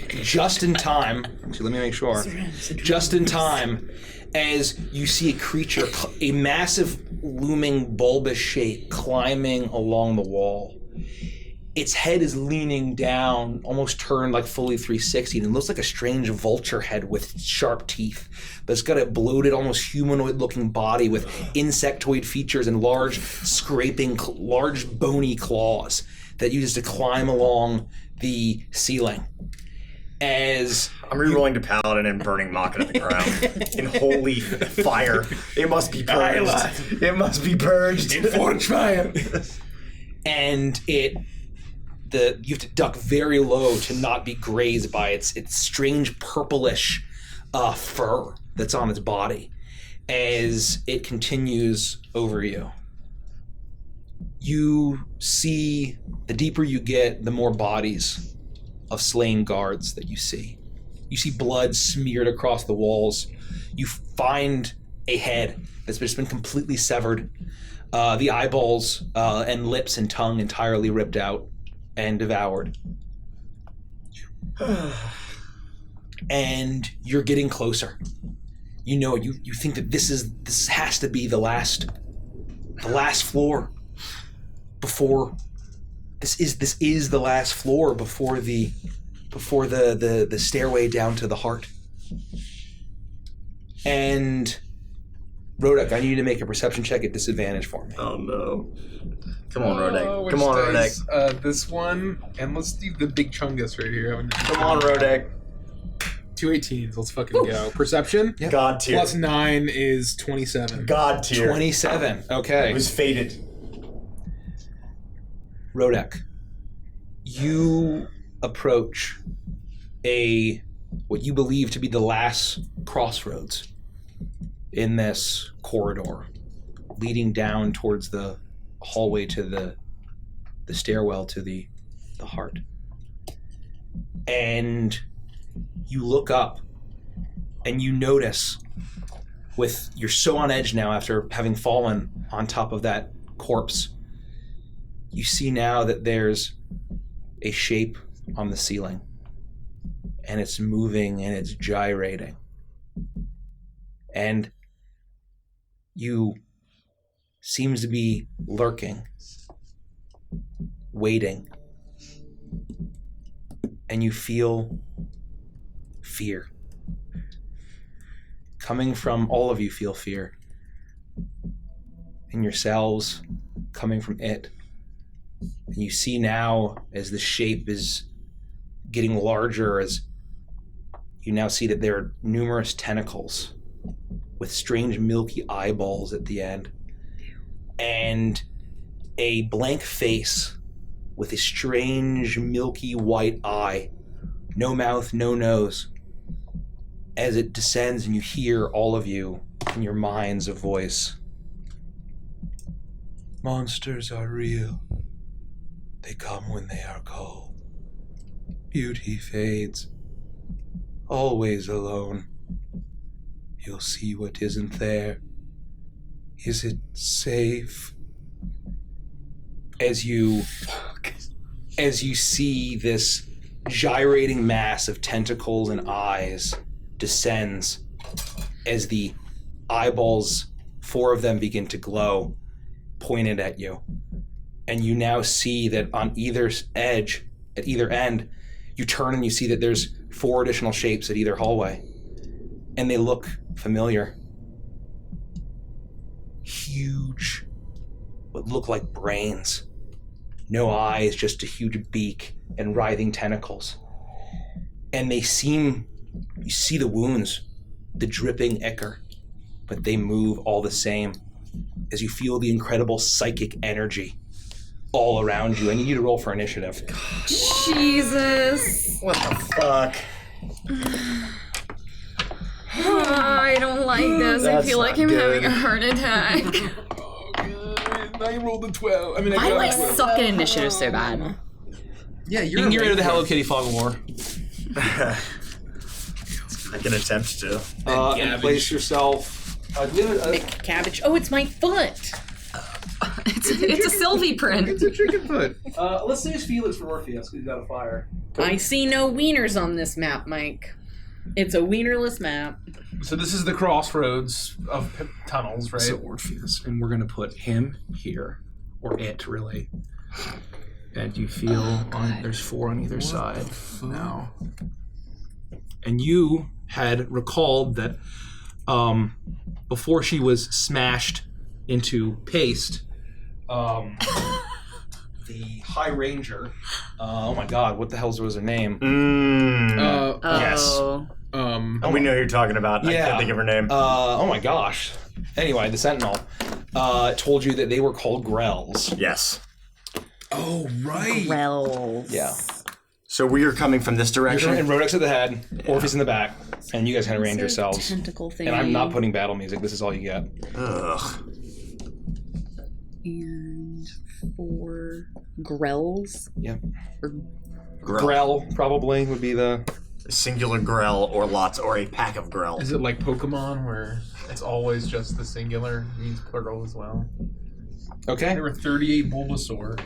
just in time. Actually, let me make sure. Just in time, as you see a creature, a massive looming bulbous shape climbing along the wall. its head is leaning down, almost turned like fully 360, and it looks like a strange vulture head with sharp teeth. But it's got a bloated, almost humanoid-looking body with insectoid features and large, scraping, large bony claws that uses to climb along the ceiling. As I'm rerolling to Paladin and burning Maka to the ground in holy fire. It must be purged. It must be purged. In forge fire. And you have to duck very low to not be grazed by its strange purplish fur that's on its body as it continues over you. You see, the deeper you get, the more bodies of slain guards that you see. You see blood smeared across the walls. You find a head that's just been completely severed. The eyeballs and lips and tongue entirely ripped out and devoured. And you're getting closer. You know, you think that this has to be the last floor before this is the last floor before the stairway down to the heart. And Rodek, I need you to make a perception check at disadvantage for me. Oh no. Come on, Rodek. Come on, Rodek. This one, and let's do the big chungus right here. Come on, Rodek. 2 18s, let's fucking go. Perception? Yep. God tier. Plus 9 is 27. God tier. 27, okay. It was fated. Rodek, you approach what you believe to be the last crossroads in this corridor, leading down towards the hallway to the stairwell to the heart. And you look up and you notice, you're so on edge now after having fallen on top of that corpse, you see now that there's a shape on the ceiling, and it's moving and it's gyrating. And you seems to be lurking, waiting, and you feel fear. Coming from all of you, feel fear. In yourselves, coming from it. And you see now, as the shape is getting larger, as you now see that there are numerous tentacles with strange milky eyeballs at the end, and a blank face with a strange milky white eye, no mouth, no nose. As it descends and you hear, all of you, in your minds, a voice. Monsters are real. They come when they are called. Beauty fades. Always alone. You'll see what isn't there. Is it safe? As you see this gyrating mass of tentacles and eyes descends, as the eyeballs, 4 of them, begin to glow, pointed at you. And you now see that on either edge, at either end, you turn and you see that there's 4 additional shapes at either hallway. And they look familiar. Huge, what look like brains. No eyes, just a huge beak and writhing tentacles. And you see the wounds, the dripping ichor, but they move all the same as you feel the incredible psychic energy all around you. I need you to roll for initiative. Jesus. What the fuck? I don't like this. I That's feel like not I'm good. having a heart attack. I rolled a 12. Why do I suck at initiative so bad? Yeah, You can get rid of the Hello Kitty fog of war. I can attempt to. And place yourself. Make cabbage. Oh, it's my foot. It's a Sylvie print. It's a chicken foot. Let's use Felix for Orpheus, because he's got a fire. I see no wieners on this map, Mike. It's a wienerless map. So this is the crossroads of tunnels, right? So Orpheus, and we're going to put him here, or it, really. and you feel there's 4 on either side now. And you had recalled that before she was smashed into paste, the High Ranger, oh my god, what the hell was her name? Yes. We know who you're talking about. I can't think of her name. Oh my gosh. Anyway, the Sentinel told you that they were called Grells. Yes. Oh, right. Grells. Yeah. So we are coming from this direction? And Rodek's at the head, Orpheus in the back, and you guys kind of arrange yourselves. Tentacle thing. And I'm not putting battle music. This is all you get. Ugh. And 4 Grells. Yep. Or Grell probably would be the a singular Grell or lots or a pack of Grell. Is it like Pokemon where it's always just the singular means plural as well? Okay. There were 38 Bulbasaur.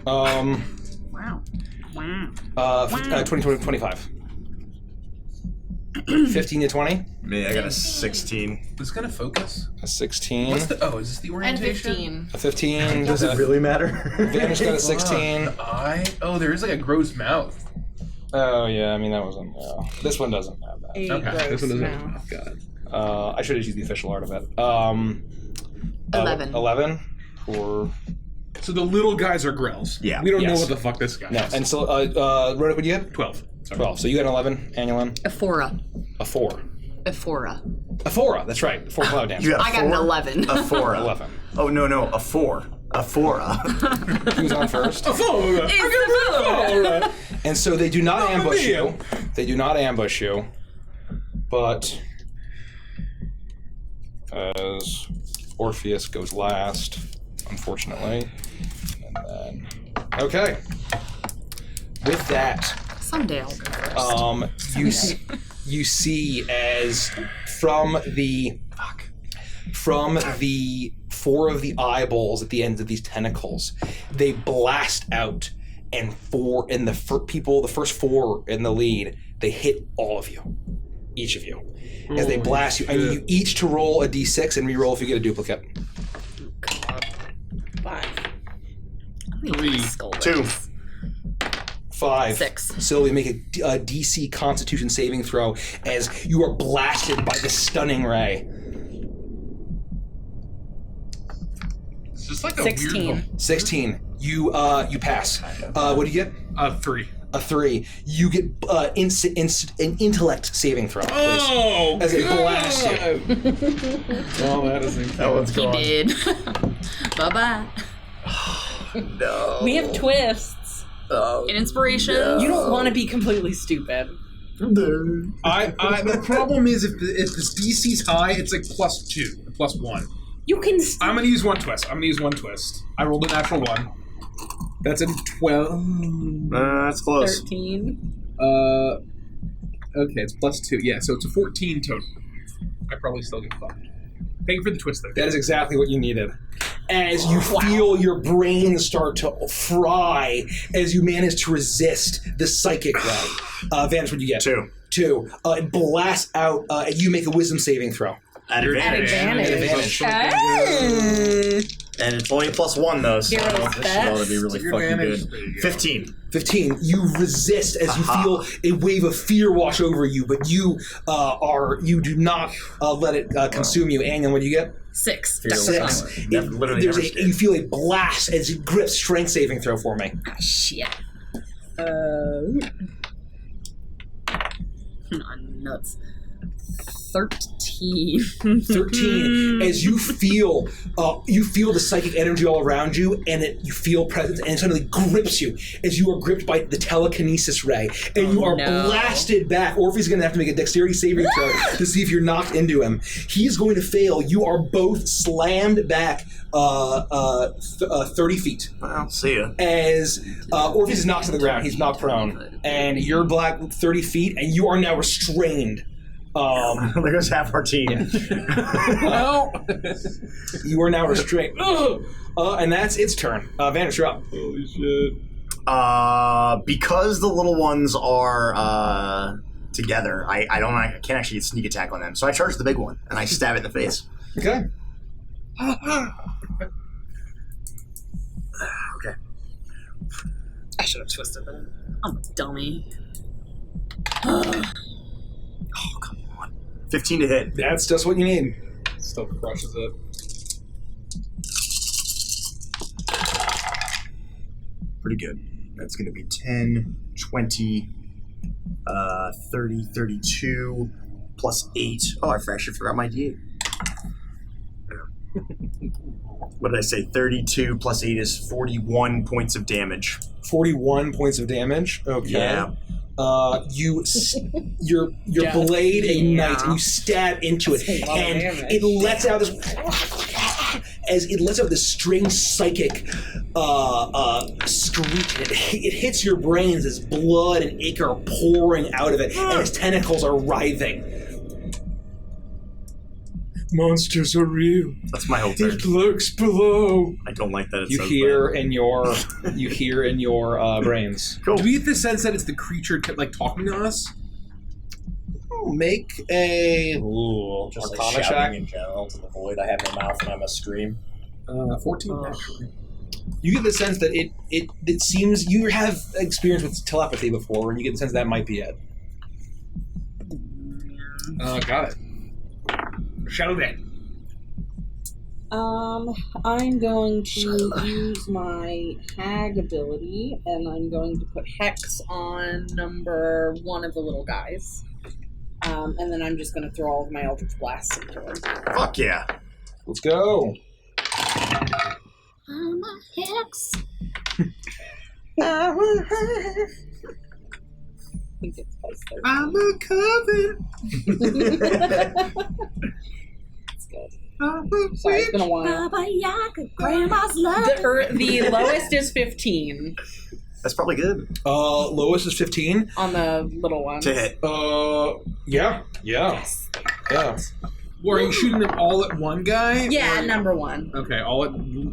Wow. 25. 15 to 20. Me, I got a 16. Who's gonna focus? A 16. What's the? Oh, is this the And orientation? 15. A 15. Does it really matter? Vanish got a 16. Oh, there is like a gross mouth. Oh yeah, I mean that wasn't. This one doesn't have that. Okay, this one doesn't. now. Oh, God. I should have used the official art of it. 11. 11 or So the little guys are Grells. Yeah. We don't know Yes. what the fuck this guy no. is. And so, Rodek, what do you get? 12. Sorry. 12. So you got an 11, Anulin. Ephora. A 4. Ephora. Aphora, that's right. 4 cloud dancer. You got a I got an 4? 11. A 4. 11. Oh, no, a 4. A 4. He was on first. Aphora. And so they do not ambush you. They do not ambush you. But as Orpheus goes last, unfortunately. And then okay. With that, Someday I'll go first. you see as from the 4 of the eyeballs at the ends of these tentacles, they blast out, and the first 4 in the lead, they hit all of you, each of you, as they blast you. I need you each to roll a d6 and re-roll if you get a duplicate. 5. 3. 2. 5. 6. Sylvia, make a DC Constitution saving throw as you are blasted by the stunning ray. It's just like a 16. weird. 16. You pass. What do you get? 3. A 3. You get an intellect saving throw, please. Oh, As it blasts you. Oh, that is incredible. That one's He gone. did. Bye-bye. No. We have twists. Oh, An inspiration. You don't want to be completely stupid. The problem is if this DC's high, it's like +2, +1. You can. I'm gonna use one twist. I rolled a natural 1. That's a 12. That's close. 13. Okay, it's +2. Yeah, so it's a 14 total. I probably still get 5. Thank you for the twist, though. That is exactly what you needed. As you feel your brain start to fry as you manage to resist the psychic ray. Vance, what do you get? 2. 2. It blasts out. You make a wisdom saving throw. At advantage. Advantage. And it's only a +1 though, so Hero's this best. ought to be really Your fucking advantage. good. There you go. 15. 15. You resist as you feel a wave of fear wash over you, but you do not let it consume you. Anyan, what do you get? 6. Fearless. 6. Literally There's never you feel a blast as it grips. Strength saving throw for me. Ah, shit. Nuts. 13. 13. As you feel the psychic energy all around you, and you feel presence, and it suddenly grips you as you are gripped by the telekinesis ray, and you are blasted back. Orpheus is going to have to make a dexterity saving throw to see if you're knocked into him. He's going to fail. You are both slammed back 30 feet. Well, see ya. As Orpheus is knocked to the ground, he's knocked prone, and you're back 30 feet, and you are now restrained. There goes half our team. Well, you are now restrained. And that's its turn. Vanish, you're up. Holy shit. Because the little ones are together, I can't actually get sneak attack on them. So I charge the big one and I stab it in the face. Okay. Okay. should have twisted that. I'm a dummy. Oh, come on. 15 to hit. That's just what you need. Still crushes it. Pretty good. That's going to be 10, 20, 30, 32, plus 8. Oh, I actually forgot my D8. What did I say? 32 plus 8 is 41 points of damage. 41 points of damage. Okay. Yeah. Your blade ignites and you stab into it, and it lets out this strange psychic screech. It hits your brains as blood and ichor are pouring out of it, and its tentacles are writhing. Monsters are real. That's my whole turn. It lurks below. I don't like that. It You says hear that. in your brains. Cool. Do we get the sense that it's the creature talking to us? Make a Just Arcana like check. shouting in general to the void. I have no mouth and I'm a scream. 14 actually. You get the sense that it seems you have experience with telepathy before, and you get the sense that might be it. Got it. Shadow Day. I'm going to use my hag ability, and I'm going to put Hex on number 1 of the little guys. And then I'm just going to throw all of my Eldritch Blasts into him. Fuck yeah. Let's go. I'm a hex. I think it's plus 30. I'm a coven. That's good. Sorry, it's been a while. Baba Yaga, Grandma's love. The lowest is 15 That's probably good. Lowest is 15 on the little one. To hit. Yeah. Or are you shooting them all at one guy? Yeah, number 1. Okay, all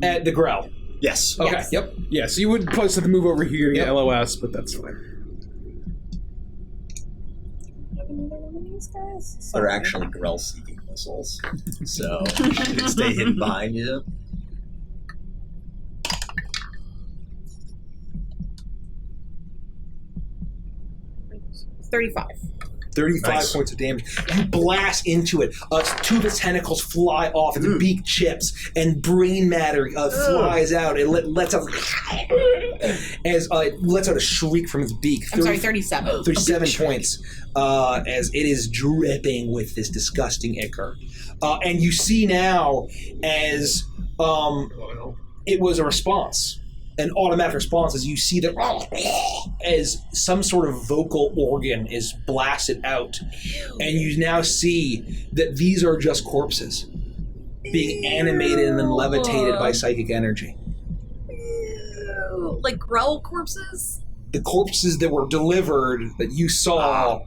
At the growl. Yes. Okay. Yes. Yep. Yeah, so you would probably have to move over here to get Yep. LOS, but that's fine. They're actually Grell-seeking missiles. So, you can stay hidden behind you. 35. 35 Nice. points of damage. You blast into it. 2 of its tentacles fly off, and the beak chips, and brain matter flies out. It lets out it lets out a shriek from its beak. I'm sorry, 37. 37 points, as it is dripping with this disgusting ichor. And you see now, as it was a response, an automatic response, as you see that as some sort of vocal organ is blasted out, and you now see that these are just corpses being animated and then levitated by psychic energy. Like Grell corpses? The corpses that were delivered that you saw,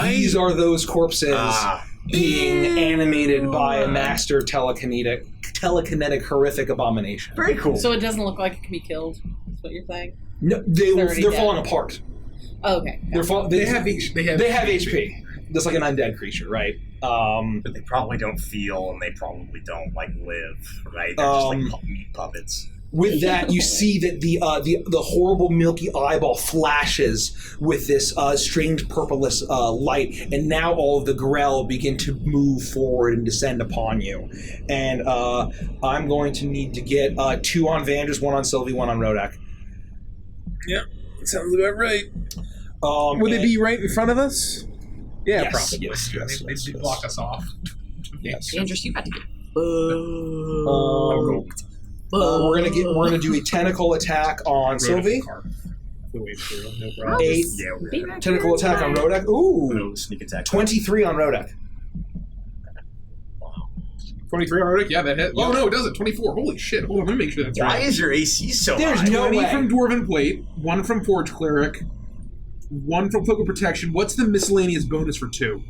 these are those corpses being animated by a master telekinetic horrific abomination. Very cool. So it doesn't look like it can be killed, is what you're saying? No, they're falling apart. Oh, okay. They have HP, just like an undead creature, right? But they probably don't feel, and they probably don't live, right? They're just like meat puppets. With that, you see that the horrible milky eyeball flashes with this strange purplish light, and now all of the Grell begin to move forward and descend upon you. And I'm going to need to get 2 on Vanders, 1 on Sylvie, 1 on Rodak. Yep, sounds about right. Would they be right in front of us? Yeah, Yes, probably. yes, They'd block us off. Yes. Andrews, you had to get we're gonna do a tentacle attack on Sylvie. 8 Yeah, tentacle attack on Rodak. Ooh, sneak attack. 23 on Rodak. 23 already? Yeah, that hit. Oh, no, it doesn't. 24. Holy shit. Hold on, let me make sure that's Why right. is your AC so There's high? no 20 way. from Dwarven Plate, 1 from Forge Cleric, 1 from Cloak of Protection. What's the miscellaneous bonus for 2?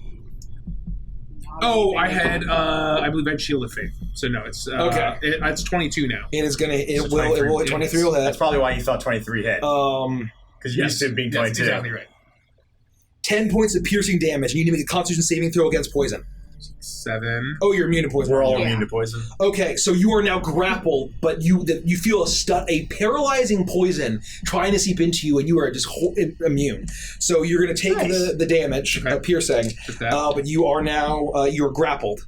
Oh, I had, I believe I had Shield of Faith. So no, it's Okay. It's 22 now. It is gonna. It So will. It will. 23 23 will hit. That's probably why you thought 23 hit. Because you used to it being 22. That's exactly right. 10 points of piercing damage. You need to make a Constitution saving throw against poison. 7. Oh, you're immune to poison. We're all Yeah. immune to poison. Okay, so you are now grappled, but you feel a paralyzing poison trying to seep into you, and you are just immune. So you're going to take the damage, piercing, but you are now you're grappled.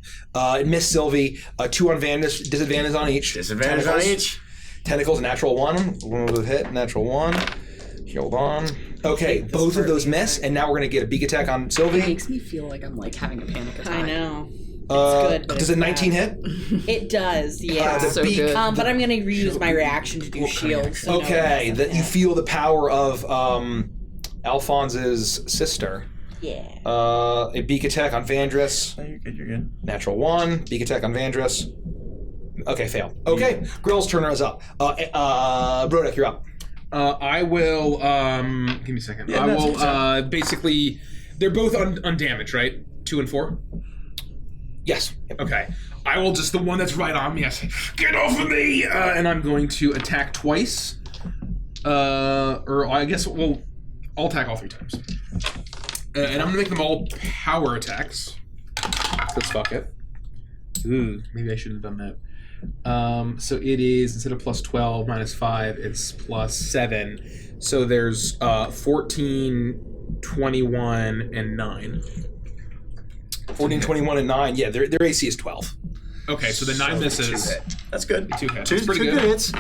Miss Sylvie, 2 on Vandus, disadvantage on each. Disadvantage on each. Tentacles, natural 1. One with a hit, natural 1. Hold on. Okay, both of those miss, and now we're going to get a beak attack on It Sylvie. makes me feel like I'm like having a panic attack. I know. Good, but does it's a 19 bad. hit? It does, yeah. The So beak. good. But I'm going to reuse my reaction to do shield. So Okay, no, that you feel the power of Alphonse's sister. Yeah. A beak attack on Vandris. Oh, you're good. You're good. Natural 1. Beak attack on Vandris. Okay, fail. Okay, Grill's turn is up. Brodek, you're up. I will. Give me a second. Yeah, I no, will. Basically, they're both undamaged, right? 2 and 4. Yes. Okay. I will just the one that's right on me. I say, "Get off of me!" And I'm going to attack twice. Or I guess I'll attack all 3 times. And I'm gonna make them all power attacks. Let's fuck it. Ooh, maybe I shouldn't have done that. So it is, instead of plus 12 minus 5, it's plus 7. So there's 14, 21, and 9. 14, 21, and 9. Yeah, their AC is 12. Okay, so the 9 misses. That's good. 2 hits. Two That's pretty good hits.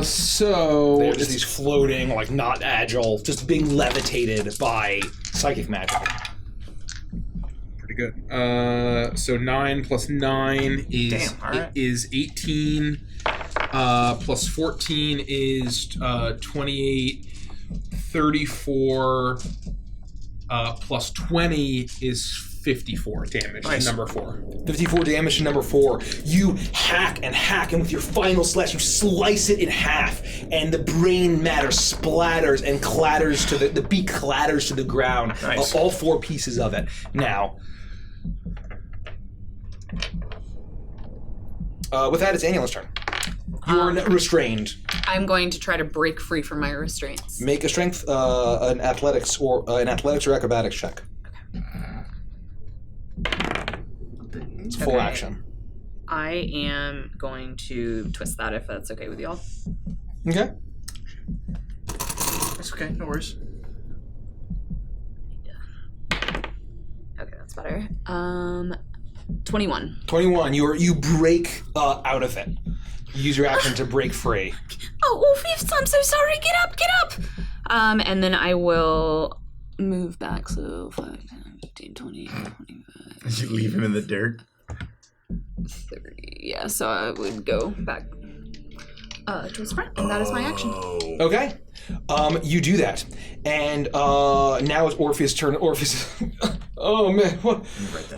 So They're just these floating, like not agile, just being levitated by psychic magic. pretty good. So 9 plus 9 is Damn, all right. is 18. Plus 14 is 28. 34. Plus 20 is 54 damage. Nice. Number 4. 54 damage to number 4. You hack, and with your final slash, you slice it in half, and the brain matter splatters and clatters to the beak clatters to the ground. Nice. All 4 pieces of it. Now, with that, it's Annual's turn. You are restrained. I'm going to try to break free from my restraints. Make a strength, an athletics or acrobatics check. It's full Okay. action. I am going to twist that if that's okay with y'all. Okay. That's okay. No worries. Okay, that's better. 21. 21. You break out of it. You use your action to break free. Oh, Orpheus, I'm so sorry. Get up, get up. And then I will move back. So 5, 10, 15, 20, 25. Did you leave him in the dirt? 30. Yeah, so I would go back towards the front, and that is my action. Okay. You do that. And now it's Orpheus' turn. Orpheus. Oh man, what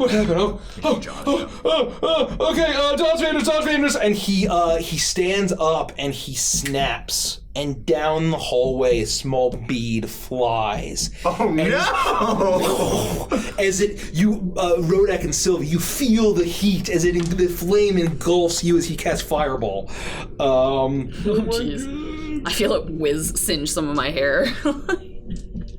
happened? Okay, Dodge Vanders. And he stands up and he snaps, and down the hallway a small bead flies. Oh no! As Rodek and Sylvie, you feel the heat as the flame engulfs you as he casts Fireball. Jeez. I feel it singe some of my hair.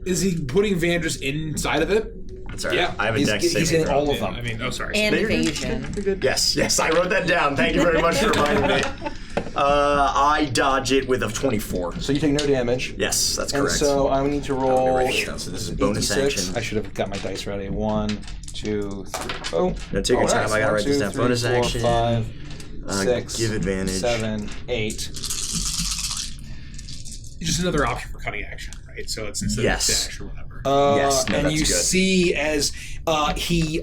Is he putting Vandris inside of it? That's all right. Yeah, I have a he's dex getting saving throw. all of them. I mean, oh sorry. And evasion. Yes, I wrote that down. Thank you very much for reminding me. I dodge it with a 24. So you take no damage. Yes, that's And correct. so I need to Let me roll. write it down. So this is bonus 86. action. I should have got my dice ready. 1, 2, 3. Oh, No, take your time. I gotta write this down. Bonus 4, action. 5, 6, give advantage. 7, 8. Just another option for cutting action, right? So it's instead Yes. of dash or whatever. Yes, no, and that's you good. see as he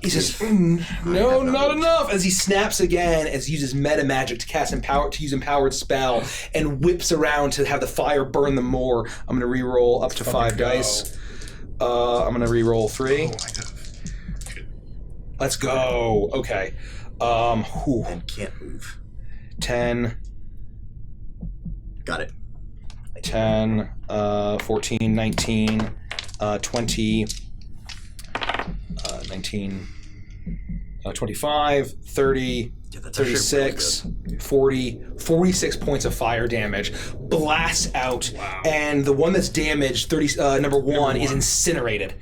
says, "No, not enough." As he snaps again, as he uses meta magic to use empowered spell, and whips around to have the fire burn them more. I'm gonna re-roll up to 5 dice. I'm gonna re-roll 3. Oh, I have. Let's go. Okay. And can't move. 10, Got it. 10, 14, 19, 20, 19, 25, 30, Yeah, that's actually 36, 40, 46 points of fire damage. Blasts out, Wow. and the one that's damaged, number one, is incinerated.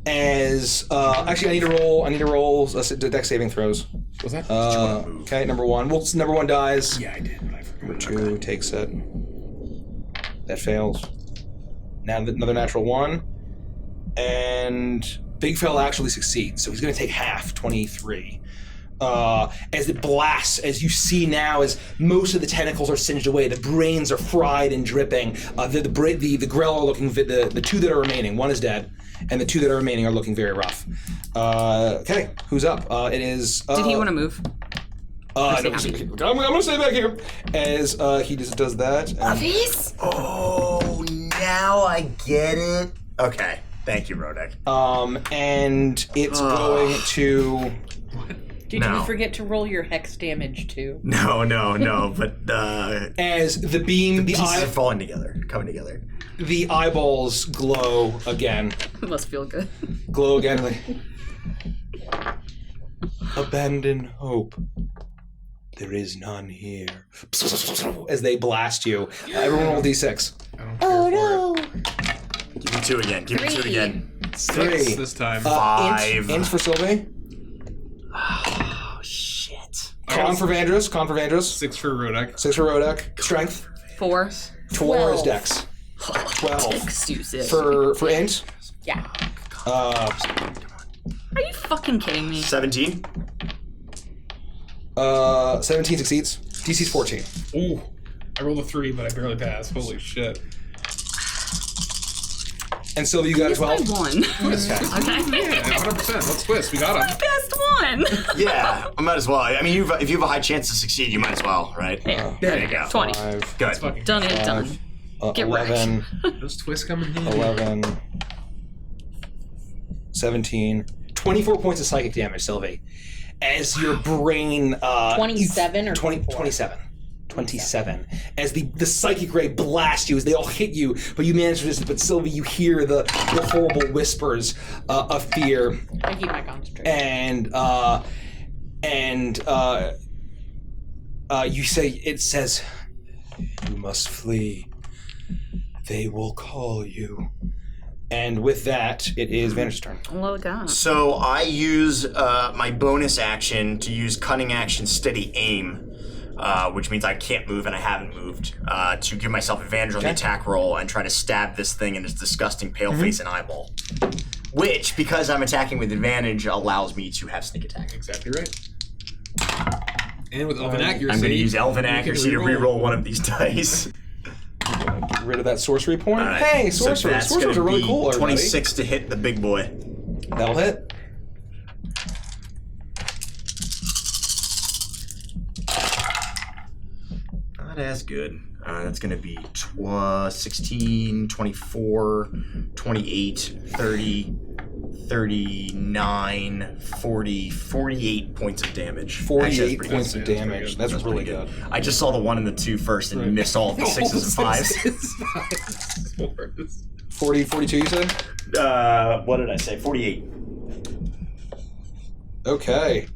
As actually, I need to roll dex saving throws. Was that? Okay, number 1. Well, number 1 dies. Yeah, I did. But I forgot. Number 2 takes it. That fails. Now another natural 1, and Big Fella actually succeeds, so he's going to take half, 23. As it blasts, as you see now, as most of the tentacles are singed away, the brains are fried and dripping. The Grell are looking. The 2 that are remaining, 1 is dead, and the 2 that are remaining are looking very rough. Okay, who's up? It is. Did he want to move? No, I'm gonna stay back here. As he just does that. Orpheus? Oh, now I get it. Okay, thank you, Rodek. And it's going to. Did you forget to roll your hex damage too? No, but as the beam, the pieces are falling together, coming together. The eyeballs glow again. It must feel good. Glow again. Like, abandon hope. There is none here. As they blast you. Everyone roll d6. Oh no! Give me 2 again. Give me 2 again. 3 this time. 5. Int for Sylvie. Oh shit. Con for Vandrus. 6 for Rodek. 6 for Rodek. Strength. 4. 4 is Dex. 12 Excuses. for Int. Yeah. Are you fucking kidding me? 17. 17 succeeds. DC's 14. Ooh. I rolled a 3, but I barely passed. Holy shit. And Sylvie, you got a 12? One. Okay. Yeah, 100%. Let's twist. We got him. Best one. Yeah, I might as well. I mean, if you have a high chance to succeed, you might as well, right? There you go. 20. 5, Good. Done and done. Get 11, Those twists come in handy. 11, 17, 24 points of psychic damage, Sylvie. As your brain... 27 or 27. 27. As the psychic ray blasts you, as they all hit you, but you manage to resist. But Sylvie, you hear the horrible whispers of fear. I keep my concentration. And you say, it says, you must flee. They will call you. And with that, it is Vanish's turn. Oh, God. So I use my bonus action to use cunning action steady aim, which means I can't move and I haven't moved, to give myself advantage on the attack roll and try to stab this thing in its disgusting pale face and eyeball. Which, because I'm attacking with advantage, allows me to have sneak attack. Exactly right. And with elven accuracy, I'm going to use elven accuracy to reroll one of these dice. Get rid of that sorcery point. Right. Hey, So sorcerer. that's Sorcerers are gonna really be cool, everybody. 26 to hit the big boy. That'll hit. Not as good. That's going to be 16, 24, 28, 30, 39, 40, 48 points of damage. 48 points of damage. That's really good. I just saw the 1 and the 2 first and missed all of the 6s and 5s. 40, 42 you said? What did I say? 48. Okay.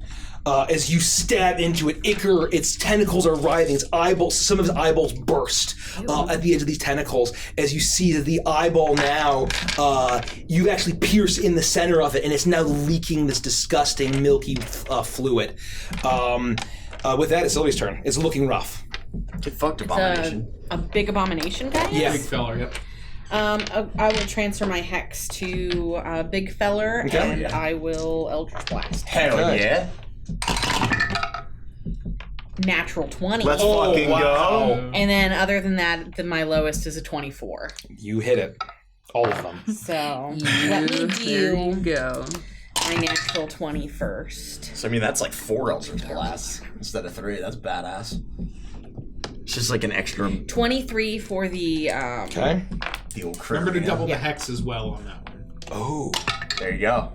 As you stab into it, Icar, its tentacles are writhing. Its eyeballs, some of its eyeballs burst at the edge of these tentacles. As you see that the eyeball now, you've actually pierced in the center of it, and it's now leaking this disgusting milky fluid. With that, it's Sylvie's turn. It's looking rough. Get fucked, abomination. A big abomination guy? Yeah. Big feller, yep. I will transfer my hex to Big Feller, and I will Eldritch Blast. Hell yeah. Natural 20. Let's fucking go. And then other than that, my lowest is a 24. You hit it. All of them. So let me There you do go. my natural 20 first. So, I mean, that's like 4 Eldritch Blasts instead of 3. That's badass. It's just like an extra... 23 for the... Okay. The old crit. Remember to double the hex as well on that one. Oh. There you go.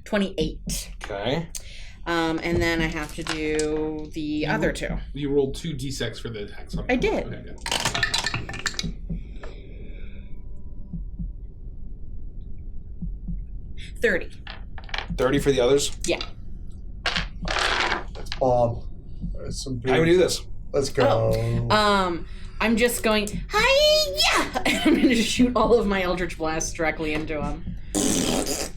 28. Okay. And then I have to do the other 2. You rolled 2 d6 for the hex on I did. Okay, good. 30. 30 for the others? Yeah. That's some How do we do this? Let's go. I'm just going, hi-ya! And I'm going to shoot all of my Eldritch Blasts directly into him.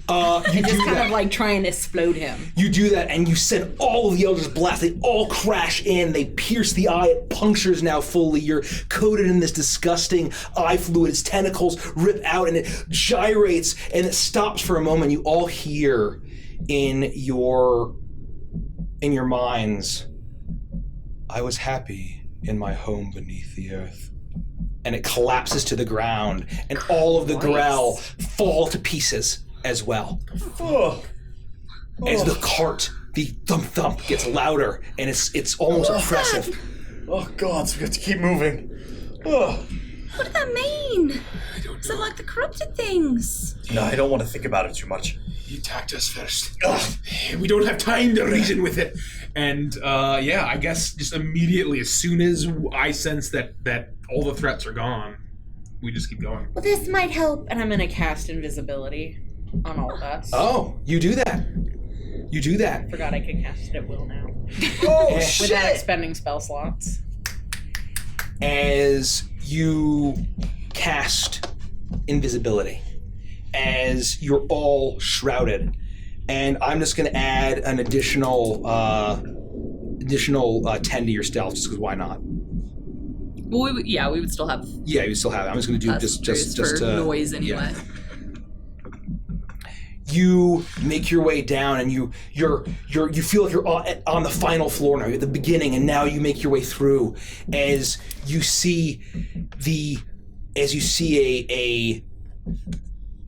and just kind of like try and explode him. You do that, and you send all of the Eldritch Blasts. They all crash in. They pierce the eye. It punctures now fully. You're coated in this disgusting eye fluid. Its tentacles rip out, and it gyrates, and it stops for a moment. You all hear in your minds, I was happy in my home beneath the earth. And it collapses to the ground, and all of the Grell fall to pieces as well. As the cart, the thump gets louder, and it's almost oppressive. Oh God, so we have to keep moving. Oh. What does that mean? Is it like the corrupted things? No, I don't want to think about it too much. He attacked us first. We don't have time to reason with it. And I guess just immediately, as soon as I sense that all the threats are gone, we just keep going. Well, this might help. And I'm going to cast invisibility on all of us. Oh, you do that. You do that. I forgot I can cast it at will now. Oh, shit! Without expending spell slots. As you cast invisibility, as you're all shrouded, and I'm just going to add an additional 10 to your stealth, just because why not? Well, we would still have. Yeah, you still have it. I'm just going to do just noise anyway. Yeah. You make your way down, and you feel like you're on the final floor now. You're at the beginning, and now you make your way through as you see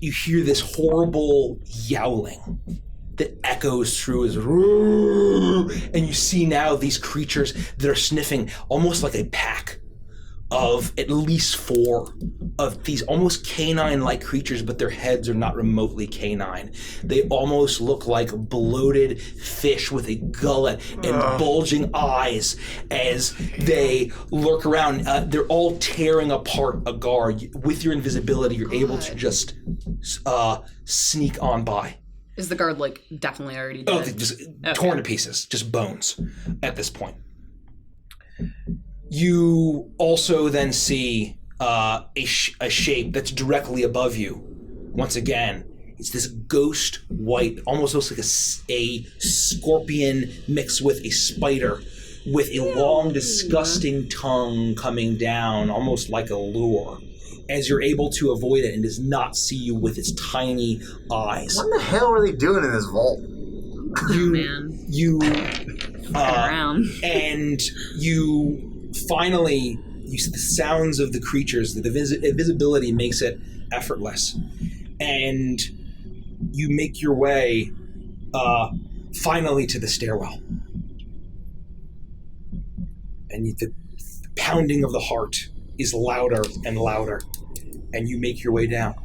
you hear this horrible yowling that echoes through as and you see now these creatures that are sniffing almost like a pack of at least 4 of these almost canine-like creatures, but their heads are not remotely canine. They almost look like bloated fish with a gullet and bulging eyes as they lurk around. They're all tearing apart a guard. With your invisibility, you're able to just sneak on by. Is the guard, definitely already dead? Oh, just torn to pieces. Just bones at this point. You also then see a shape that's directly above you. Once again, it's this ghost white, almost looks like a scorpion mixed with a spider, with a long, disgusting tongue coming down, almost like a lure, as you're able to avoid it and does not see you with its tiny eyes. What the hell are they doing in this vault? And you finally, you see the sounds of the creatures. The invisibility makes it effortless, and you make your way finally to the stairwell. And the pounding of the heart is louder and louder, and you make your way down.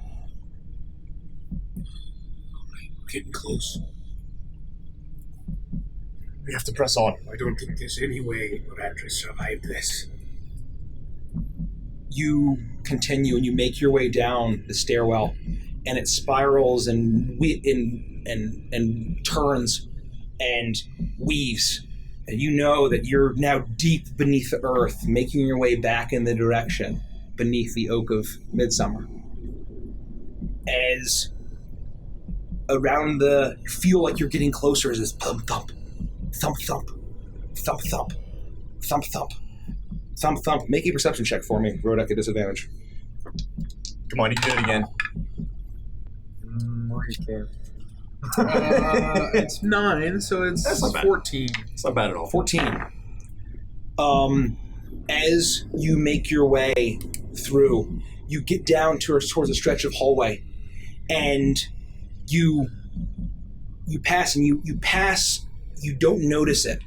We're getting close. We have to press on. I don't think there's any way we'll actually survive this. You continue and you make your way down the stairwell, and it spirals and turns and weaves. And you know that you're now deep beneath the earth, making your way back in the direction beneath the Oak of Midsummer. As around you feel like you're getting closer as this thump thump, thump thump, thump thump, thump thump, thump thump. Make a perception check for me, Rodek, at disadvantage. Come on, you can do it again. It's 9, so it's 14. It's not bad at all. 14. As you make your way through, you get down towards a stretch of hallway, and you pass, and you pass. You don't notice it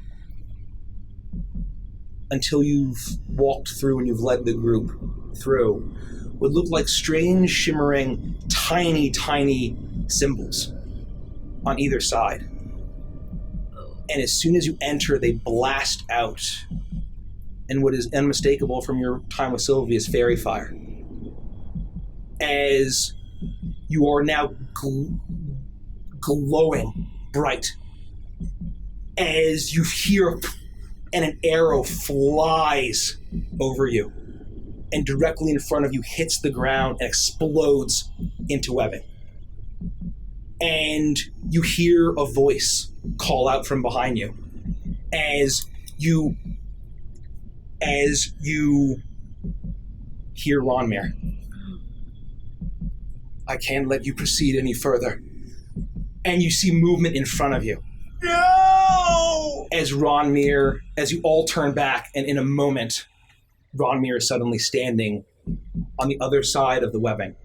until you've walked through and you've led the group through what look like strange, shimmering, tiny symbols on either side. And as soon as you enter, they blast out. And what is unmistakable from your time with Sylvia is fairy fire. As you are now glowing bright. As you hear and an arrow flies over you and directly in front of you hits the ground and explodes into webbing. and you hear a voice call out from behind you as you hear Ronmir. I can't let you proceed any further. And you see movement in front of you. No! As you all turn back, and in a moment, Ronmir is suddenly standing on the other side of the webbing.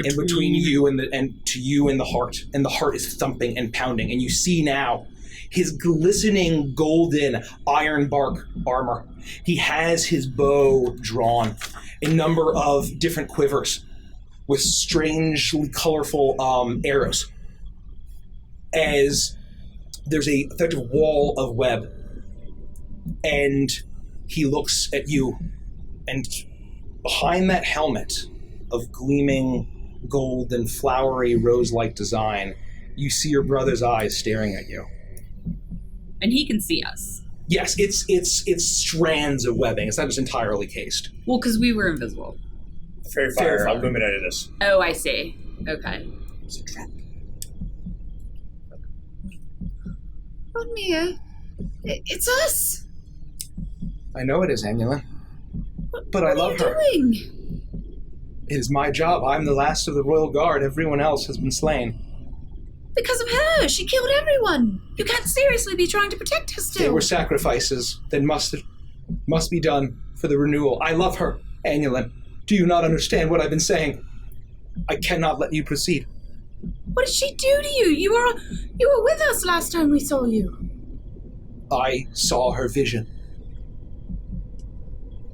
In between you and the heart, and the heart is thumping and pounding, and you see now his glistening golden iron bark armor. He has his bow drawn, a number of different quivers with strangely colorful arrows. As there's a effective wall of web, and he looks at you, and behind that helmet of gleaming gold and flowery rose-like design, you see your brother's eyes staring at you. And he can see us. Yes, it's strands of webbing. It's not just entirely cased. Well, because we were invisible. Fairy fire illuminated us. Oh, I see. Okay. It's a trap. Ronmir, it's us. I know it is, Annulin. But I love her. What are you doing? It is my job. I'm the last of the royal guard. Everyone else has been slain. Because of her, she killed everyone. You can't seriously be trying to protect her still. They were sacrifices that must be done for the renewal. I love her, Annulin. Do you not understand what I've been saying? I cannot let you proceed. What did she do to you? You were with us last time we saw you. I saw her vision.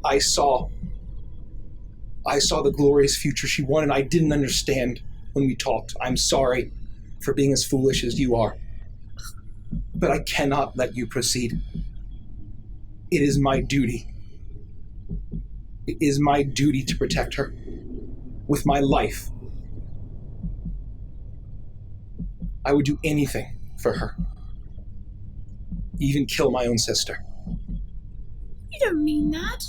I saw the glorious future she wanted. I didn't understand when we talked. I'm sorry for being as foolish as you are. But I cannot let you proceed. It is my duty. It is my duty to protect her with my life. I would do anything for her. Even kill my own sister. You don't mean that.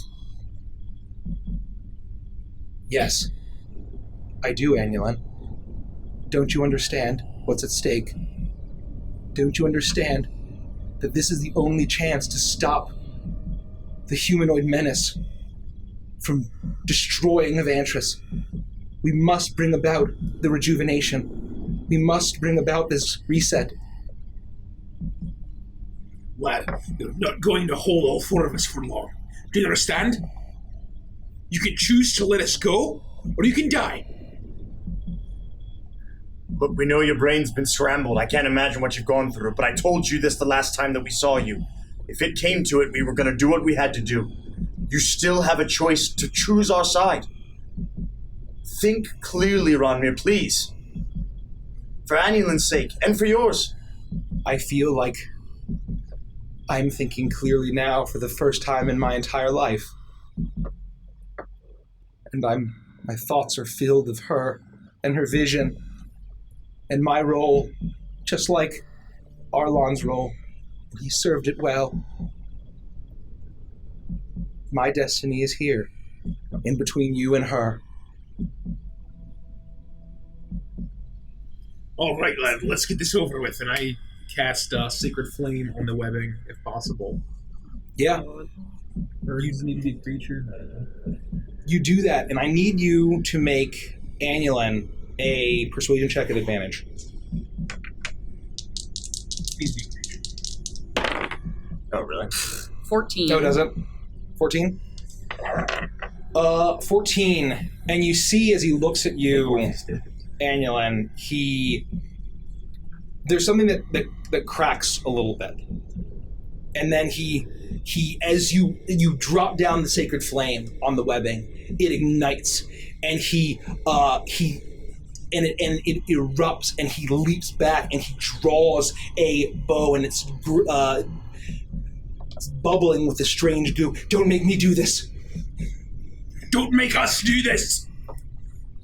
Yes, I do, Annulin. Don't you understand what's at stake? Don't you understand that this is the only chance to stop the humanoid menace from destroying Evantris? We must bring about the rejuvenation. We must bring about this reset. Lad, you're not going to hold all four of us for long. Do you understand? You can choose to let us go, or you can die. Look, we know your brain's been scrambled. I can't imagine what you've gone through, but I told you this the last time that we saw you. If it came to it, we were going to do what we had to do. You still have a choice to choose our side. Think clearly, Ronmir, please. For Annulin's sake, and for yours. I feel like I'm thinking clearly now for the first time in my entire life. And my thoughts are filled of her and her vision and my role, just like Arlon's role. He served it well. My destiny is here, in between you and her. All right, lad, let's get this over with. And I cast Sacred Flame on the webbing, if possible. Yeah. Or you need to be a creature. You do that, and I need you to make Annulin a persuasion check at advantage. Please be a creature. Oh, really? 14. No, it doesn't. 14? 14. And you see as he looks at you, Annulin, there's something that cracks a little bit. And then he as you drop down the sacred flame on the webbing, it ignites, and it erupts, and he leaps back, and he draws a bow, and it's bubbling with a strange goo. Don't make me do this. Don't make us do this!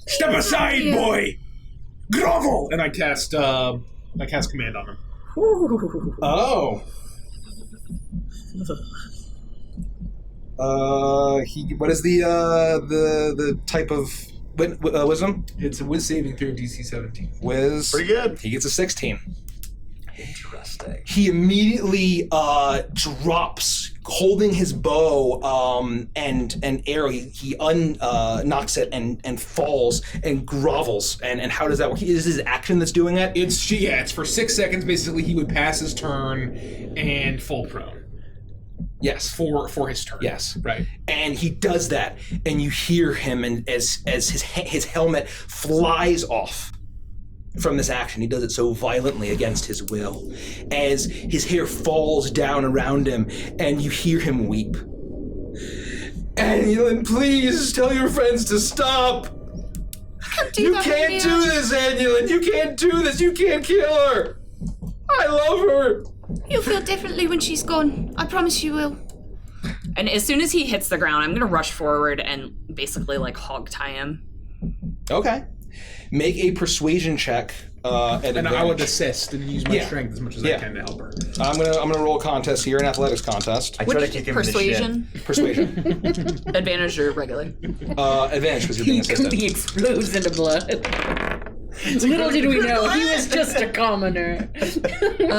Step aside, boy! Grovel! And I cast command on him. Oh. What is the type of Wisdom? It's a whiz saving through DC 17. Whiz. Pretty good. He gets a 16. Interesting. He immediately drops, holding his bow and arrow. He knocks it and falls and grovels. And how does that work? Is his action that's doing it? It's for 6 seconds. Basically, he would pass his turn and fall prone. Yes. For his turn. Yes. Right. And he does that, and you hear him, and as his helmet flies off from this action. He does it so violently against his will. As his hair falls down around him, and you hear him weep. Annulin, please tell your friends to stop! You can't do this, Annulin! You can't do this! You can't kill her! I love her! You'll feel differently when she's gone. I promise you will. And as soon as he hits the ground, I'm going to rush forward and basically, hog tie him. Okay. Make a persuasion check at And advantage. I would assist and use my Yeah. strength as much as Yeah. I can to help her. I'm gonna roll a contest here, an athletics contest. I try to kick him Persuasion, Persuasion. advantage, or regular? Advantage because you're being He assisted. explodes into blood. Little did we know, he was just a commoner.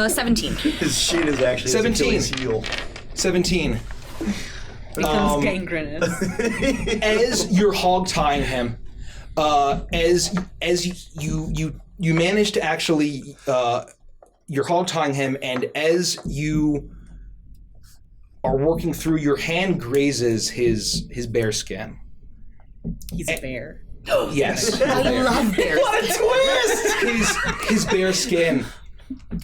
17. in the shit. His shit is actually 17. his Achilles heel. 17. Becomes gangrenous. As you're hog tying him, as you manage to actually you're hog tying him, and as you are working through, your hand grazes his bear skin. He's a bear. Yes. I love bears. What a twist! His bare skin.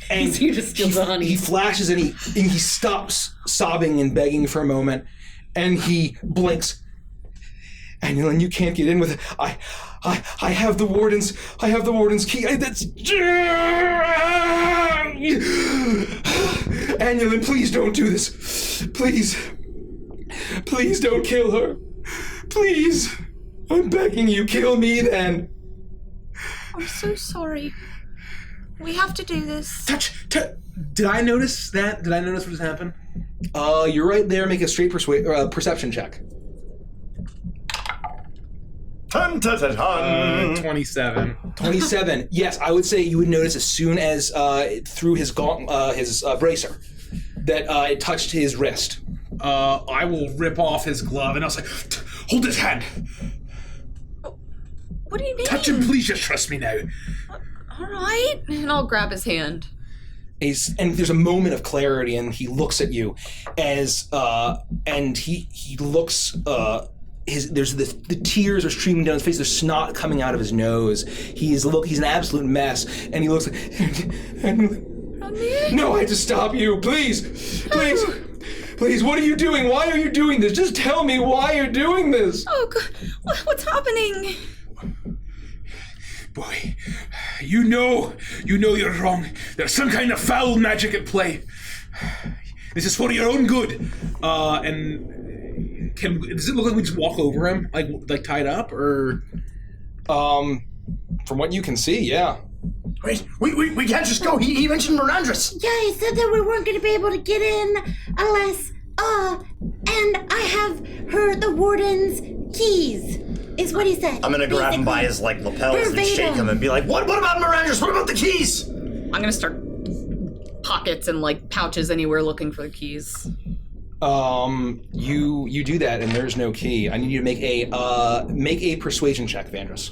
And He's here to steal the honey. He flashes and he stops sobbing and begging for a moment, and he blinks. Annulin, you can't get in with it. I have the warden's key. That's Annulin, please don't do this. Please don't kill her. Please. I'm begging you, kill me then. I'm so sorry. We have to do this. Did I notice that? Did I notice what just happened? You're right there. Make a straight perception check. 27. 27. Yes, I would say you would notice as soon as through his bracer that it touched his wrist. I will rip off his glove and I'll say, hold his hand. What do you mean? Touch him, please. Just trust me now. All right. And I'll grab his hand. And there's a moment of clarity, and he looks at you as and he looks. There's the tears are streaming down his face. There's snot coming out of his nose. He's an absolute mess, and he looks. No, I have to stop you, please. Please, what are you doing? Why are you doing this? Just tell me why you're doing this. Oh, God. What's happening? Boy, you know you're wrong. There's some kind of foul magic at play. This is for your own good. And does it look like we just walk over him, like tied up, or? From what you can see, yeah. Wait, we can't just go. He mentioned Mirandris. Yeah, he said that we weren't going to be able to get in unless, and I have the warden's keys, is what he said. I'm gonna grab him by his lapels and shake him and be like, what about Mirandris? What about the keys? I'm gonna start pockets and pouches anywhere looking for the keys. You do that, and there's no key. I need you to make a persuasion check, Vandris.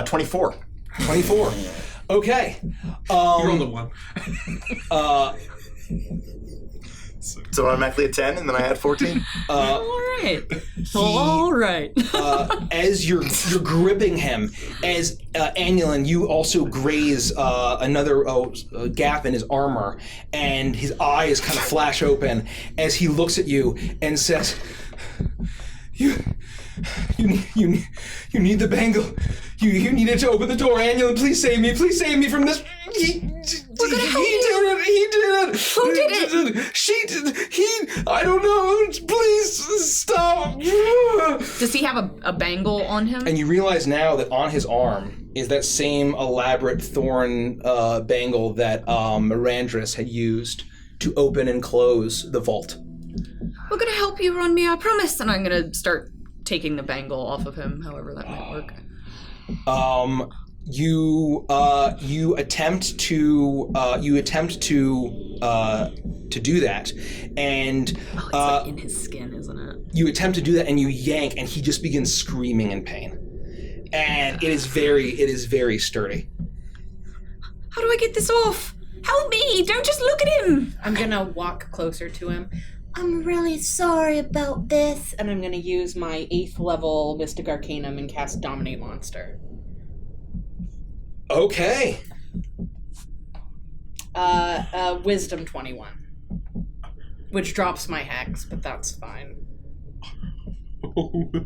24. 24. Okay. You rolled a 1. So automatically a 10, and then I had 14. All right. As you're gripping him, as Annulin, you also graze another gap in his armor, and his eyes kind of flash open as he looks at you and says, "You need the bangle. You need it to open the door. Annulin, please save me from this." He did it. Who did it? She did. I don't know. Please stop. Does he have a bangle on him? And you realize now that on his arm is that same elaborate thorn bangle that Mirandris had used to open and close the vault. We're gonna help you, Ronmi, I promise. And I'm gonna start taking the bangle off of him, however that might work. You attempt to do that, and it's like in his skin, isn't it? You attempt to do that, and you yank, and he just begins screaming in pain, and it is very sturdy. How do I get this off? Help me! Don't just look at him! I'm gonna walk closer to him. I'm really sorry about this. And I'm gonna use my 8th level Mystic Arcanum and cast Dominate Monster. Okay. Wisdom 21. Which drops my hex, but that's fine. Holy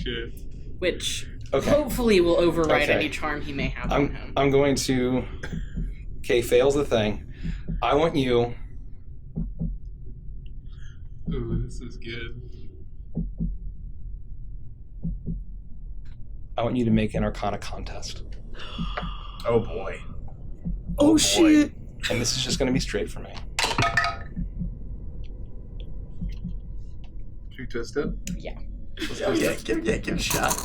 shit. Which hopefully will override any charm he may have on him. I'm going to... Okay, fails the thing. I want you... Ooh, this is good. I want you to make an Arcana contest. Oh boy. Oh shit! And this is just going to be straight for me. Should we twist it? Yeah. Yeah, give it a shot.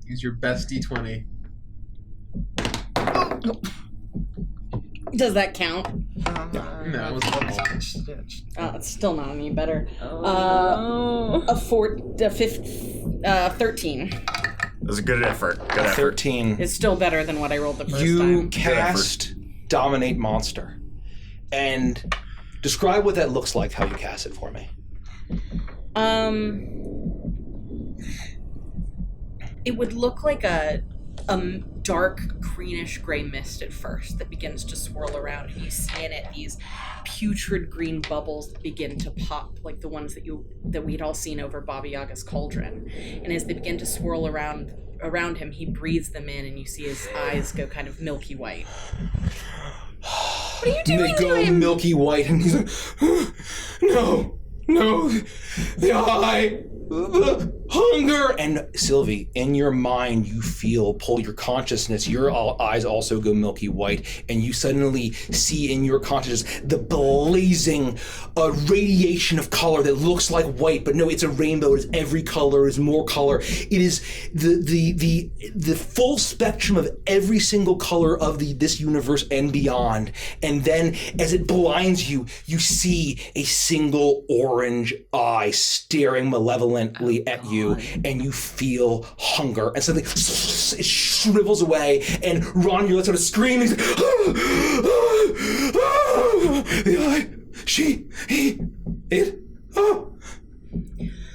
Use your best D20. Does that count? No, it was it's still not any better. Oh. A 13. That was a good effort. Good effort. 13. It's still better than what I rolled the first time. You cast Dominate Monster. And describe what that looks like, how you cast it for me. It would look like a dark greenish gray mist at first that begins to swirl around, and you see in it these putrid green bubbles that begin to pop, like the ones that we'd all seen over Baba Yaga's cauldron. And as they begin to swirl around him, he breathes them in, and you see his eyes go kind of milky white. What are you doing They go milky white, and he's like, no, the eye, the hunger. And Sylvie, in your mind, you pull your consciousness, your eyes also go milky white, and you suddenly see in your consciousness the blazing radiation of color that looks like white, but no, it's a rainbow. It's every color, is more color. It is the full spectrum of every single color of this universe and beyond. And then as it blinds you, you see a single orange eye staring malevolently at you, and you feel hunger, and suddenly it shrivels away, and Ron, you let out a scream. He's like, the eye, she, he, it, oh.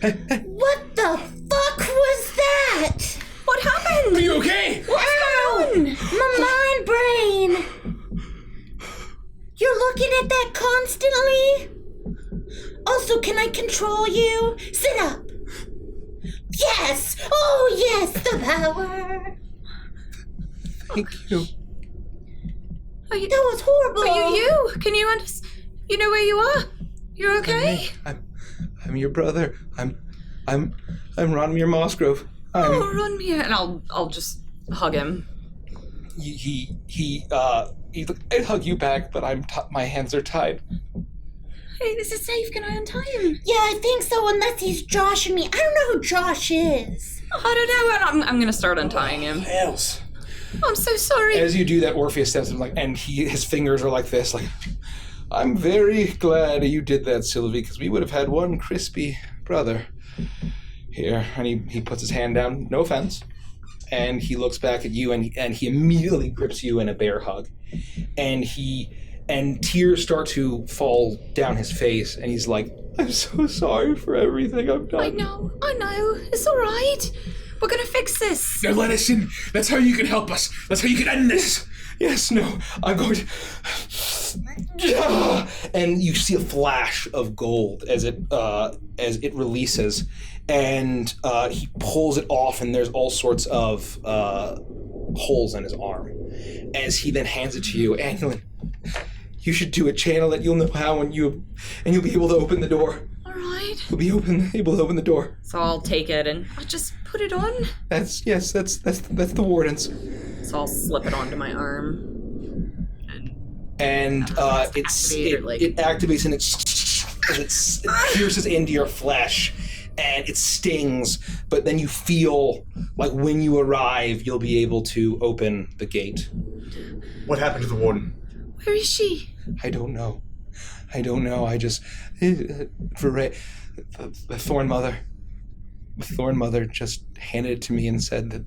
What the fuck was that? What happened? Are you okay? What's going on? My mind brain. You're looking at that constantly? Also, can I control you? Sit up. Yes! Oh, yes, the power! Thank you. That was horrible! Are you? Can you understand? You know where you are? You're okay? I'm your brother. I'm Ronmir Mossgrove. Oh, Ronmir. And I'll just hug him. I'd hug you back, but my hands are tied. Hey, is it safe? Can I untie him? Yeah, I think so, unless he's joshing me. I don't know who Josh is. I don't know. I'm gonna start untying him. Else. I'm so sorry. As you do that, Orpheus steps up, and his fingers are like this, like, I'm very glad you did that, Sylvie, because we would have had one crispy brother here. And he puts his hand down, no offense, and he looks back at you, and he immediately grips you in a bear hug, and tears start to fall down his face, and he's like, I'm so sorry for everything I've done. I know. It's all right. We're gonna fix this. Now let us in. That's how you can help us. That's how you can end this. Yes, no, I'm going to... And you see a flash of gold as it releases, and he pulls it off, and there's all sorts of holes in his arm. As he then hands it to you, and you're like, you should do it, channel it, you'll know how, and you'll be able to open the door. All right. You'll be able to open the door. So I'll take it and I'll just put it on. That's the warden's. So I'll slip it onto my arm. And it activates, and it as it pierces into your flesh and it stings, but then you feel like when you arrive, you'll be able to open the gate. What happened to the warden? Where is she? I don't know. I just... Varea, the Thorn Mother just handed it to me and said that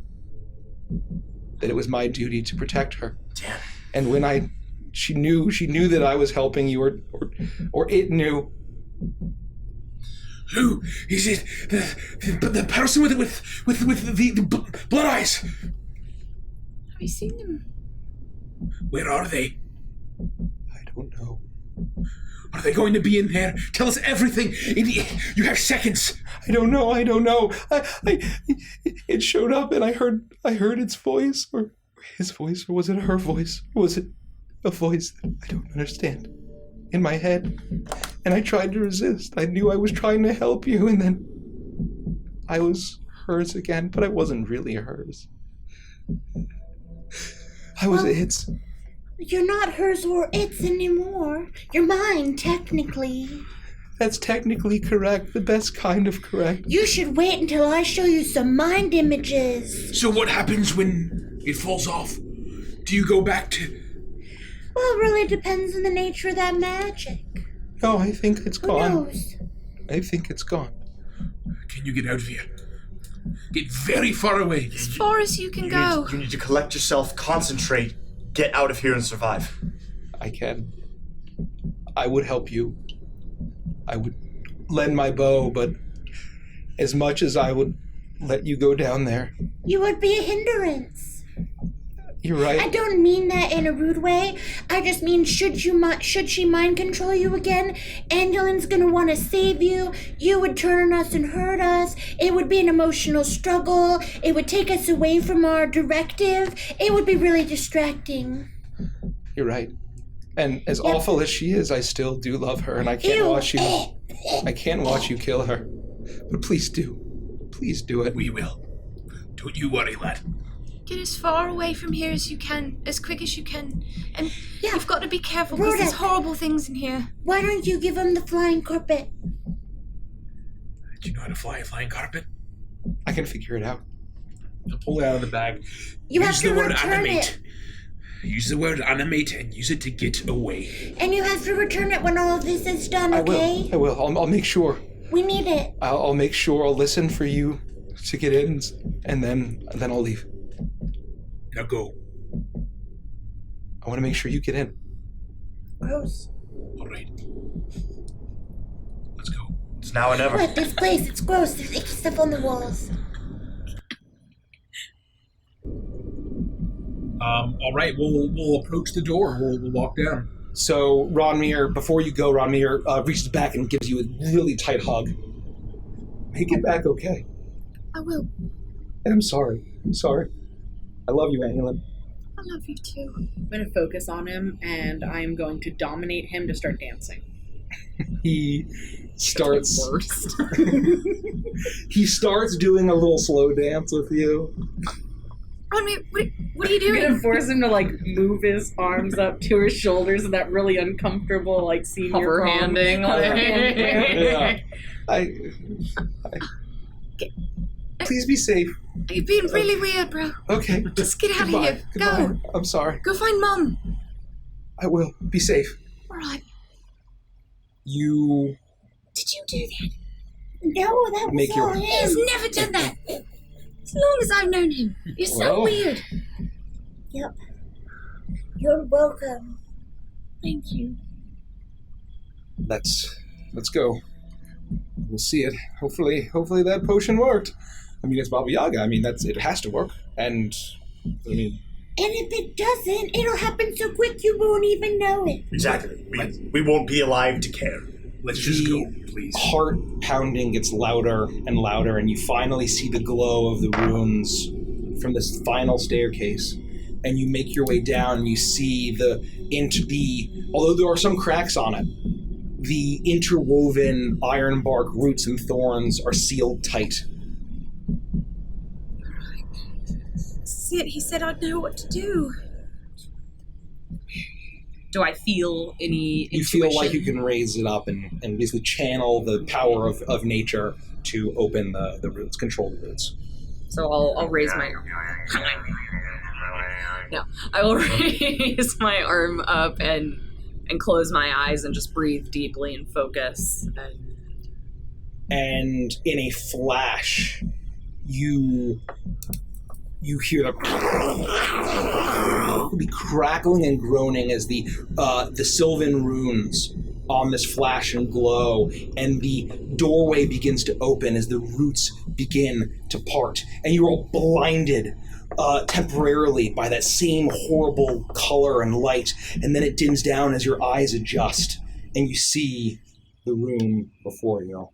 it was my duty to protect her. Damn. And when she knew that I was helping you, or it knew. Who is it? The person with the blood eyes. Have you seen them? Where are they? I don't know. Are they going to be in there? Tell us everything. You have seconds. I don't know. It showed up, and I heard its voice, or his voice, or was it her voice? Or was it a voice that I don't understand in my head? And I tried to resist. I knew I was trying to help you, and then I was hers again, but I wasn't really hers. I was its. You're not hers or its anymore. You're mine, technically. That's technically correct, the best kind of correct. You should wait until I show you some mind images. So what happens when it falls off? Do you go back to... Well, it really depends on the nature of that magic. No, I think it's Who gone. knows? I think it's gone. Can you get out of here? Get very far away. As far as you can go. You need to collect yourself, concentrate, get out of here and survive. I can. I would help you. I would lend my bow, but as much as I would let you go down there. You would be a hindrance. You're right. I don't mean that in a rude way. I just mean should she mind control you again, Andulin's gonna want to save you. You would turn on us and hurt us. It would be an emotional struggle. It would take us away from our directive. It would be really distracting. You're right. And as awful as she is, I still do love her, and I can't watch you kill her. But please do. Please do it. We will. Don't you worry, lad. Get as far away from here as you can, as quick as you can. And you've got to be careful because there's horrible things in here. Why don't you give him the flying carpet? Do you know how to fly a flying carpet? I can figure it out. I'll pull it out of the bag. You have Use to the word return animate. it. Use the word animate and use it to get away. And you have to return it when all of this is done, okay? I will. I'll make sure. We need it. I'll make sure. I'll listen for you to get in, and then I'll leave. Now go. I want to make sure you get in. Gross. All right. Let's go. It's now or never. What, this place, it's gross. There's icky stuff on the walls. All right, we'll approach the door. We'll walk down. So Ronmir, before you go, Ronmir reaches back and gives you a really tight hug. Make it back okay. I will. And I'm sorry. I love you, Anulin. I love you too. I'm going to focus on him, and I'm going to dominate him to start dancing. He starts. Worst. He starts doing a little slow dance with you. Ronmir, what are you I'm doing? going to force him to, move his arms up to his shoulders in that really uncomfortable, senior Hover prom. handing. Hover handing. Yeah. Please be safe. You're being really weird, bro. Okay. Just get out Goodbye. of here. Goodbye. Go. I'm sorry. Go find Mum. I will. Be safe. All right. You Did you do that? No, that was Make your- all He's him. never done that. As long as I've known him. You're so Well. weird. Yep. You're welcome. Thank you. let's go. We'll see it. Hopefully that potion worked. I mean, it's Baba Yaga. I mean, it has to work. And I mean, And if it doesn't, it'll happen so quick you won't even know it. Exactly. We won't be alive to care. Let's just go, please. heart pounding gets louder and louder, and you finally see the glow of the runes from this final staircase. And you make your way down, and you see although there are some cracks on it, the interwoven ironbark roots and thorns are sealed tight. He said I'd know what to do. Do I feel any You intuition? feel like you can raise it up and basically channel the power of nature to open the roots, control the roots. So I'll raise my arm. No, I will raise my arm up and close my eyes and just breathe deeply and focus. And in a flash, you hear the crackling and groaning as the sylvan runes on this flash and glow, and the doorway begins to open as the roots begin to part, and you're all blinded temporarily by that same horrible color and light, and then it dims down as your eyes adjust, and you see the room before you.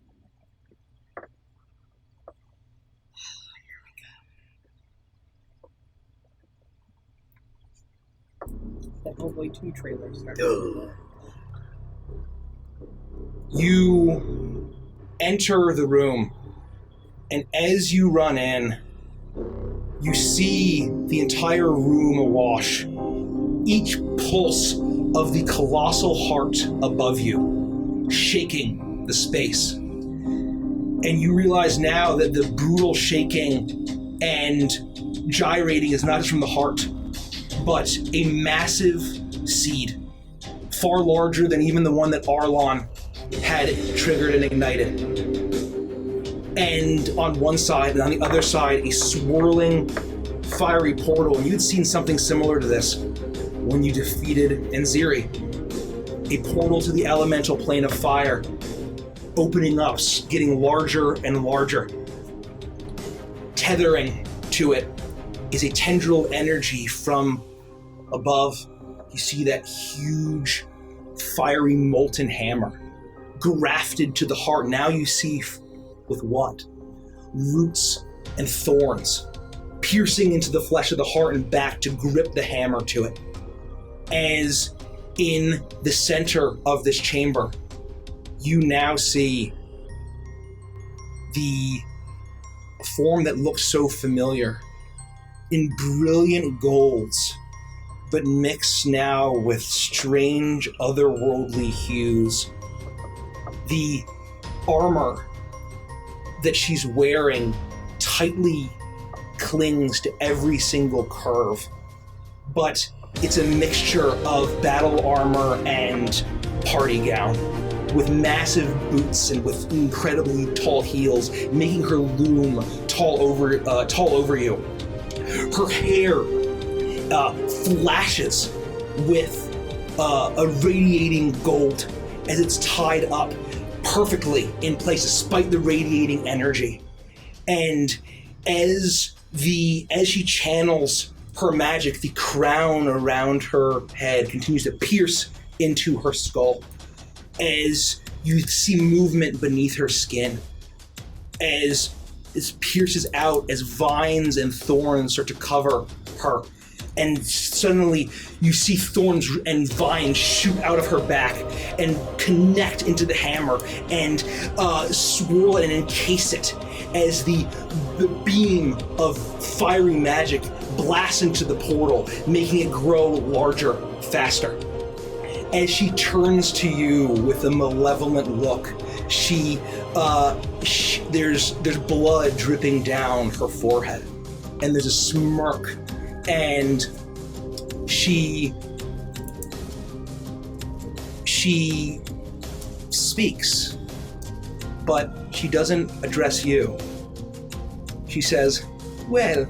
The Hellboy 2 trailer started. You enter the room, and as you run in, you see the entire room awash. Each pulse of the colossal heart above you, shaking the space. And you realize now that the brutal shaking and gyrating is not just from the heart, but a massive seed, far larger than even the one that Arlon had triggered and ignited. And on one side, and on the other side, a swirling, fiery portal. And you'd seen something similar to this when you defeated Enziri. A portal to the elemental plane of fire, opening up, getting larger and larger. Tethering to it is a tendril energy from above. You see that huge, fiery, molten hammer grafted to the heart. Now you see with what? Roots and thorns piercing into the flesh of the heart and back to grip the hammer to it. As in the center of this chamber, you now see the form that looks so familiar in brilliant golds, but mixed now with strange otherworldly hues. The armor that she's wearing tightly clings to every single curve, but it's a mixture of battle armor and party gown, with massive boots and with incredibly tall heels, making her loom tall over you. Her hair flashes with a radiating gold as it's tied up perfectly in place despite the radiating energy. And as she channels her magic, the crown around her head continues to pierce into her skull as you see movement beneath her skin, as this pierces out, as vines and thorns start to cover her. And suddenly you see thorns and vines shoot out of her back and connect into the hammer and swirl it and encase it as the beam of fiery magic blasts into the portal, making it grow larger, faster. As she turns to you with a malevolent look, there's blood dripping down her forehead, and there's a smirk, and she speaks, but she doesn't address you. She says, "Well,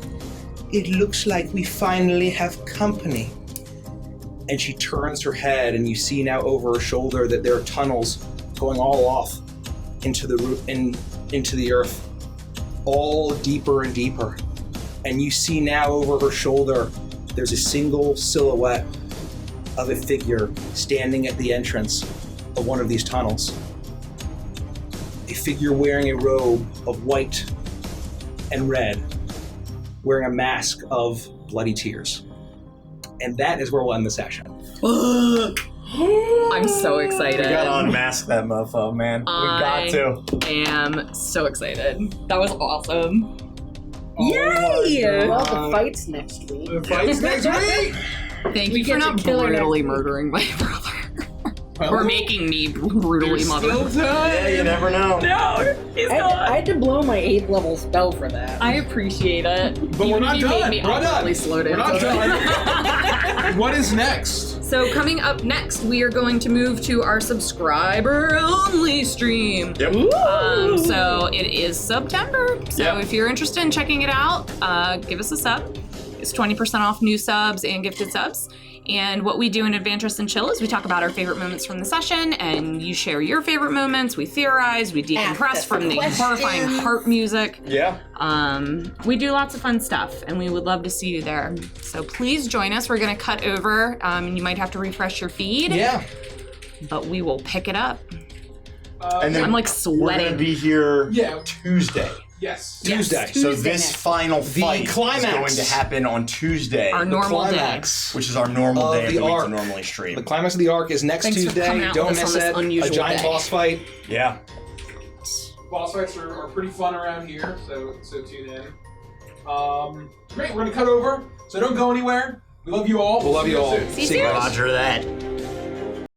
it looks like we finally have company." And she turns her head, and you see now over her shoulder that there are tunnels going all off into the earth, all deeper and deeper. And you see now over her shoulder, there's a single silhouette of a figure standing at the entrance of one of these tunnels. A figure wearing a robe of white and red, wearing a mask of bloody tears. And that is where we'll end the session. I'm so excited. We gotta unmask that mofo, man. We got to. I am so excited. That was awesome. Yay! my Well, God. the fight's next week. The fight's next week! Thank We you get for to not kill her brutally next week. murdering my brother. Or making me brutally murder. Yeah, you never know. No, he's I had to blow my 8th level spell for that. I appreciate it. But we're not done. Me We're not done. slow We're not done. What is next? So coming up next, we are going to move to our subscriber-only stream. Yep. So it is September. So Yep. if you're interested in checking it out, give us a sub. It's 20% off new subs and gifted subs. And what we do in Adventurous and Chill is we talk about our favorite moments from the session, and you share your favorite moments. We theorize, we decompress from the horrifying heart music. Yeah. We do lots of fun stuff, and we would love to see you there. So please join us. We're going to cut over, and you might have to refresh your feed. Yeah. But we will pick it up. And then I'm like we're going sweating. to be here Yeah. Tuesday. Yes. Tuesday. So this final fight climax. is going to happen on Tuesday, Our normal day. climax. which is our normal day of the the week arc. to normally stream. The climax of the arc is next Thanks for Tuesday. coming out Don't with us miss on this it. A unusual giant day. boss fight. Yeah. Boss fights are pretty fun around here, so tune in. Great, we're gonna cut over, so don't go anywhere. We love you all. We'll love you all. See you See you soon. guys. Roger that.